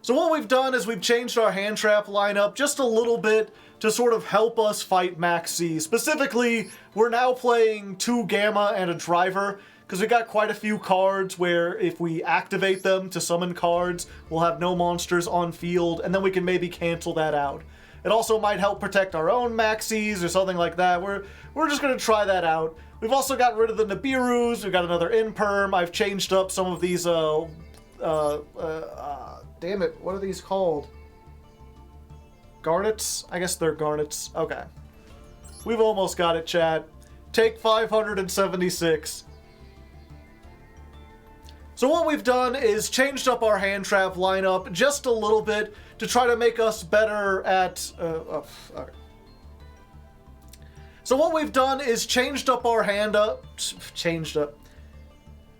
So what we've done is we've changed our hand trap lineup just a little bit to sort of help us fight Max C. Specifically, we're now playing 2 Gamma and a Driver, because we got quite a few cards where if we activate them to summon cards, we'll have no monsters on field, and then we can maybe cancel that out. It also might help protect our own Maxis or something like that. We're just going to try that out. We've also got rid of the Nibirus. We've got another Imperm. I've changed up some of these, damn it, what are these called? Garnets? I guess they're Garnets. Okay. We've almost got it, chat. Take 576. So what we've done is changed up our hand trap lineup just a little bit to try to make us better at... okay. So what we've done is changed up our hand up...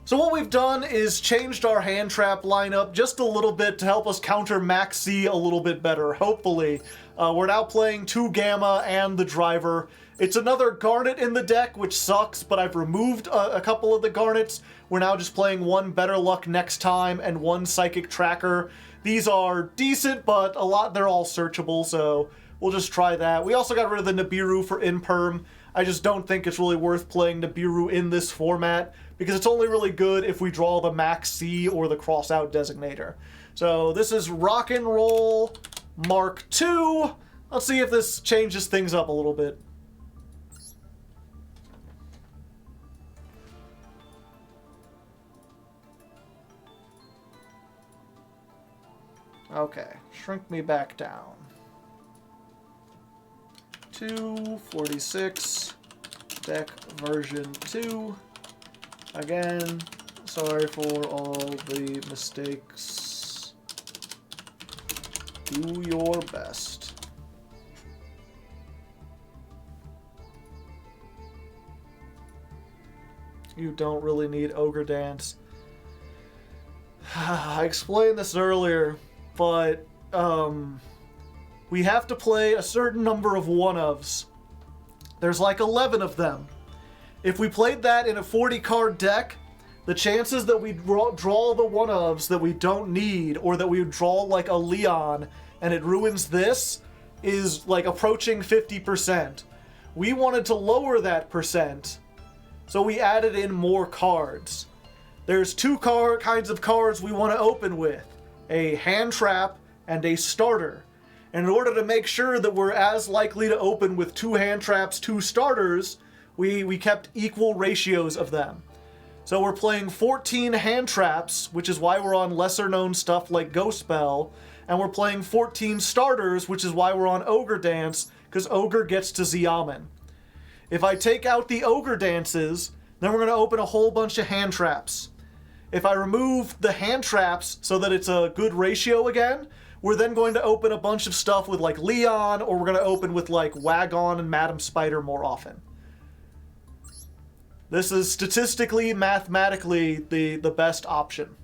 So what we've done is changed our hand trap lineup just a little bit to help us counter Max C a little bit better, hopefully. We're now playing 2 Gamma and the Driver. It's another Garnet in the deck, which sucks, but I've removed a couple of the Garnets. We're now just playing 1 Better Luck next time and 1 Psychic Tracker. These are decent, but they're all searchable, so we'll just try that. We also got rid of the Nibiru for Imperm. I just don't think it's really worth playing Nibiru in this format, because it's only really good if we draw the Max C or the Crossout Designator. So this is Rock and Roll Mark II. Let's see if this changes things up a little bit. Okay, shrink me back down. 246, deck version 2. Again, sorry for all the mistakes. Do your best. You don't really need Ogre Dance. I explained this earlier, but we have to play a certain number of one-ofs. There's like 11 of them. If we played that in a 40-card deck, the chances that we draw the one-ofs that we don't need, or that we draw like a Leon and it ruins this, is like approaching 50%. We wanted to lower that percent, so we added in more cards. There's two kinds of cards we want to open with, a hand trap and a starter. And in order to make sure that we're as likely to open with 2 hand traps, 2 starters, we kept equal ratios of them. So we're playing 14 hand traps, which is why we're on lesser known stuff like Ghost Spell, and we're playing 14 starters, which is why we're on Ogre Dance, because Ogre gets to Xiamen. If I take out the Ogre Dances, then we're going to open a whole bunch of hand traps. If I remove the hand traps so that it's a good ratio again, we're then going to open a bunch of stuff with like Leon, or we're going to open with like Wagon and Madam Spider more often. This is statistically, mathematically, the best option.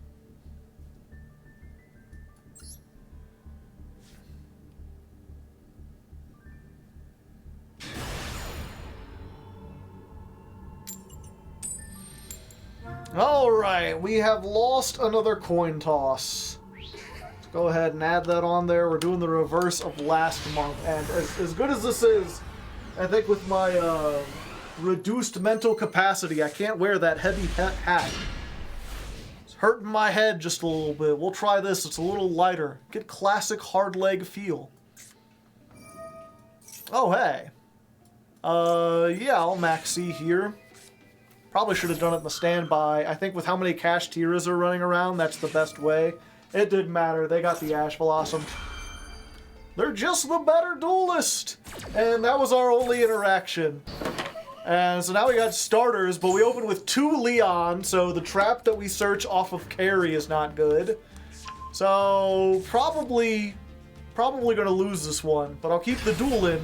Alright, we have lost another coin toss. Let's go ahead and add that on there. We're doing the reverse of last month. And as good as this is, I think with my reduced mental capacity, I can't wear that heavy hat. It's hurting my head just a little bit. We'll try this. It's a little lighter. Get classic Hardleg feel. Oh, hey. Yeah, I'll max C here. Probably should have done it in the standby. I think with how many Cash Tiras are running around, that's the best way. It didn't matter. They got the Ash Blossom. They're just the better duelist! And that was our only interaction. And so now we got starters, but we open with 2 Leon, so the trap that we search off of carry is not good. So probably gonna lose this one, but I'll keep the duel in,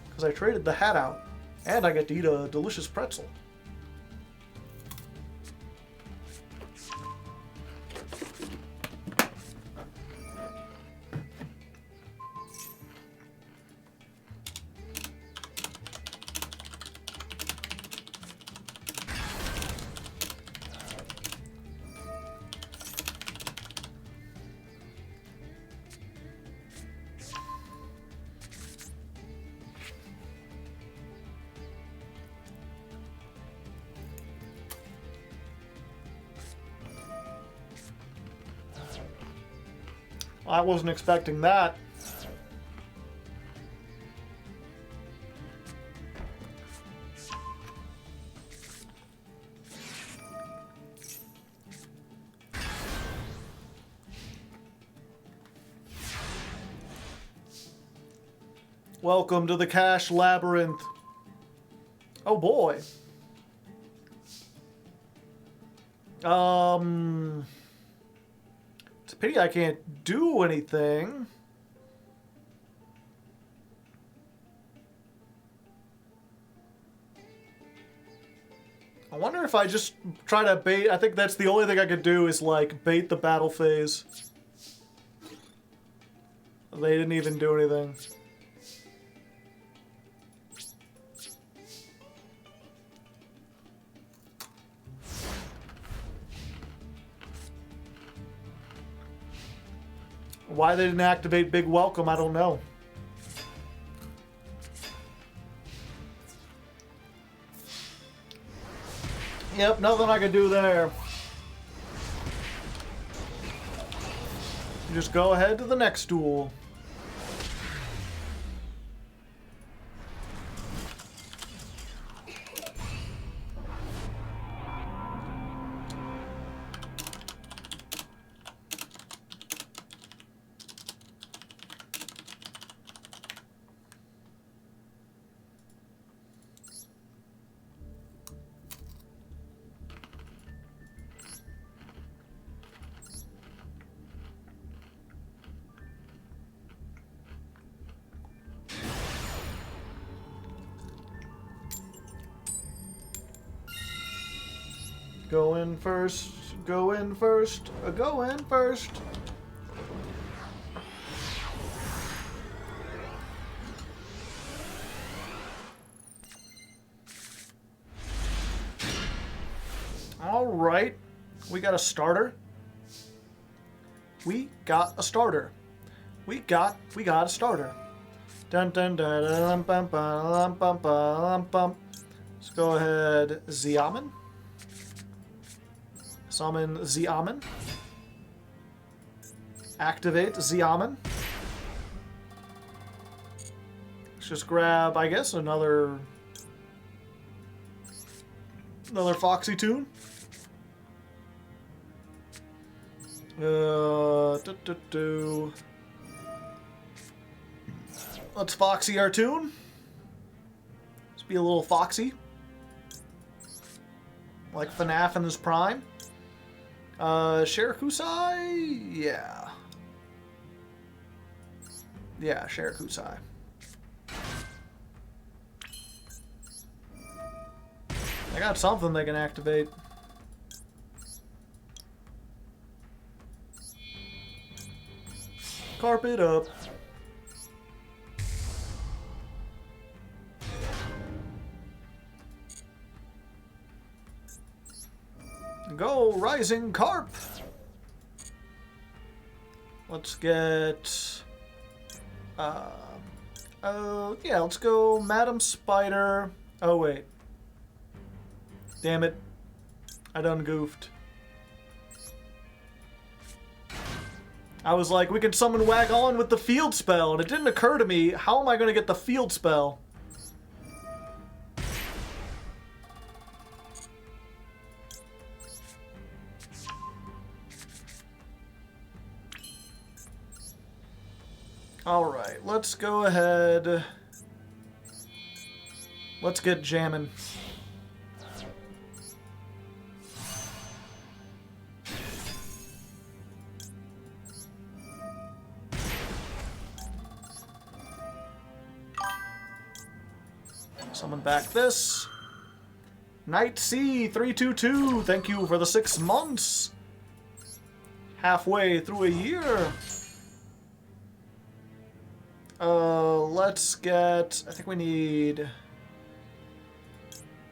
because I traded the hat out. And I get to eat a delicious pretzel. I wasn't expecting that. Welcome to the Cash Labyrinth. Oh boy. It's a pity I can't do anything. I wonder if I just try to bait. I think that's the only thing I could do is like bait the battle phase. They didn't even do anything. Why they didn't activate Big Welcome, I don't know. Yep, nothing I can do there. Just go ahead to the next duel. Go in first, Go in first. Go in first. All right. We got a starter. We got a starter. We got a starter. Dun dun dun dun bum bum bum bum bum. Let's go ahead, Xiamen. Summon Xiamen. Activate Xiamen. Let's just grab, I guess, another Foxy Tune. Let's Foxy our tune. Let's be a little foxy. Like FNAF in his prime. Shirakusai? Yeah. Yeah, Shirakusai. I got something they can activate. Carpet up. Go, Rising Carp! Let's get... yeah, let's go Madam Spider. Oh, wait. Damn it. I done goofed. I was like, we can summon Wag On with the field spell, and it didn't occur to me, how am I going to get the field spell? Alright, let's go ahead. Let's get jamming. Summon back this. Night C 322, thank you for the 6 months. Halfway through a year. Let's get... I think we need...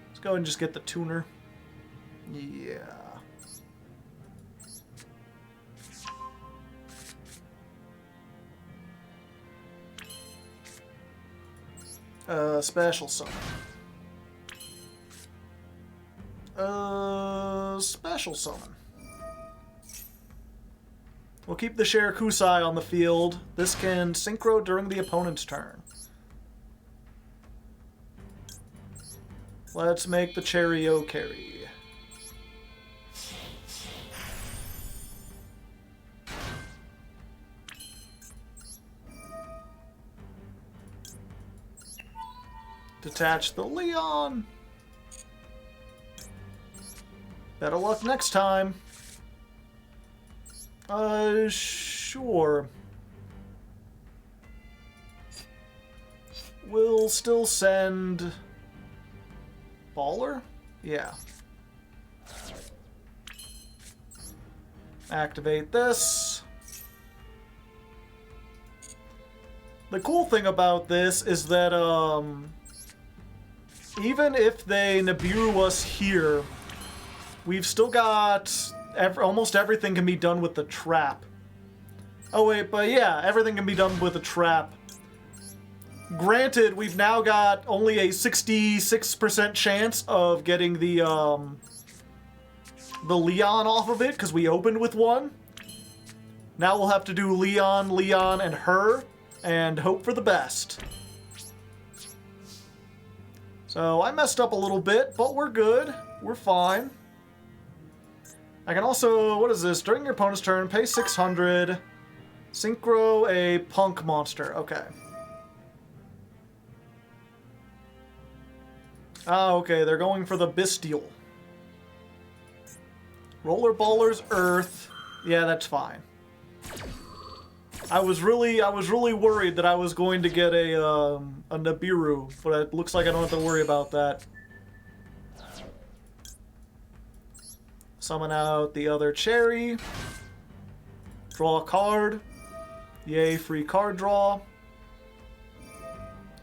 Let's go and just get the tuner. Yeah. Special summon. Special summon. We'll keep the Shirakusai on the field. This can synchro during the opponent's turn. Let's make the Cheerio carry. Detach the Leon. Better luck next time. Sure. We'll still send... Baller? Yeah. Activate this. The cool thing about this is that, even if they Nibiru us here, we've still got... almost everything can be done with the trap. Oh wait, but yeah, everything can be done with a trap. Granted, we've now got only a 66% chance of getting the Leon off of it, because we opened with one. Now we'll have to do Leon, Leon, and her, and hope for the best. So I messed up a little bit, but we're good. We're fine. I can also, what is this? During your opponent's turn, pay 600, synchro a punk monster. Okay. Ah, okay, they're going for the Bestial. Roller Ballers Earth. Yeah, that's fine. I was really worried that I was going to get a Nibiru, but it looks like I don't have to worry about that. Summon out the other cherry. Draw a card. Yay, free card draw.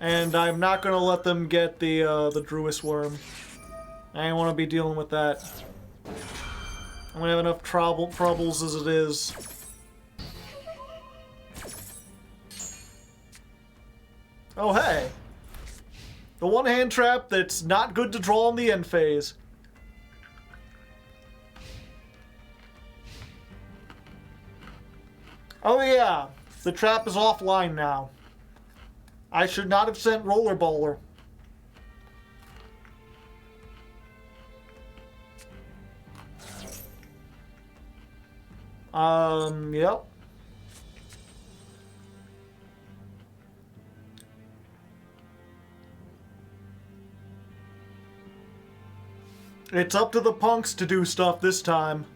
And I'm not gonna let them get the Druis Worm. I don't want to be dealing with that. I'm gonna have enough troubles as it is. Oh hey! The one-hand trap that's not good to draw in the end phase. Oh yeah, the trap is offline now. I should not have sent Rollerballer. Yep. It's up to the punks to do stuff this time.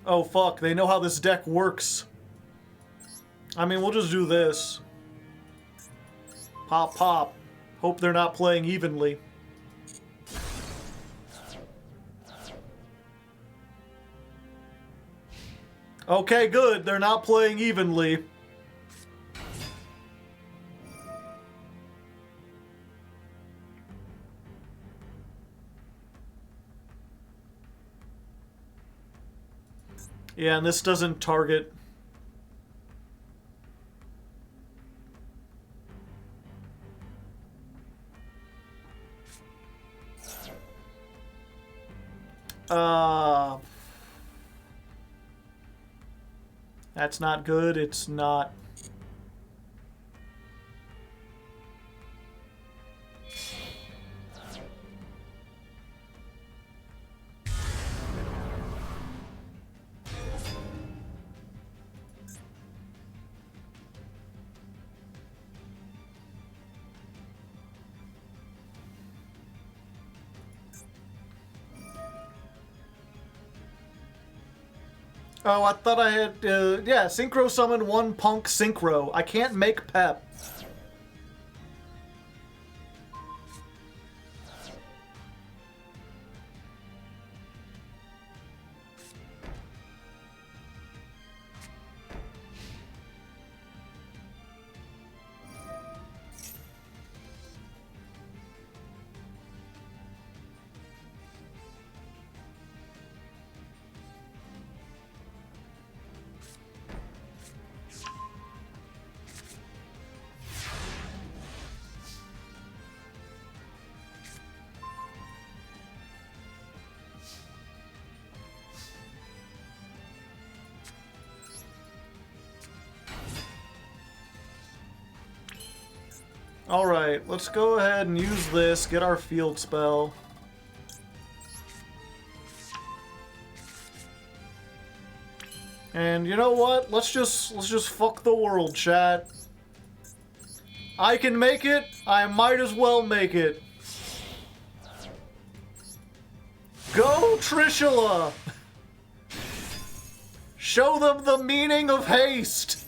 Oh fuck, they know how this deck works. I mean, we'll just do this. Pop, pop. Hope they're not playing evenly. Okay, good. They're not playing evenly. Yeah, and this doesn't target. That's not good. It's not. Oh, I thought I had, yeah, Synchro Summon one Punk Synchro. I can't make Pep. Alright, let's go ahead and use this, get our field spell. And you know what? Let's just fuck the world, chat. I can make it, I might as well make it. Go, Trishula! Show them the meaning of haste!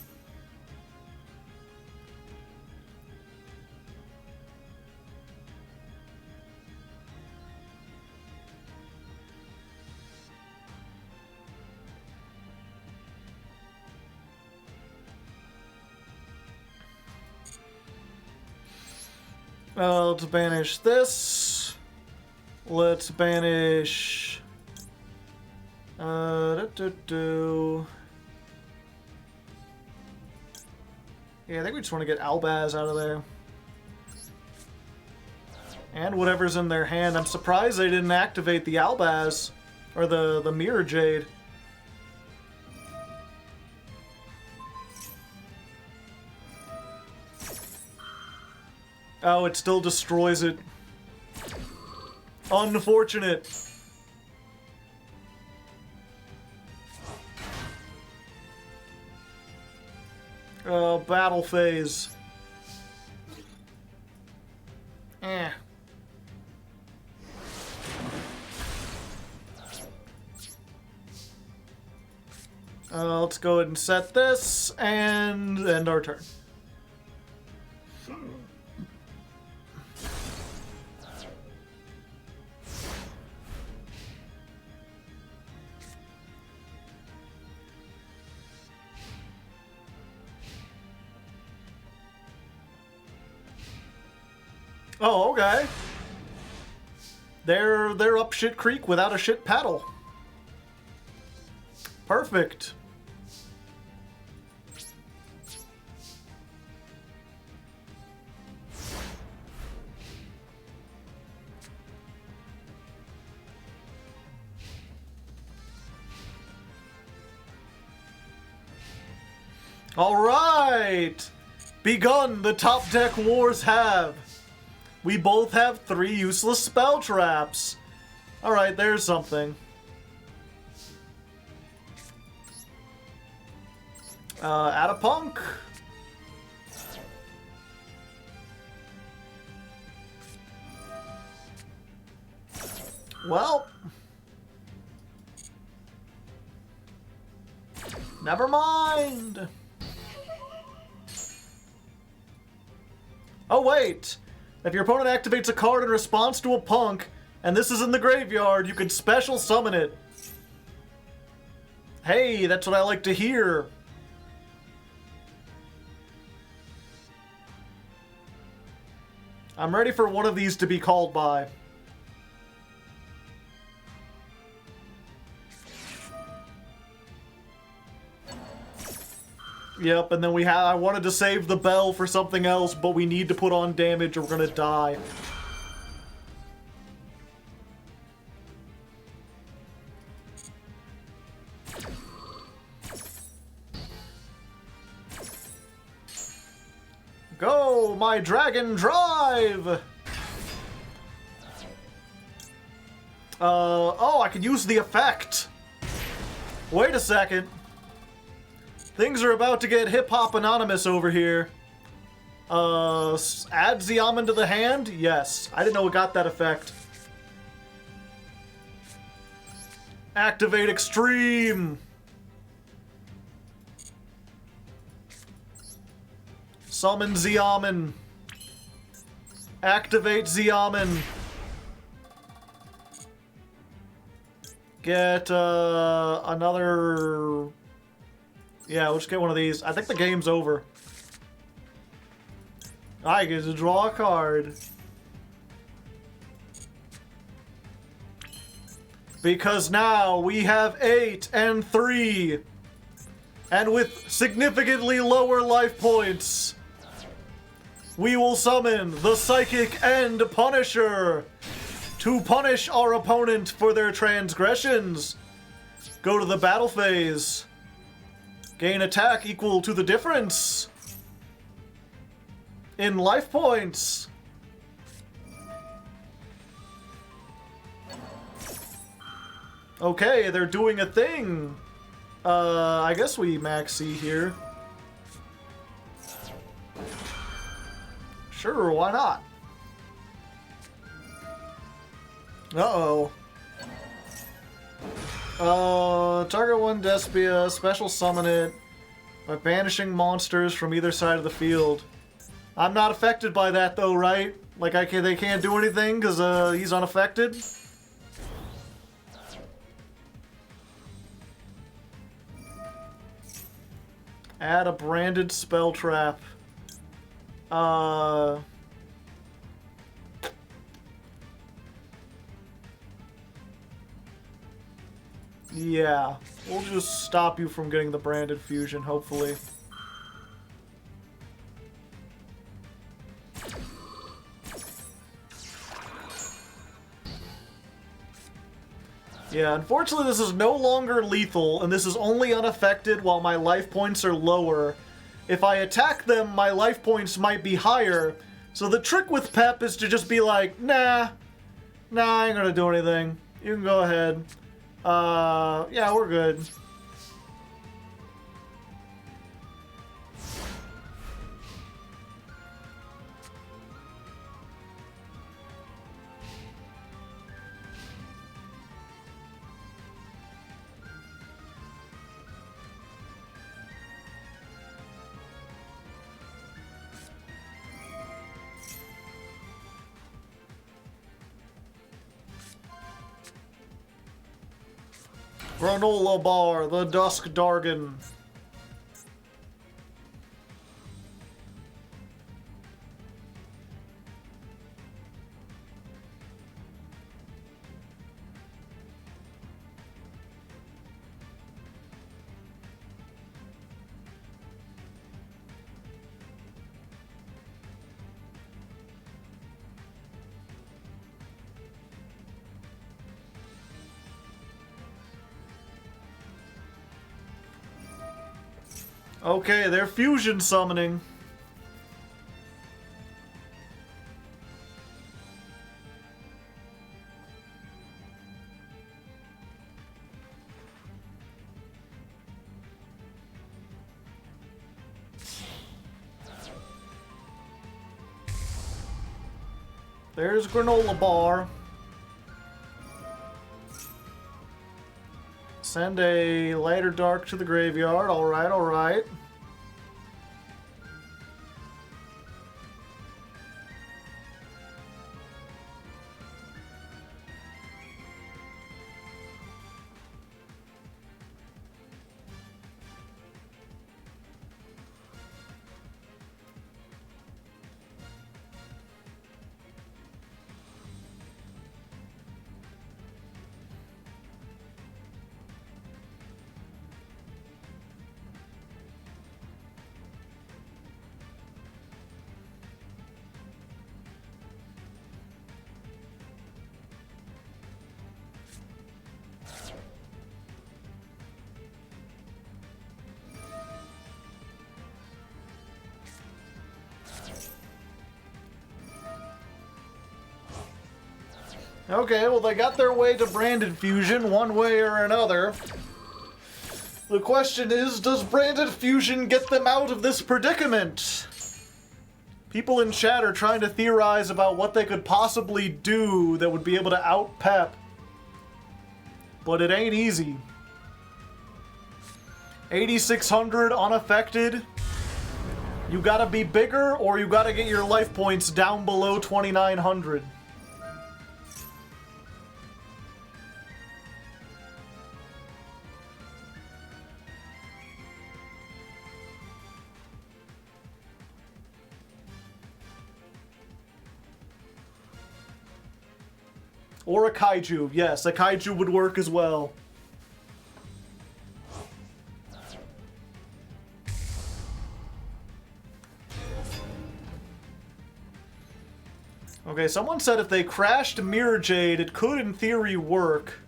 Let's banish this. Let's banish... Yeah, I think we just want to get Albaz out of there. And whatever's in their hand. I'm surprised they didn't activate the Albaz. Or the Mirror Jade. Oh, it still destroys it. Unfortunate. Battle phase. Let's go ahead and set this and end our turn. Oh, okay. They're up shit creek without a shit paddle. Perfect. All right. Begun the top deck wars have. We both have 3 useless spell traps. All right, there's something. Add a punk. Well, never mind. Oh, wait. If your opponent activates a card in response to a punk, and this is in the graveyard, you can special summon it. Hey, that's what I like to hear. I'm ready for one of these to be called by. Yep, and then I wanted to save the bell for something else, but we need to put on damage or we're gonna die. Go, my dragon drive! Oh, I can use the effect. Wait a second. Things are about to get hip-hop anonymous over here. Add Ziaman to the hand? Yes. I didn't know it got that effect. Activate Extreme! Summon Ziaman. Activate Ziaman. Get, another... Yeah, we'll just get one of these. I think the game's over. I get to draw a card. Because now we have 8 and 3. And with significantly lower life points, we will summon the Psychic End Punisher to punish our opponent for their transgressions. Go to the battle phase. Gain attack equal to the difference in life points. Okay, they're doing a thing. I guess we maxi here. Sure, why not? Uh-oh. Target one Despia, special summon it by banishing monsters from either side of the field. I'm not affected by that though, right? Like they can't do anything because he's unaffected? Add a branded spell trap. Yeah, we'll just stop you from getting the branded fusion, hopefully. Yeah, unfortunately this is no longer lethal, and this is only unaffected while my life points are lower. If I attack them, my life points might be higher, so the trick with Pep is to just be like, nah, I ain't gonna do anything. You can go ahead. Yeah, we're good. Granola bar, the Dusk Dargan. Okay, they're fusion summoning. There's Granola Bar. Send a lighter dark to the graveyard. Alright, alright. Okay, well, they got their way to Branded Fusion one way or another. The question is, does Branded Fusion get them out of this predicament? People in chat are trying to theorize about what they could possibly do that would be able to out-pep. But it ain't easy. 8,600 unaffected. You gotta be bigger, or you gotta get your life points down below 2,900. Or a kaiju. Yes, a kaiju would work as well. Okay, someone said if they crashed Mirror Jade, it could in theory work.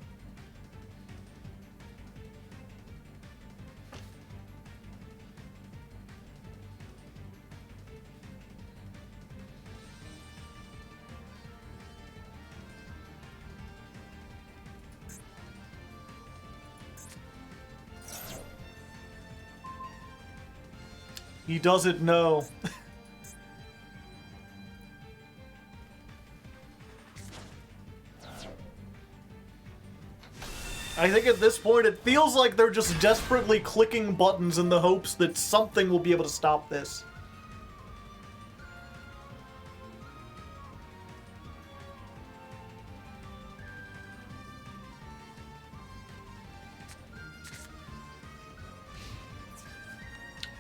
He doesn't know. I think at this point it feels like they're just desperately clicking buttons in the hopes that something will be able to stop this.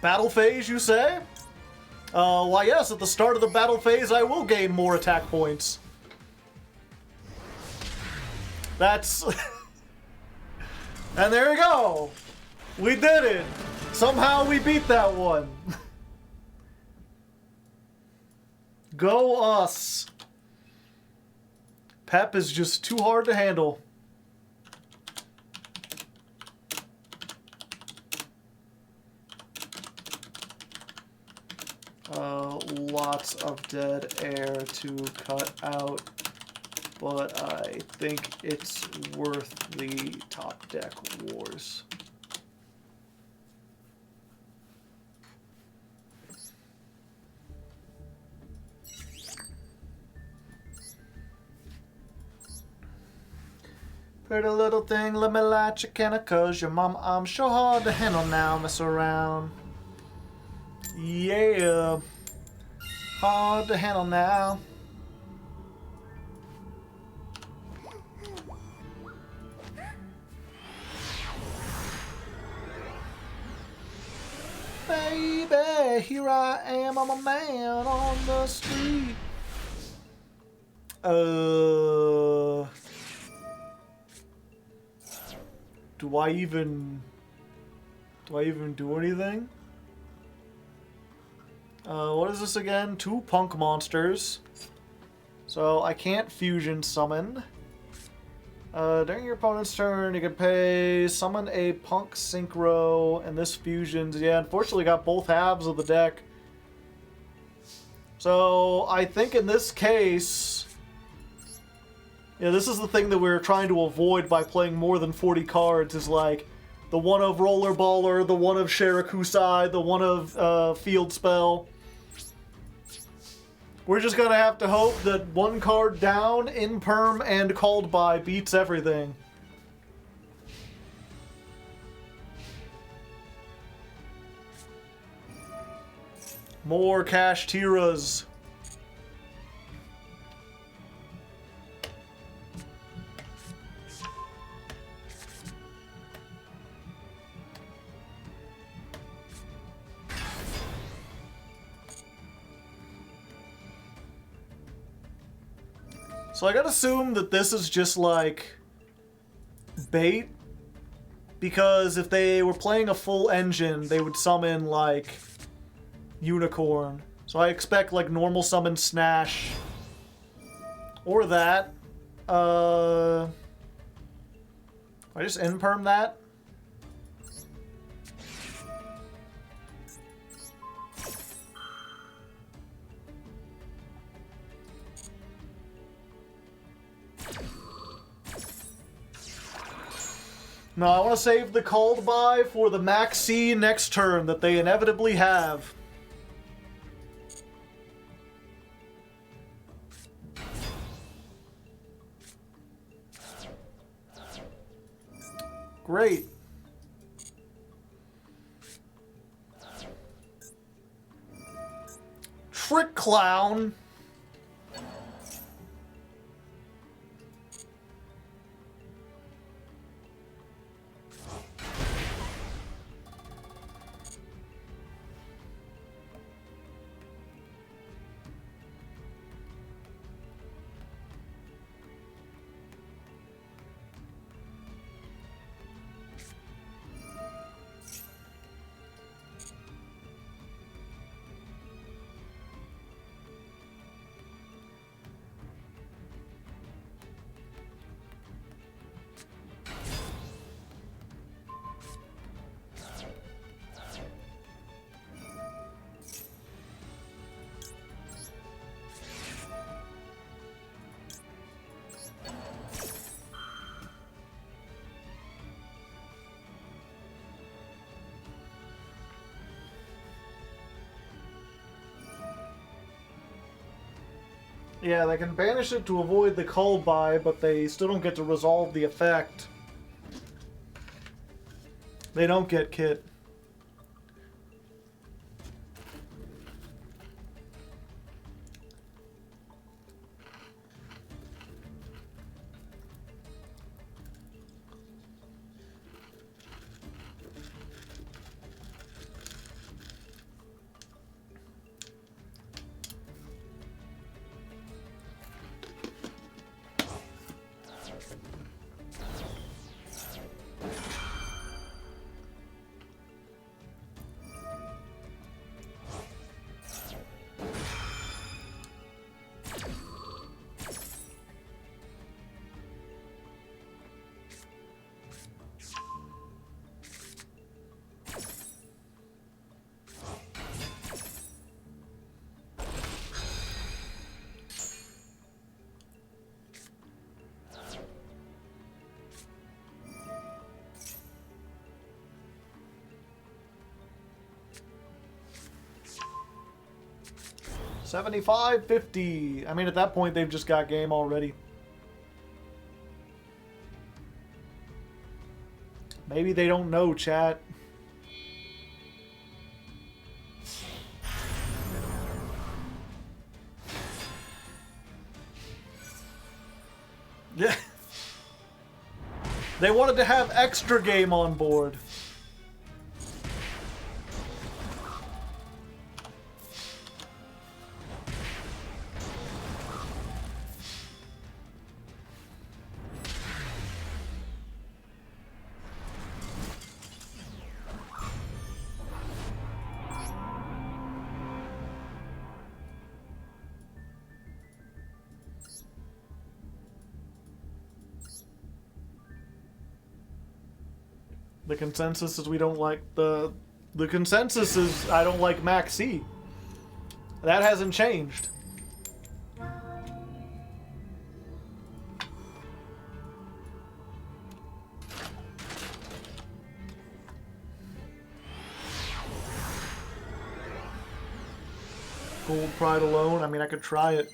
Battle phase, you say? Why yes, at the start of the battle phase I will gain more attack points. That's... And there you go! We did it! Somehow we beat that one! Go us! Pep is just too hard to handle. Lots of dead air to cut out, but I think it's worth the top deck wars. Pretty little thing, let me light your candle, cause your mama, I'm sure hard to handle now, mess around. Yeah. Hard to handle now. Baby, here I am, I'm a man on the street. Do I even do anything? What is this again? 2 punk monsters. So I can't fusion summon. During your opponent's turn, you can summon a punk synchro, and this fusions. Yeah, unfortunately got both halves of the deck. So I think in this case, yeah, this is the thing that we're trying to avoid by playing more than 40 cards, is like the one of Rollerballer, the one of Shirakusai, the one of Field Spell. We're just gonna have to hope that one card down, in perm, and called by beats everything. More Cash Tiras. So I gotta assume that this is just like bait, because if they were playing a full engine, they would summon like Unicorn. So I expect like normal summon Snash or that. I just in-perm that. No, I want to save the called by for the Max C next turn that they inevitably have. Great. Trick Clown. Yeah, they can banish it to avoid the call by, but they still don't get to resolve the effect. They don't get Kit. $75.50. I mean, at that point, they've just got game already. Maybe they don't know, chat. Yeah. They wanted to have extra game on board. The consensus is we don't like the consensus is I don't like Mac C. That hasn't changed. Gold Pride alone? I mean, I could try it.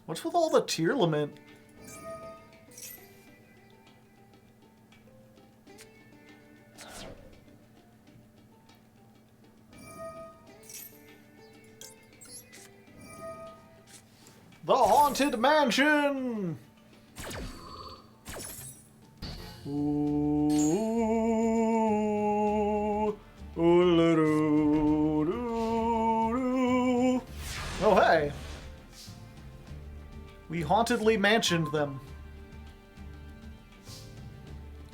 What's with all the tier limit? The Haunted Mansion! Ooh, ooh, oh, hey. We hauntedly mansioned them.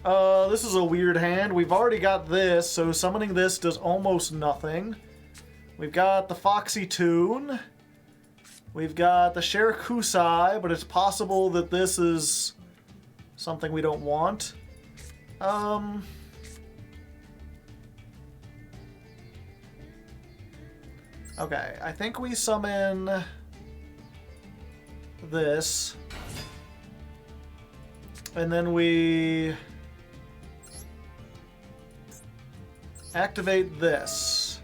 This is a weird hand. We've already got this, so summoning this does almost nothing. We've got the Foxy Tune. We've got the Sherikusai, but it's possible that this is something we don't want. Okay, I think we summon this. And then we activate this.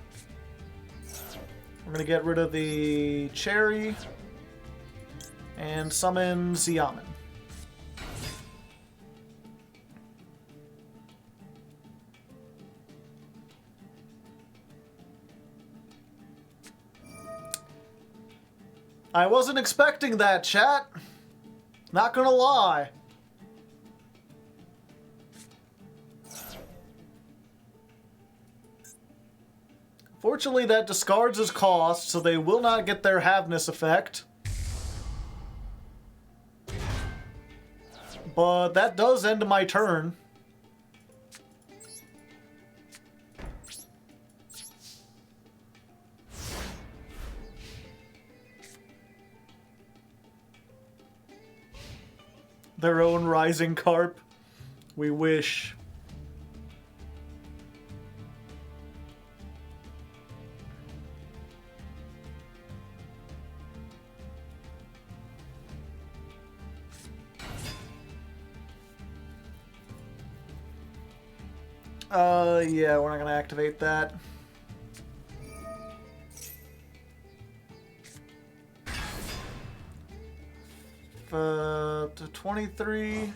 We're going to get rid of the cherry and summon Xiamen. I wasn't expecting that, chat. Not gonna lie. Fortunately, that discards his cost, so they will not get their Haveness effect. But that does end my turn. Their own Rising Carp. We wish. Yeah, we're not gonna activate that. To 23.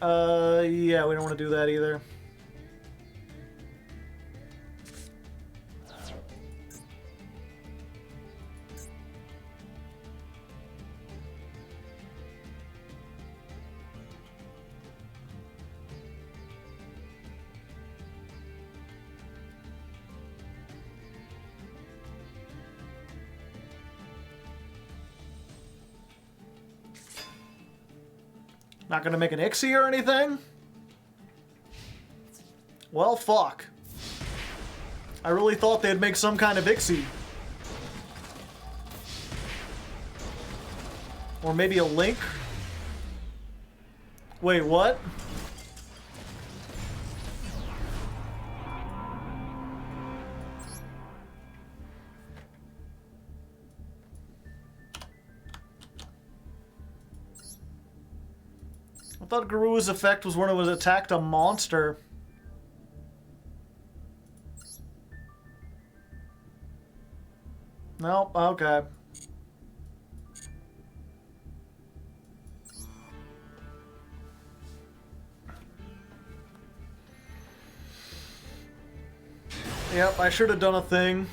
Yeah, we don't want to do that either. Not gonna make an Ixie or anything? Well, fuck. I really thought they'd make some kind of Ixie. Or maybe a Link? Wait, what? I thought Garua's effect was when it was attacked a monster. Nope, okay. Yep, I should have done a thing.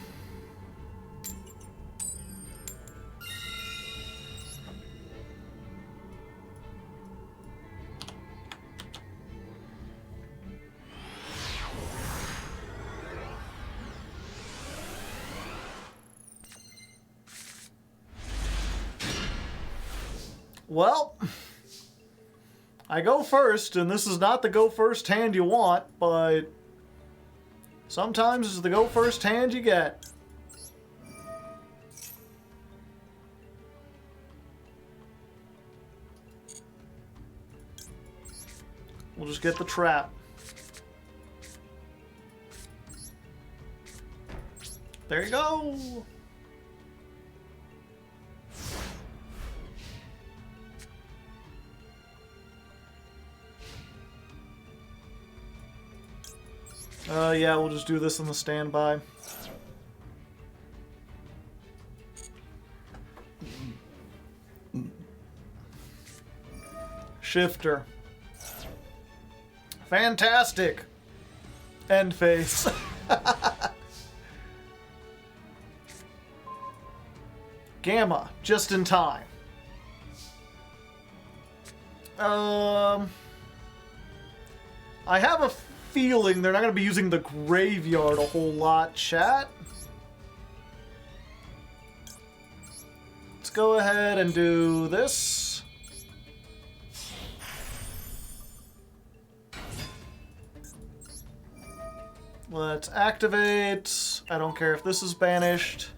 Well, I go first, and this is not the go first hand you want, but sometimes it's the go first hand you get. We'll just get the trap. There you go! Yeah, we'll just do this in the standby. Shifter. Fantastic! End phase. Gamma, just in time. I have a feeling they're not going to be using the graveyard a whole lot, chat. Let's go ahead and do this. Let's activate. I don't care if this is banished.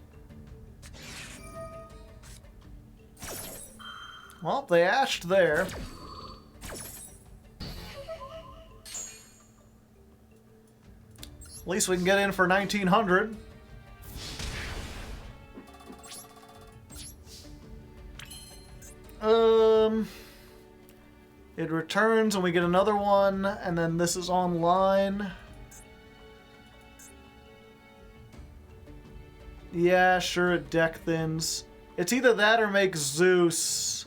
Well, they ashed there. At least we can get in for 1900. It returns and we get another one, and then this is online. Yeah, sure, it deck thins. It's either that or make Zeus.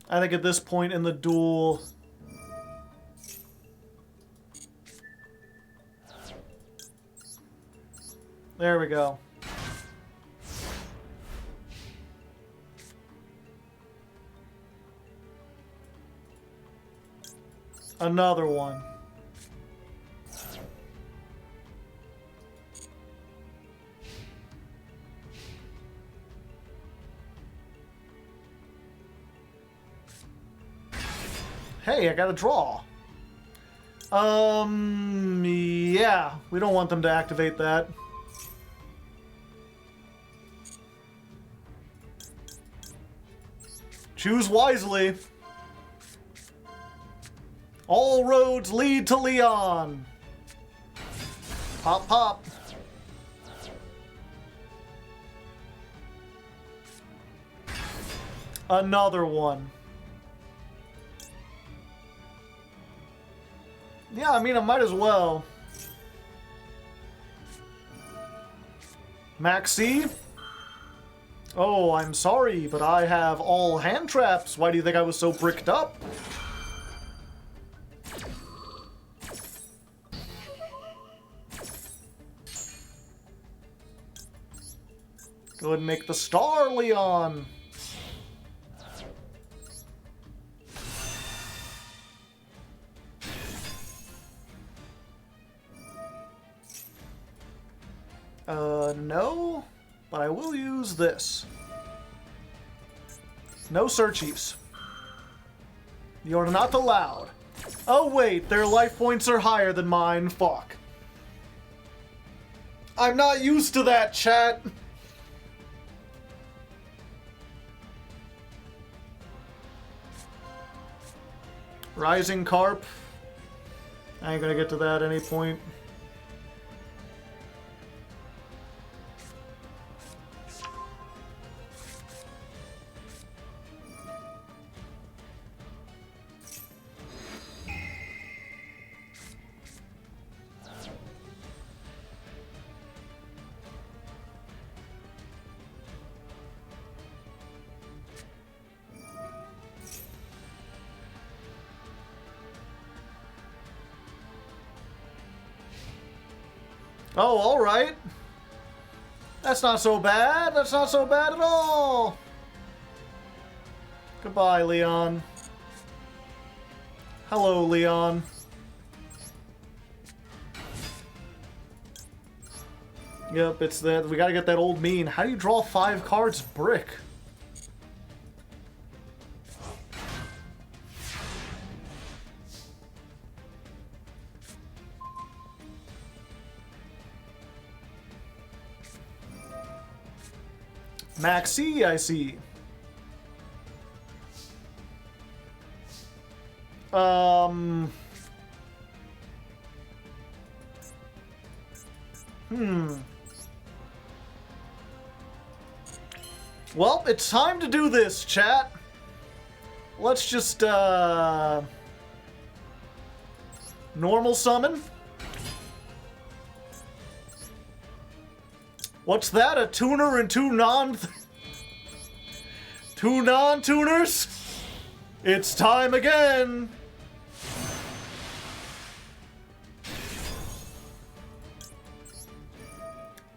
I think at this point in the duel... There we go. Another one. Hey, I got a draw. Yeah, we don't want them to activate that. Choose wisely. All roads lead to Leon. Pop, pop. Another one. Yeah, I mean, I might as well. Maxi? Oh, I'm sorry, but I have all hand traps. Why do you think I was so bricked up? Go ahead and make the star, Leon. No, but I will use this. No searchies. You're not allowed. Oh wait, their life points are higher than mine. Fuck. I'm not used to that, chat. Rising Carp. I ain't gonna get to that at any point. Oh, alright. That's not so bad. That's not so bad at all. Goodbye, Leon. Hello, Leon. Yep, it's that. We gotta get that old mean. How do you draw 5 cards brick? Maxi, I see. Well, it's time to do this, chat. Let's just, normal summon. What's that? A tuner and two non-tuners? It's time again.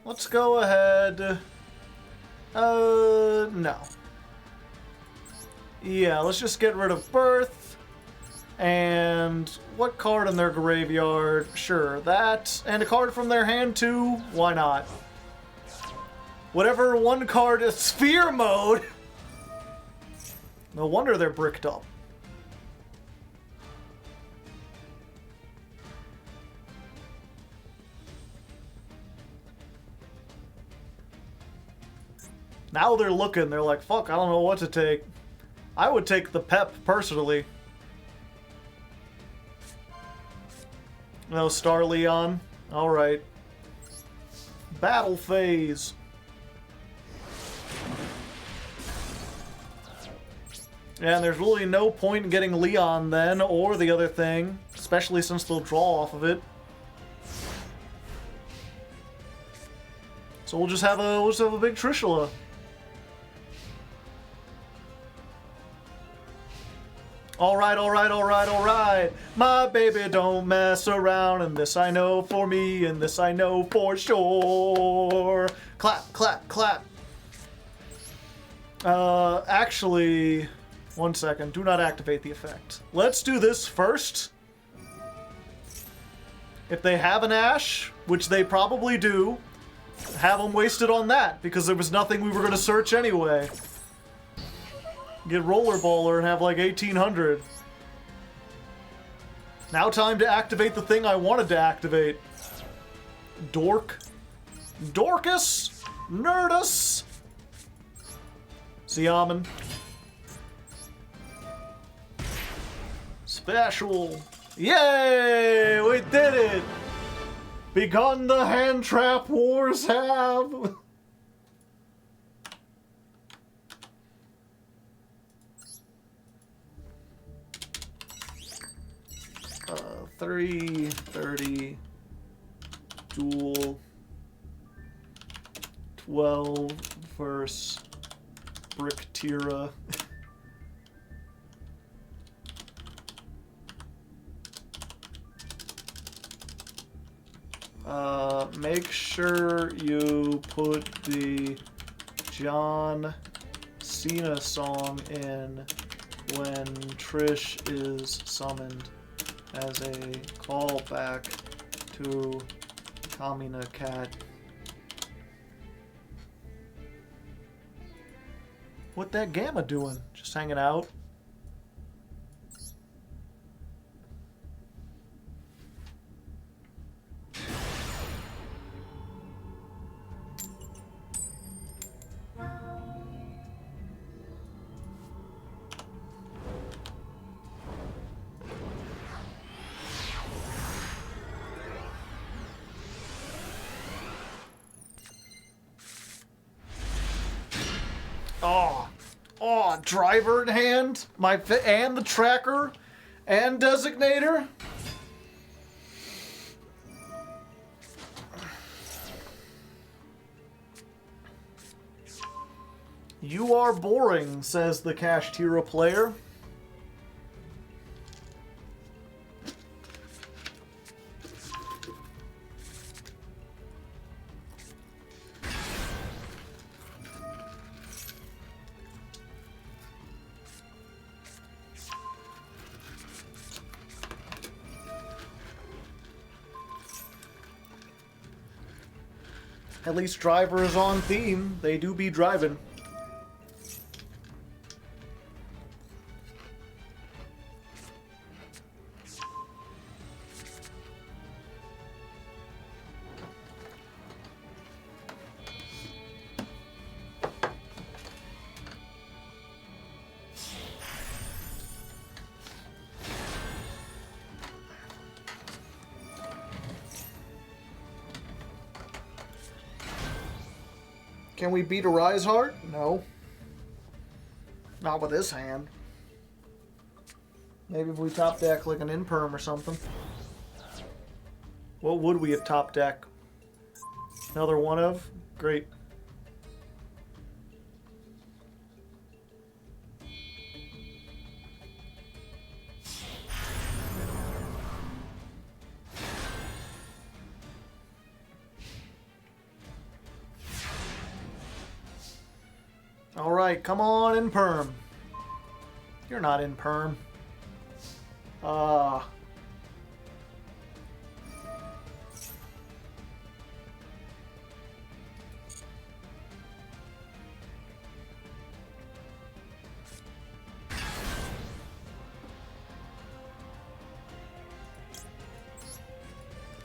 Let's go ahead. No. Yeah, let's just get rid of Birth. And what card in their graveyard? Sure, that. And a card from their hand too? Why not? Whatever one card is Sphere Mode. No wonder they're bricked up. Now they're looking, they're like, fuck, I don't know what to take. I would take the Pep, personally. No, Star Leon. Alright. Battle phase. And there's really no point in getting Leon then, or the other thing. Especially since they'll draw off of it. So we'll just have a big Trishula. Alright, alright, alright, alright. My baby don't mess around, and this I know for me, and this I know for sure. Clap, clap, clap. Actually, one second. Do not activate the effect. Let's do this first. If they have an Ash, which they probably do, have them wasted on that, because there was nothing we were going to search anyway. Get Rollerballer and have like 1800. Now time to activate the thing I wanted to activate. Dork. Dorcas. Nerdus. Siamen. Special. Yay! We did it! Begun the hand trap wars have! 30, Duel, 12 versus Brick Tira. Make sure you put the John Cena song in when Trish is summoned as a callback to Kamina Cat. What that Gamma doing? Just hanging out? Driver in hand, and the tracker, and designator. You are boring, says the Cash Tira player. At least Driver is on theme. They do be driving. Can we beat a Rise Heart? No. Not with this hand. Maybe if we top deck like an Imperm or something. What would we have top deck? Another one of? Great. Alright, come on, Imperm. You're not Imperm.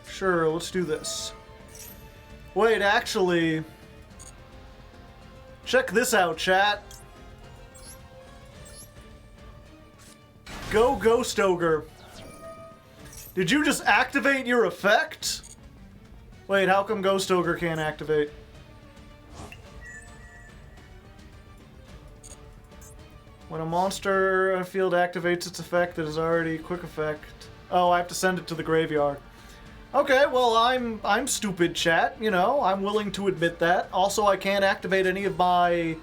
Sure, let's do this. Wait, actually... Check this out, chat. Go Ghost Ogre. Did you just activate your effect? Wait, how come Ghost Ogre can't activate? When a monster field activates its effect that is already quick effect. Oh, I have to send it to the graveyard. Okay, well, I'm stupid, chat. You know, I'm willing to admit that. Also, I can't activate any of my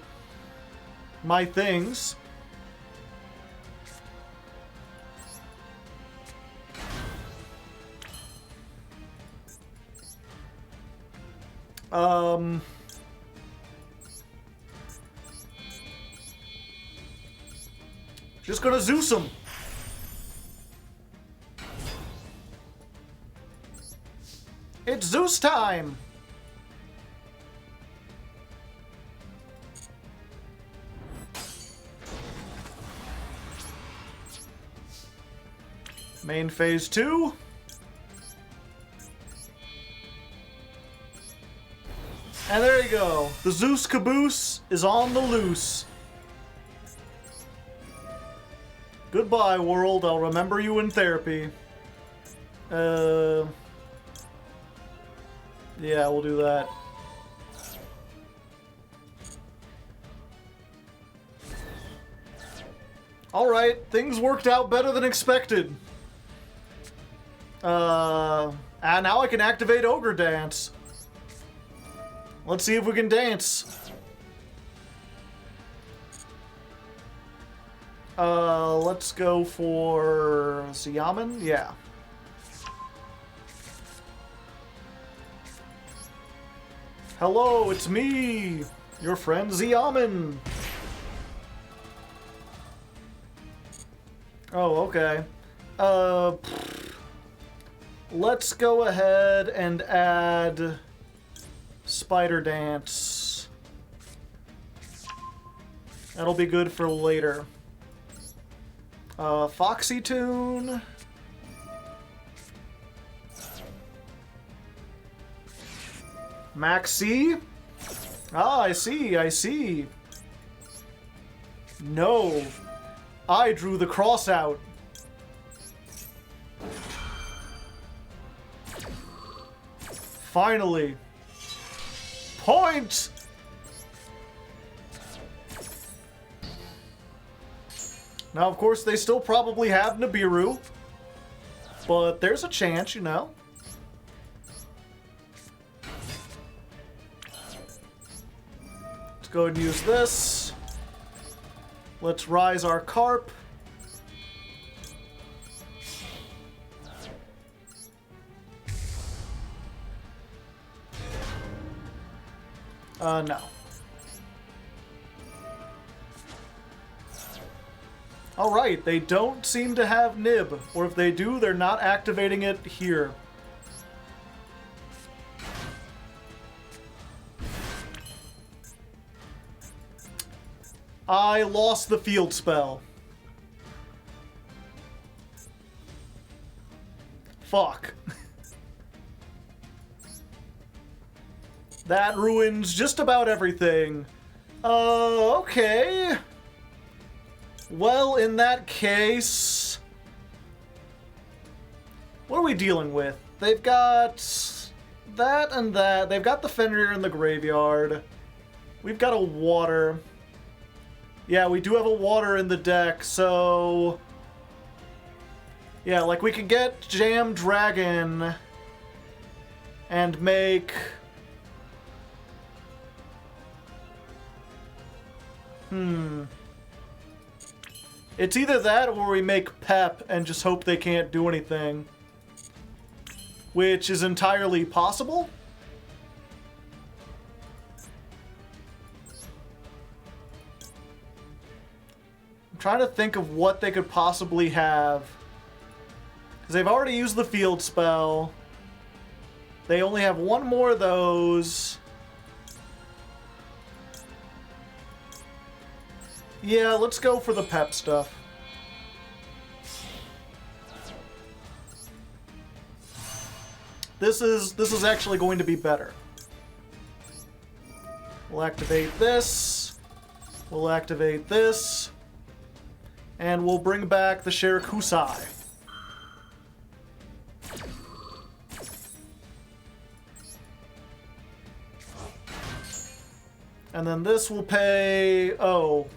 things. Just gonna Zeus him. It's Zeus time! Main phase 2. And there you go. The Zeus caboose is on the loose. Goodbye, world. I'll remember you in therapy. Yeah, we'll do that. Alright, things worked out better than expected. And now I can activate Ogre Dance. Let's see if we can dance. Let's go for Xiamen? Yeah. Hello, it's me, your friend Xiamen. Oh, okay. Let's go ahead and add Spider Dance. That'll be good for later. Foxy Tune. Maxi? Ah, I see, I see. No. I drew the cross out. Finally. Point! Now, of course, they still probably have Nibiru. But there's a chance, you know. Let's go ahead and use this. Let's rise our Carp. No. Alright, they don't seem to have Nib. Or if they do, they're not activating it here. I lost the field spell. Fuck. That ruins just about everything. Okay. Well, in that case... What are we dealing with? They've got that and that. They've got the Fenrir in the graveyard. We've got a water. Yeah, we do have a water in the deck, so... Yeah, like we could get Jam Dragon and make... It's either that or we make Pep and just hope they can't do anything. Which is entirely possible. I'm trying to think of what they could possibly have. Because they've already used the field spell. They only have one more of those. Yeah, let's go for the Pep stuff. This is actually going to be better. We'll activate this. We'll activate this. And we'll bring back the Shirakusai. And then this will pay... Oh.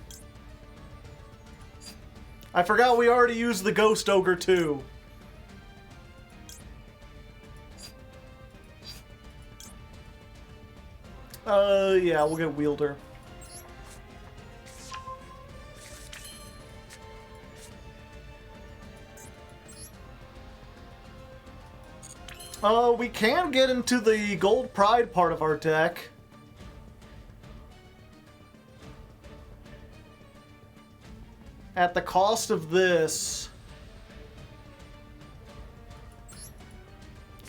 I forgot we already used the Ghost Ogre too. Yeah, we'll get Wielder. We can get into the Gold Pride part of our deck. At the cost of this.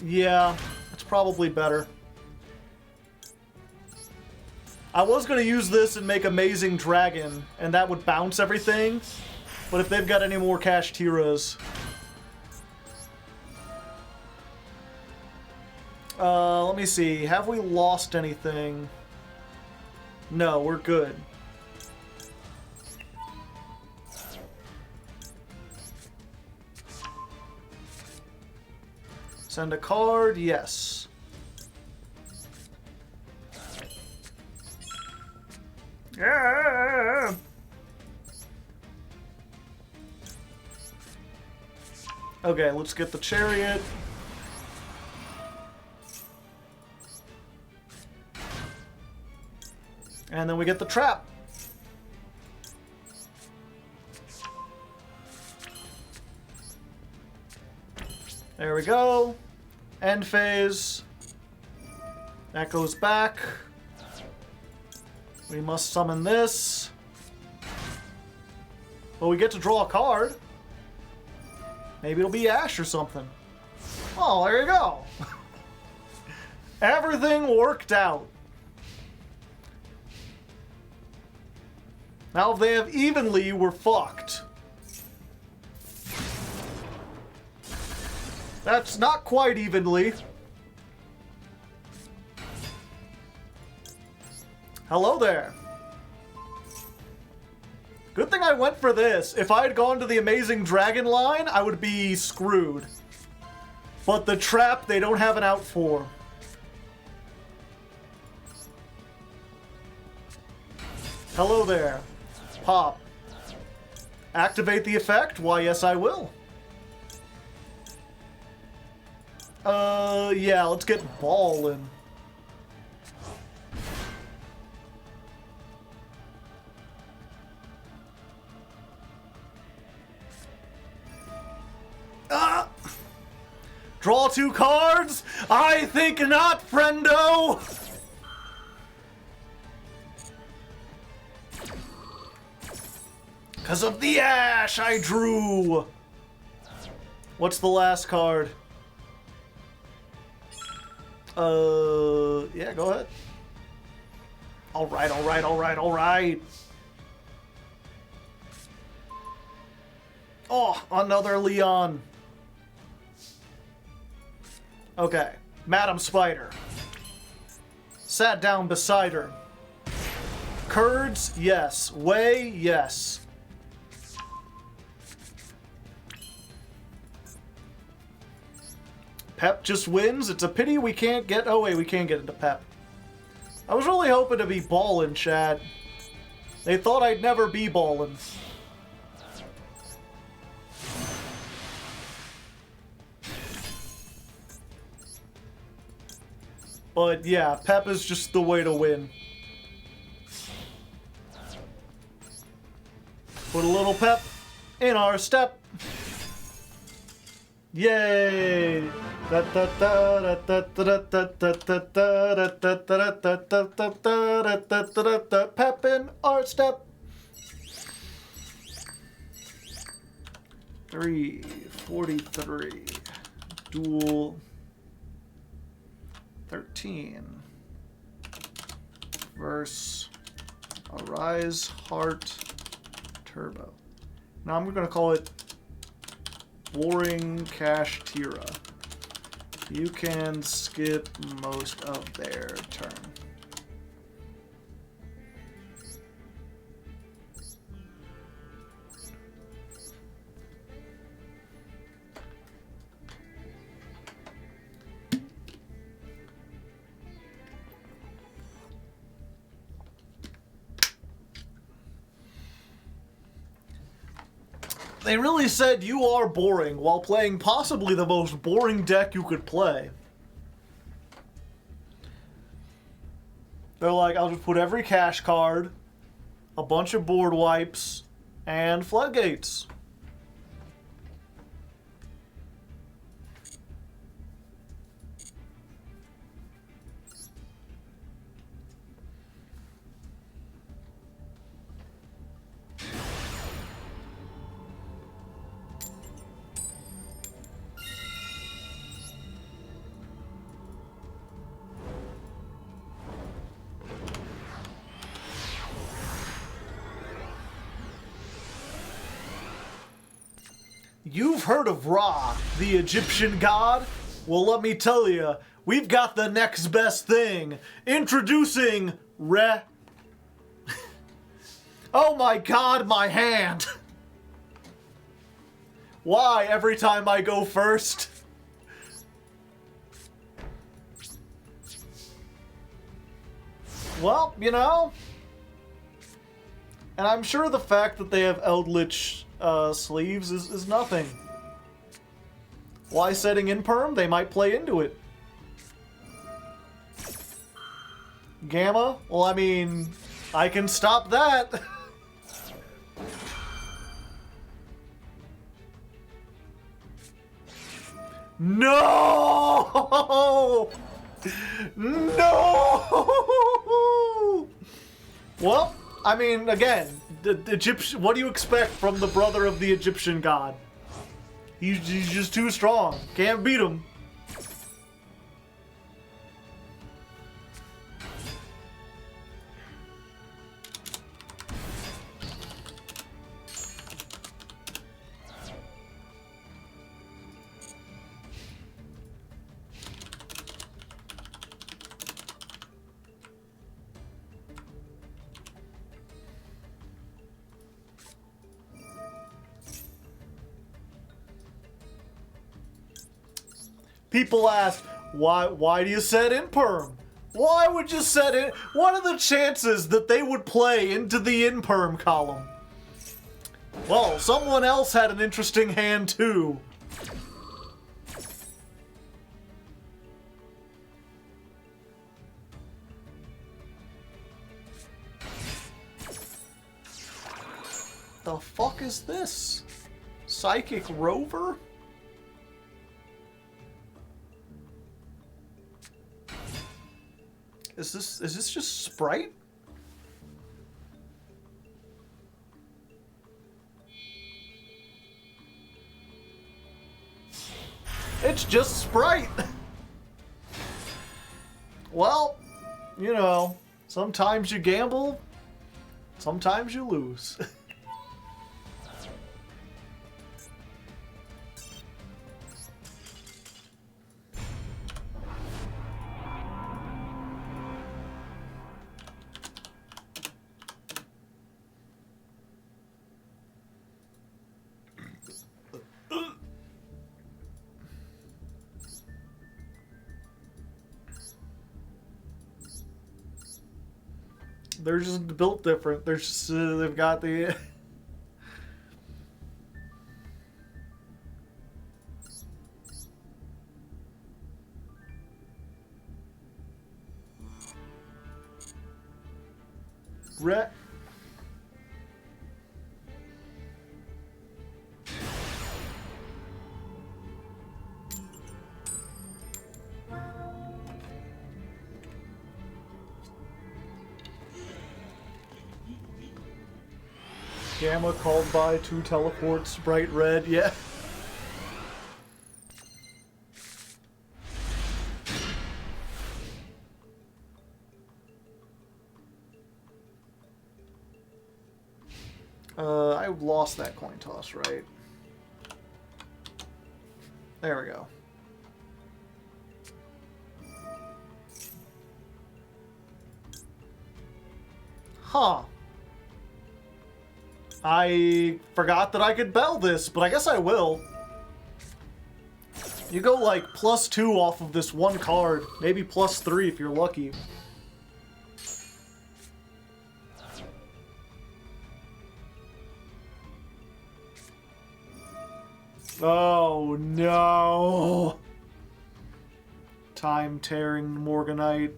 Yeah, it's probably better. I was going to use this and make Amazing Dragon, and that would bounce everything. But if they've got any more Kashtiras... let me see. Have we lost anything? No, we're good. Send a card, yes. Yeah. Okay, let's get the Chariot. And then we get the Trap. There we go. End phase. That goes back. We must summon this. But we get to draw a card. Maybe it'll be Ash or something. Oh, there you go. Everything worked out. Now if they have Evenly, we're fucked. That's not quite Evenly. Hello there. Good thing I went for this. If I had gone to the Amazing Dragon line, I would be screwed. But the Trap, they don't have an out for. Hello there. Pop. Activate the effect? Why, yes, I will. Yeah, let's get ballin'. Draw 2 cards? I think not, friendo! Because of the Ash I drew! What's the last card? Yeah, go ahead. Alright, alright, alright, alright. Oh, another Leon. Okay, Madam Spider. Sat down beside her. Curds, yes. Whey, yes. Pep just wins. It's a pity we can't get... Oh, wait, we can get into Pep. I was really hoping to be ballin', chat. They thought I'd never be ballin'. But yeah, pep is just the way to win. Put a little pep in our step. Yay! Pep in our step. 343. Duel 13. Verse Arise Heart Turbo. Now I'm going to call it Boring Cash Tira. You can skip most of their turn. They really said you are boring while playing possibly the most boring deck you could play. They're like, I'll just put every cash card, a bunch of board wipes, and floodgates. You've heard of Ra, the Egyptian god? Well, let me tell you, we've got the next best thing. Introducing Re... Oh my god, my hand! Why every time I go first? Well, you know... And I'm sure the fact that they have Eldritch sleeves is nothing. Why setting in perm? They might play into it. Gamma? Well, I mean, I can stop that. No! No! Well, I mean, again, the Egyptian. What do you expect from the brother of the Egyptian god? He's just too strong. Can't beat him. People ask, why do you set in perm? Why would you set in? What are the chances that they would play into the in perm column? Well, someone else had an interesting hand too. The fuck is this? Psychic Rover? Is this just Sprite? It's just Sprite. Well, you know, sometimes you gamble, sometimes you lose. They're just built different. They're just, they've got the... Gamma called by 2 teleports, bright red, yeah. I lost that coin toss, right? There we go. Huh. I forgot that I could bell this, but I guess I will. You go like +2 off of this one card, maybe +3 if you're lucky. Oh no! Time-tearing Morganite.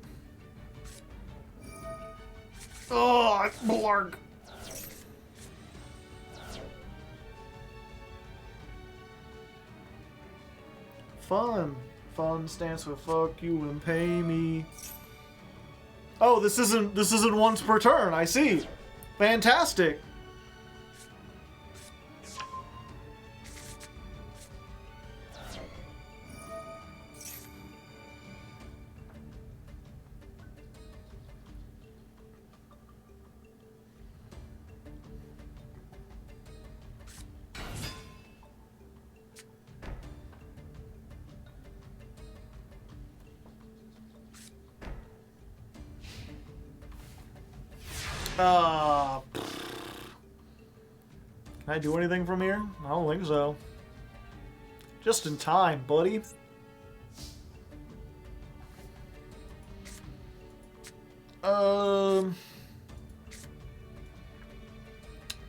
Oh, blarg! Fun. Fun stands for fuck you and pay me. Oh, this isn't once per turn, I see. Fantastic. Can I do anything from here? I don't think so. Just in time, buddy.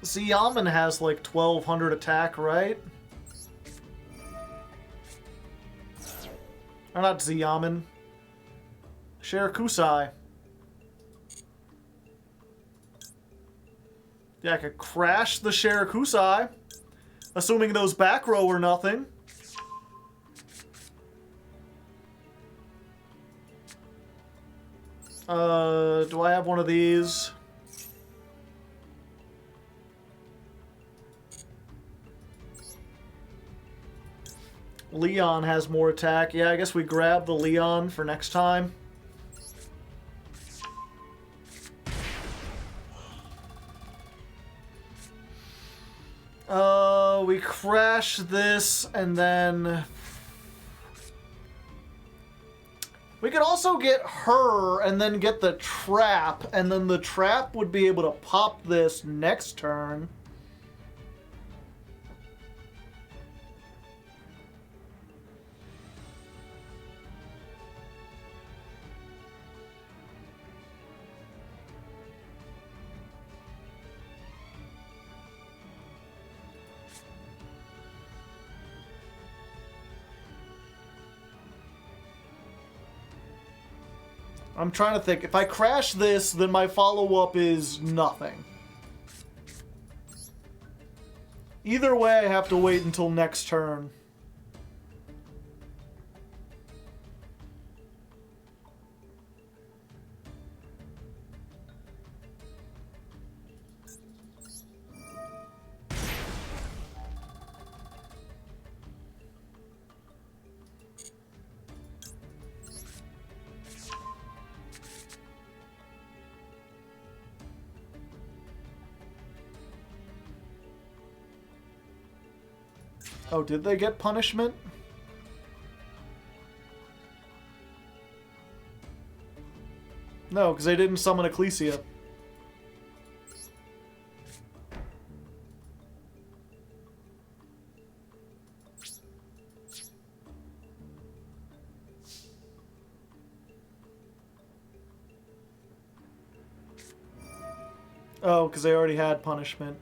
Ziyaman has like 1200 attack, right? Or not Ziyaman. Shirakusai. Yeah, I could crash the Shirakusai, assuming those back row are nothing. Do I have one of these? Leon has more attack. Yeah, I guess we grab the Leon for next time. We crash this, and then... We could also get her, and then get the trap, and then the trap would be able to pop this next turn. I'm trying to think. If I crash this, then my follow-up is nothing. Either way, I have to wait until next turn. Oh, did they get punishment? No, because they didn't summon Ecclesia. Oh, because they already had punishment.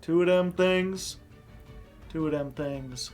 Two of them things. Two of them things.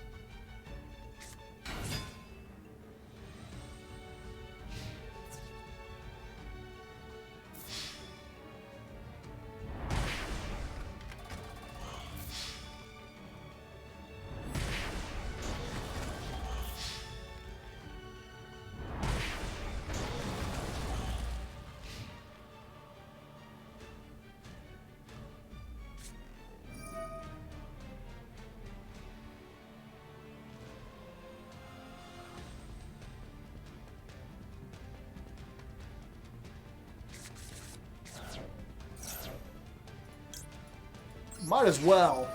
Might as well.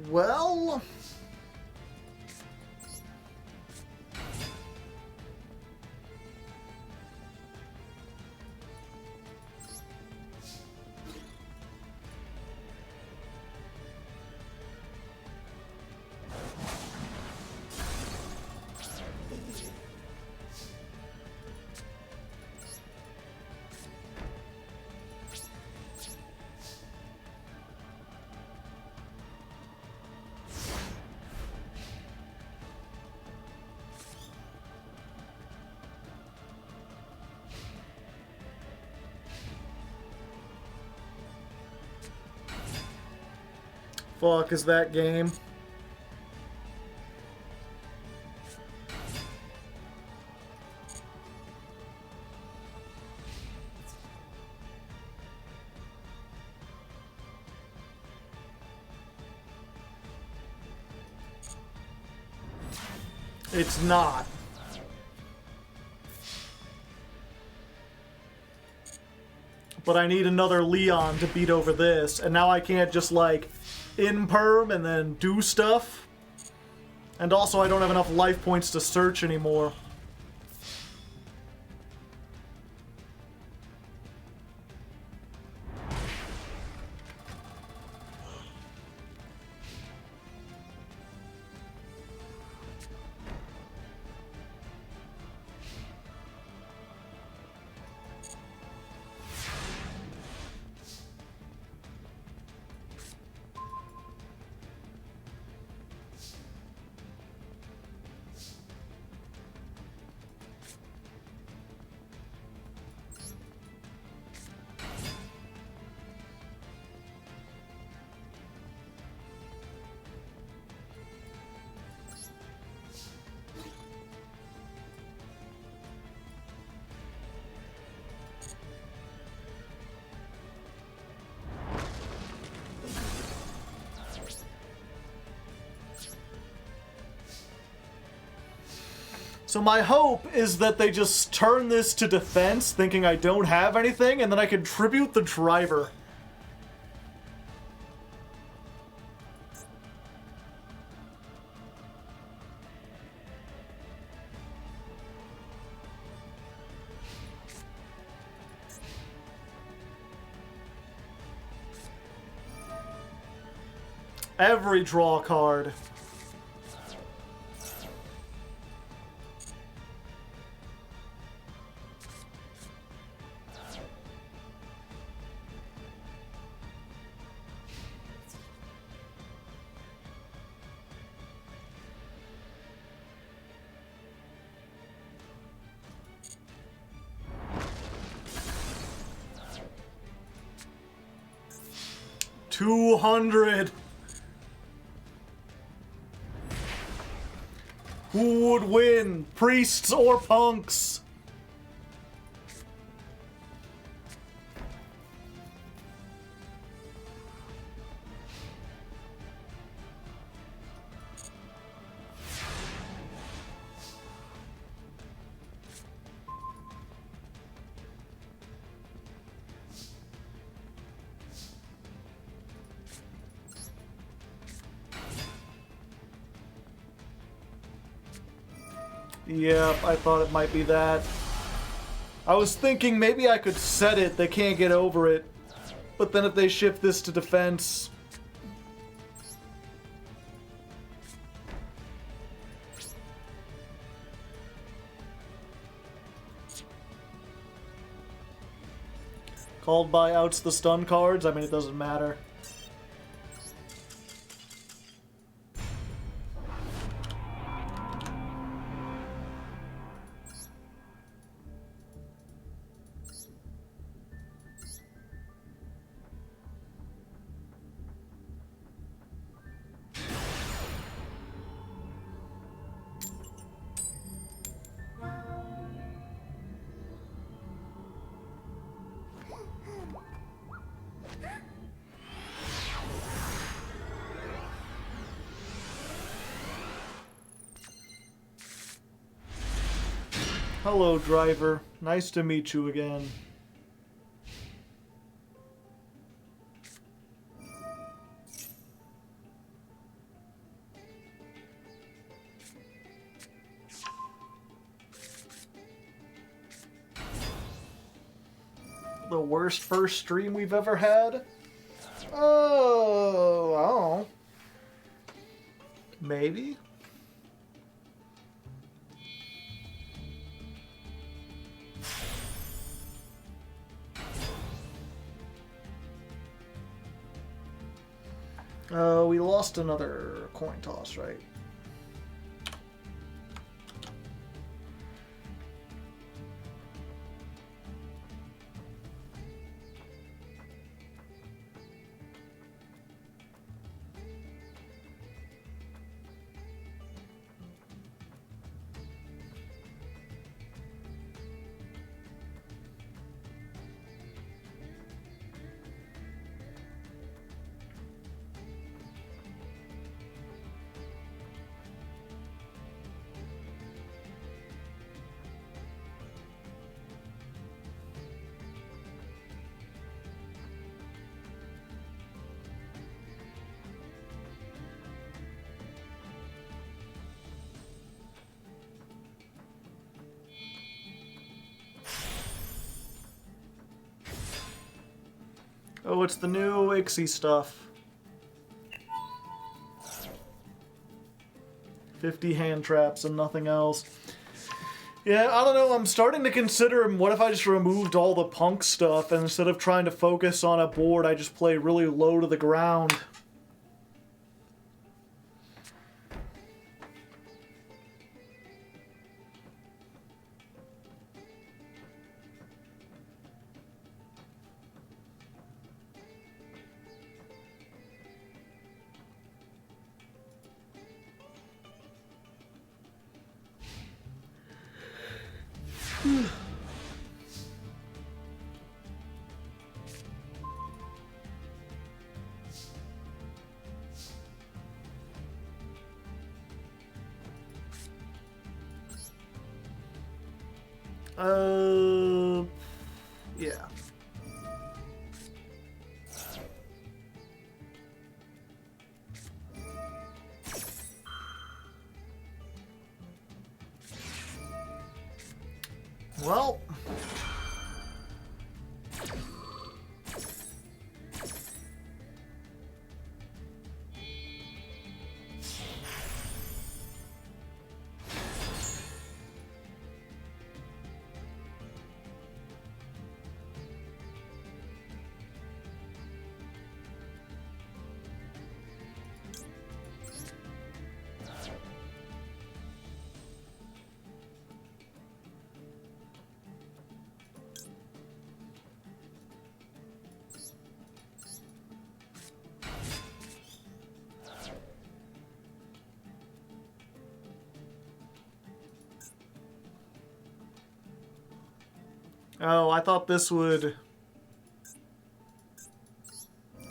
Well... Fuck is that game? It's not. But I need another Leon to beat over this, and now I can't just, like, in-perm and then do stuff. And also I don't have enough life points to search anymore. So my hope is that they just turn this to defense, thinking I don't have anything, and then I can tribute the driver. Every draw card. 200. Who would win, priests or punks? Yeah, I thought it might be that. I was thinking maybe I could set it, they can't get over it. But then if they shift this to defense... Called by outs the stun cards, I mean it doesn't matter. Hello, driver. Nice to meet you again. The worst first stream we've ever had? Oh, I don't know. Maybe? We lost another coin toss, right? Oh, it's the new Ixie stuff. 50 hand traps and nothing else. Yeah, I don't know, I'm starting to consider what if I just removed all the punk stuff and instead of trying to focus on a board, I just play really low to the ground. Yeah. Well. Oh, I thought this would...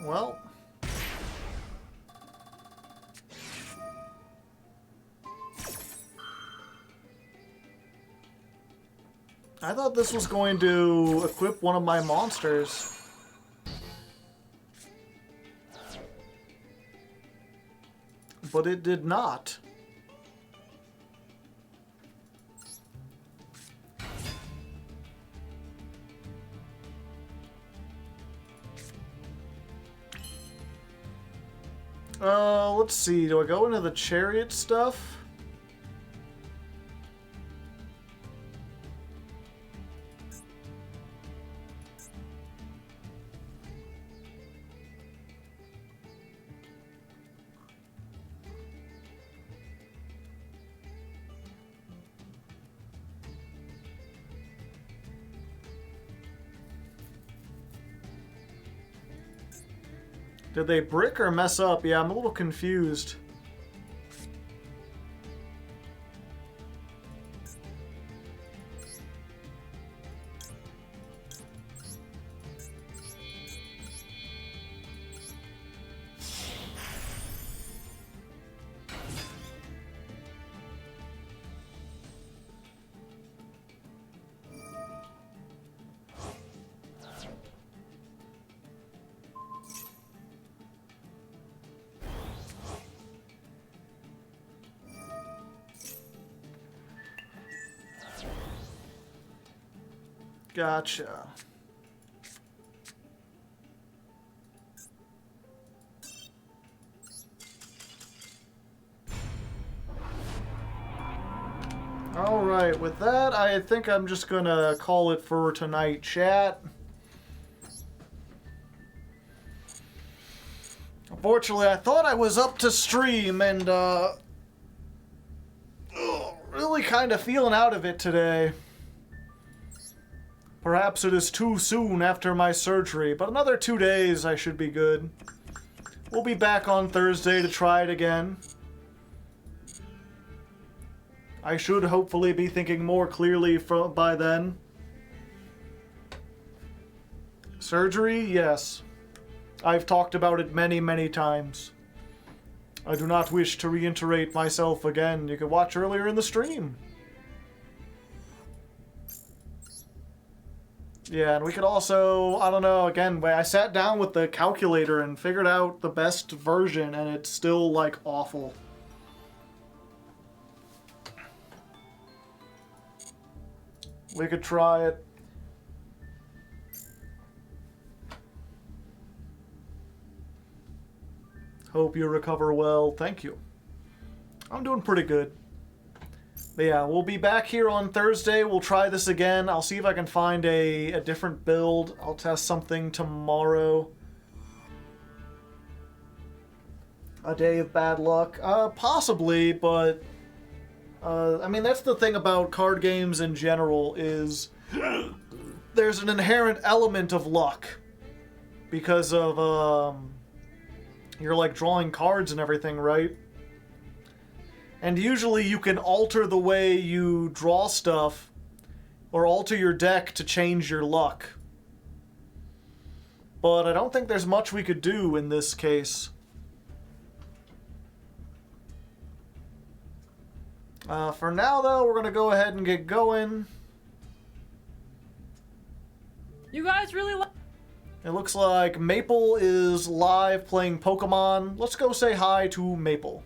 Well... I thought this was going to equip one of my monsters. But it did not. Let's see. Do I go into the chariot stuff? Did they brick or mess up? Yeah, I'm a little confused. Gotcha. Alright, with that, I think I'm just gonna call it for tonight, chat. Unfortunately, I thought I was up to stream and, really kind of feeling out of it today. Perhaps it is too soon after my surgery, but another 2 days I should be good. We'll be back on Thursday to try it again. I should hopefully be thinking more clearly by then. Surgery? Yes. I've talked about it many, many times. I do not wish to reiterate myself again. You can watch earlier in the stream. Yeah, and we could also, I don't know, again, I sat down with the calculator and figured out the best version, and it's still, like, awful. We could try it. Hope you recover well. Thank you. I'm doing pretty good. But yeah, we'll be back here on Thursday. We'll try this again. I'll see if I can find a different build. I'll test something tomorrow. A day of bad luck? Possibly, but... I mean, that's the thing about card games in general, is... there's an inherent element of luck. Because of, you're, like, drawing cards and everything, right? And usually you can alter the way you draw stuff, or alter your deck to change your luck. But I don't think there's much we could do in this case. For now, though, we're going to go ahead and get going. You guys really like... It looks like Maple is live playing Pokemon. Let's go say hi to Maple.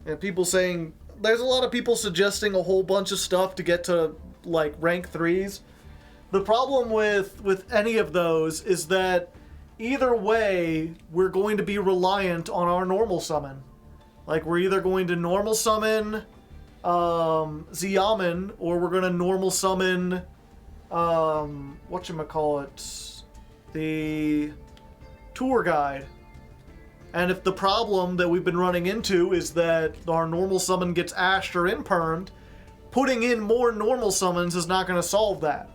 And people saying... There's a lot of people suggesting a whole bunch of stuff to get to, like, rank 3s. The problem with any of those is that either way, we're going to be reliant on our normal summon. Like, we're either going to normal summon Xiamen, or we're going to normal summon, whatchamacallit, the tour guide. And if the problem that we've been running into is that our normal summon gets ashed or impermed, putting in more normal summons is not going to solve that.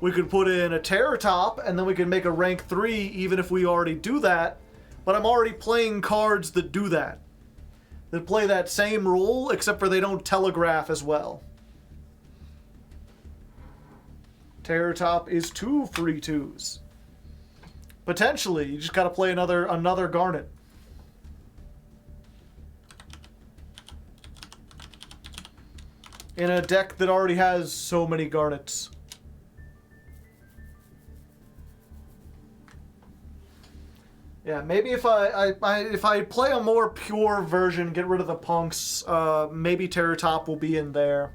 We could put in a Terror Top, and then we could make a rank 3 even if we already do that, but I'm already playing cards that do that. that play that same role, except for they don't telegraph as well. Terror Top is 2 free 2s. Potentially, you just gotta play another Garnet. In a deck that already has so many Garnets. Yeah, maybe if I play a more pure version, get rid of the punks, maybe Terror Top will be in there.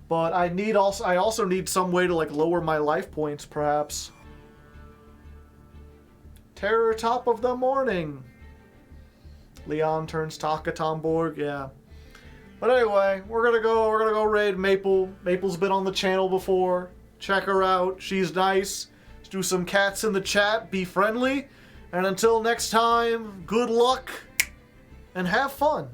But I also need some way to like lower my life points, perhaps. Terror Top of the morning. Leon turns Taka Tomborg, yeah. But anyway, we're gonna go raid Maple. Maple's been on the channel before. Check her out. She's nice. Let's do some cats in the chat. Be friendly. And until next time, good luck and have fun.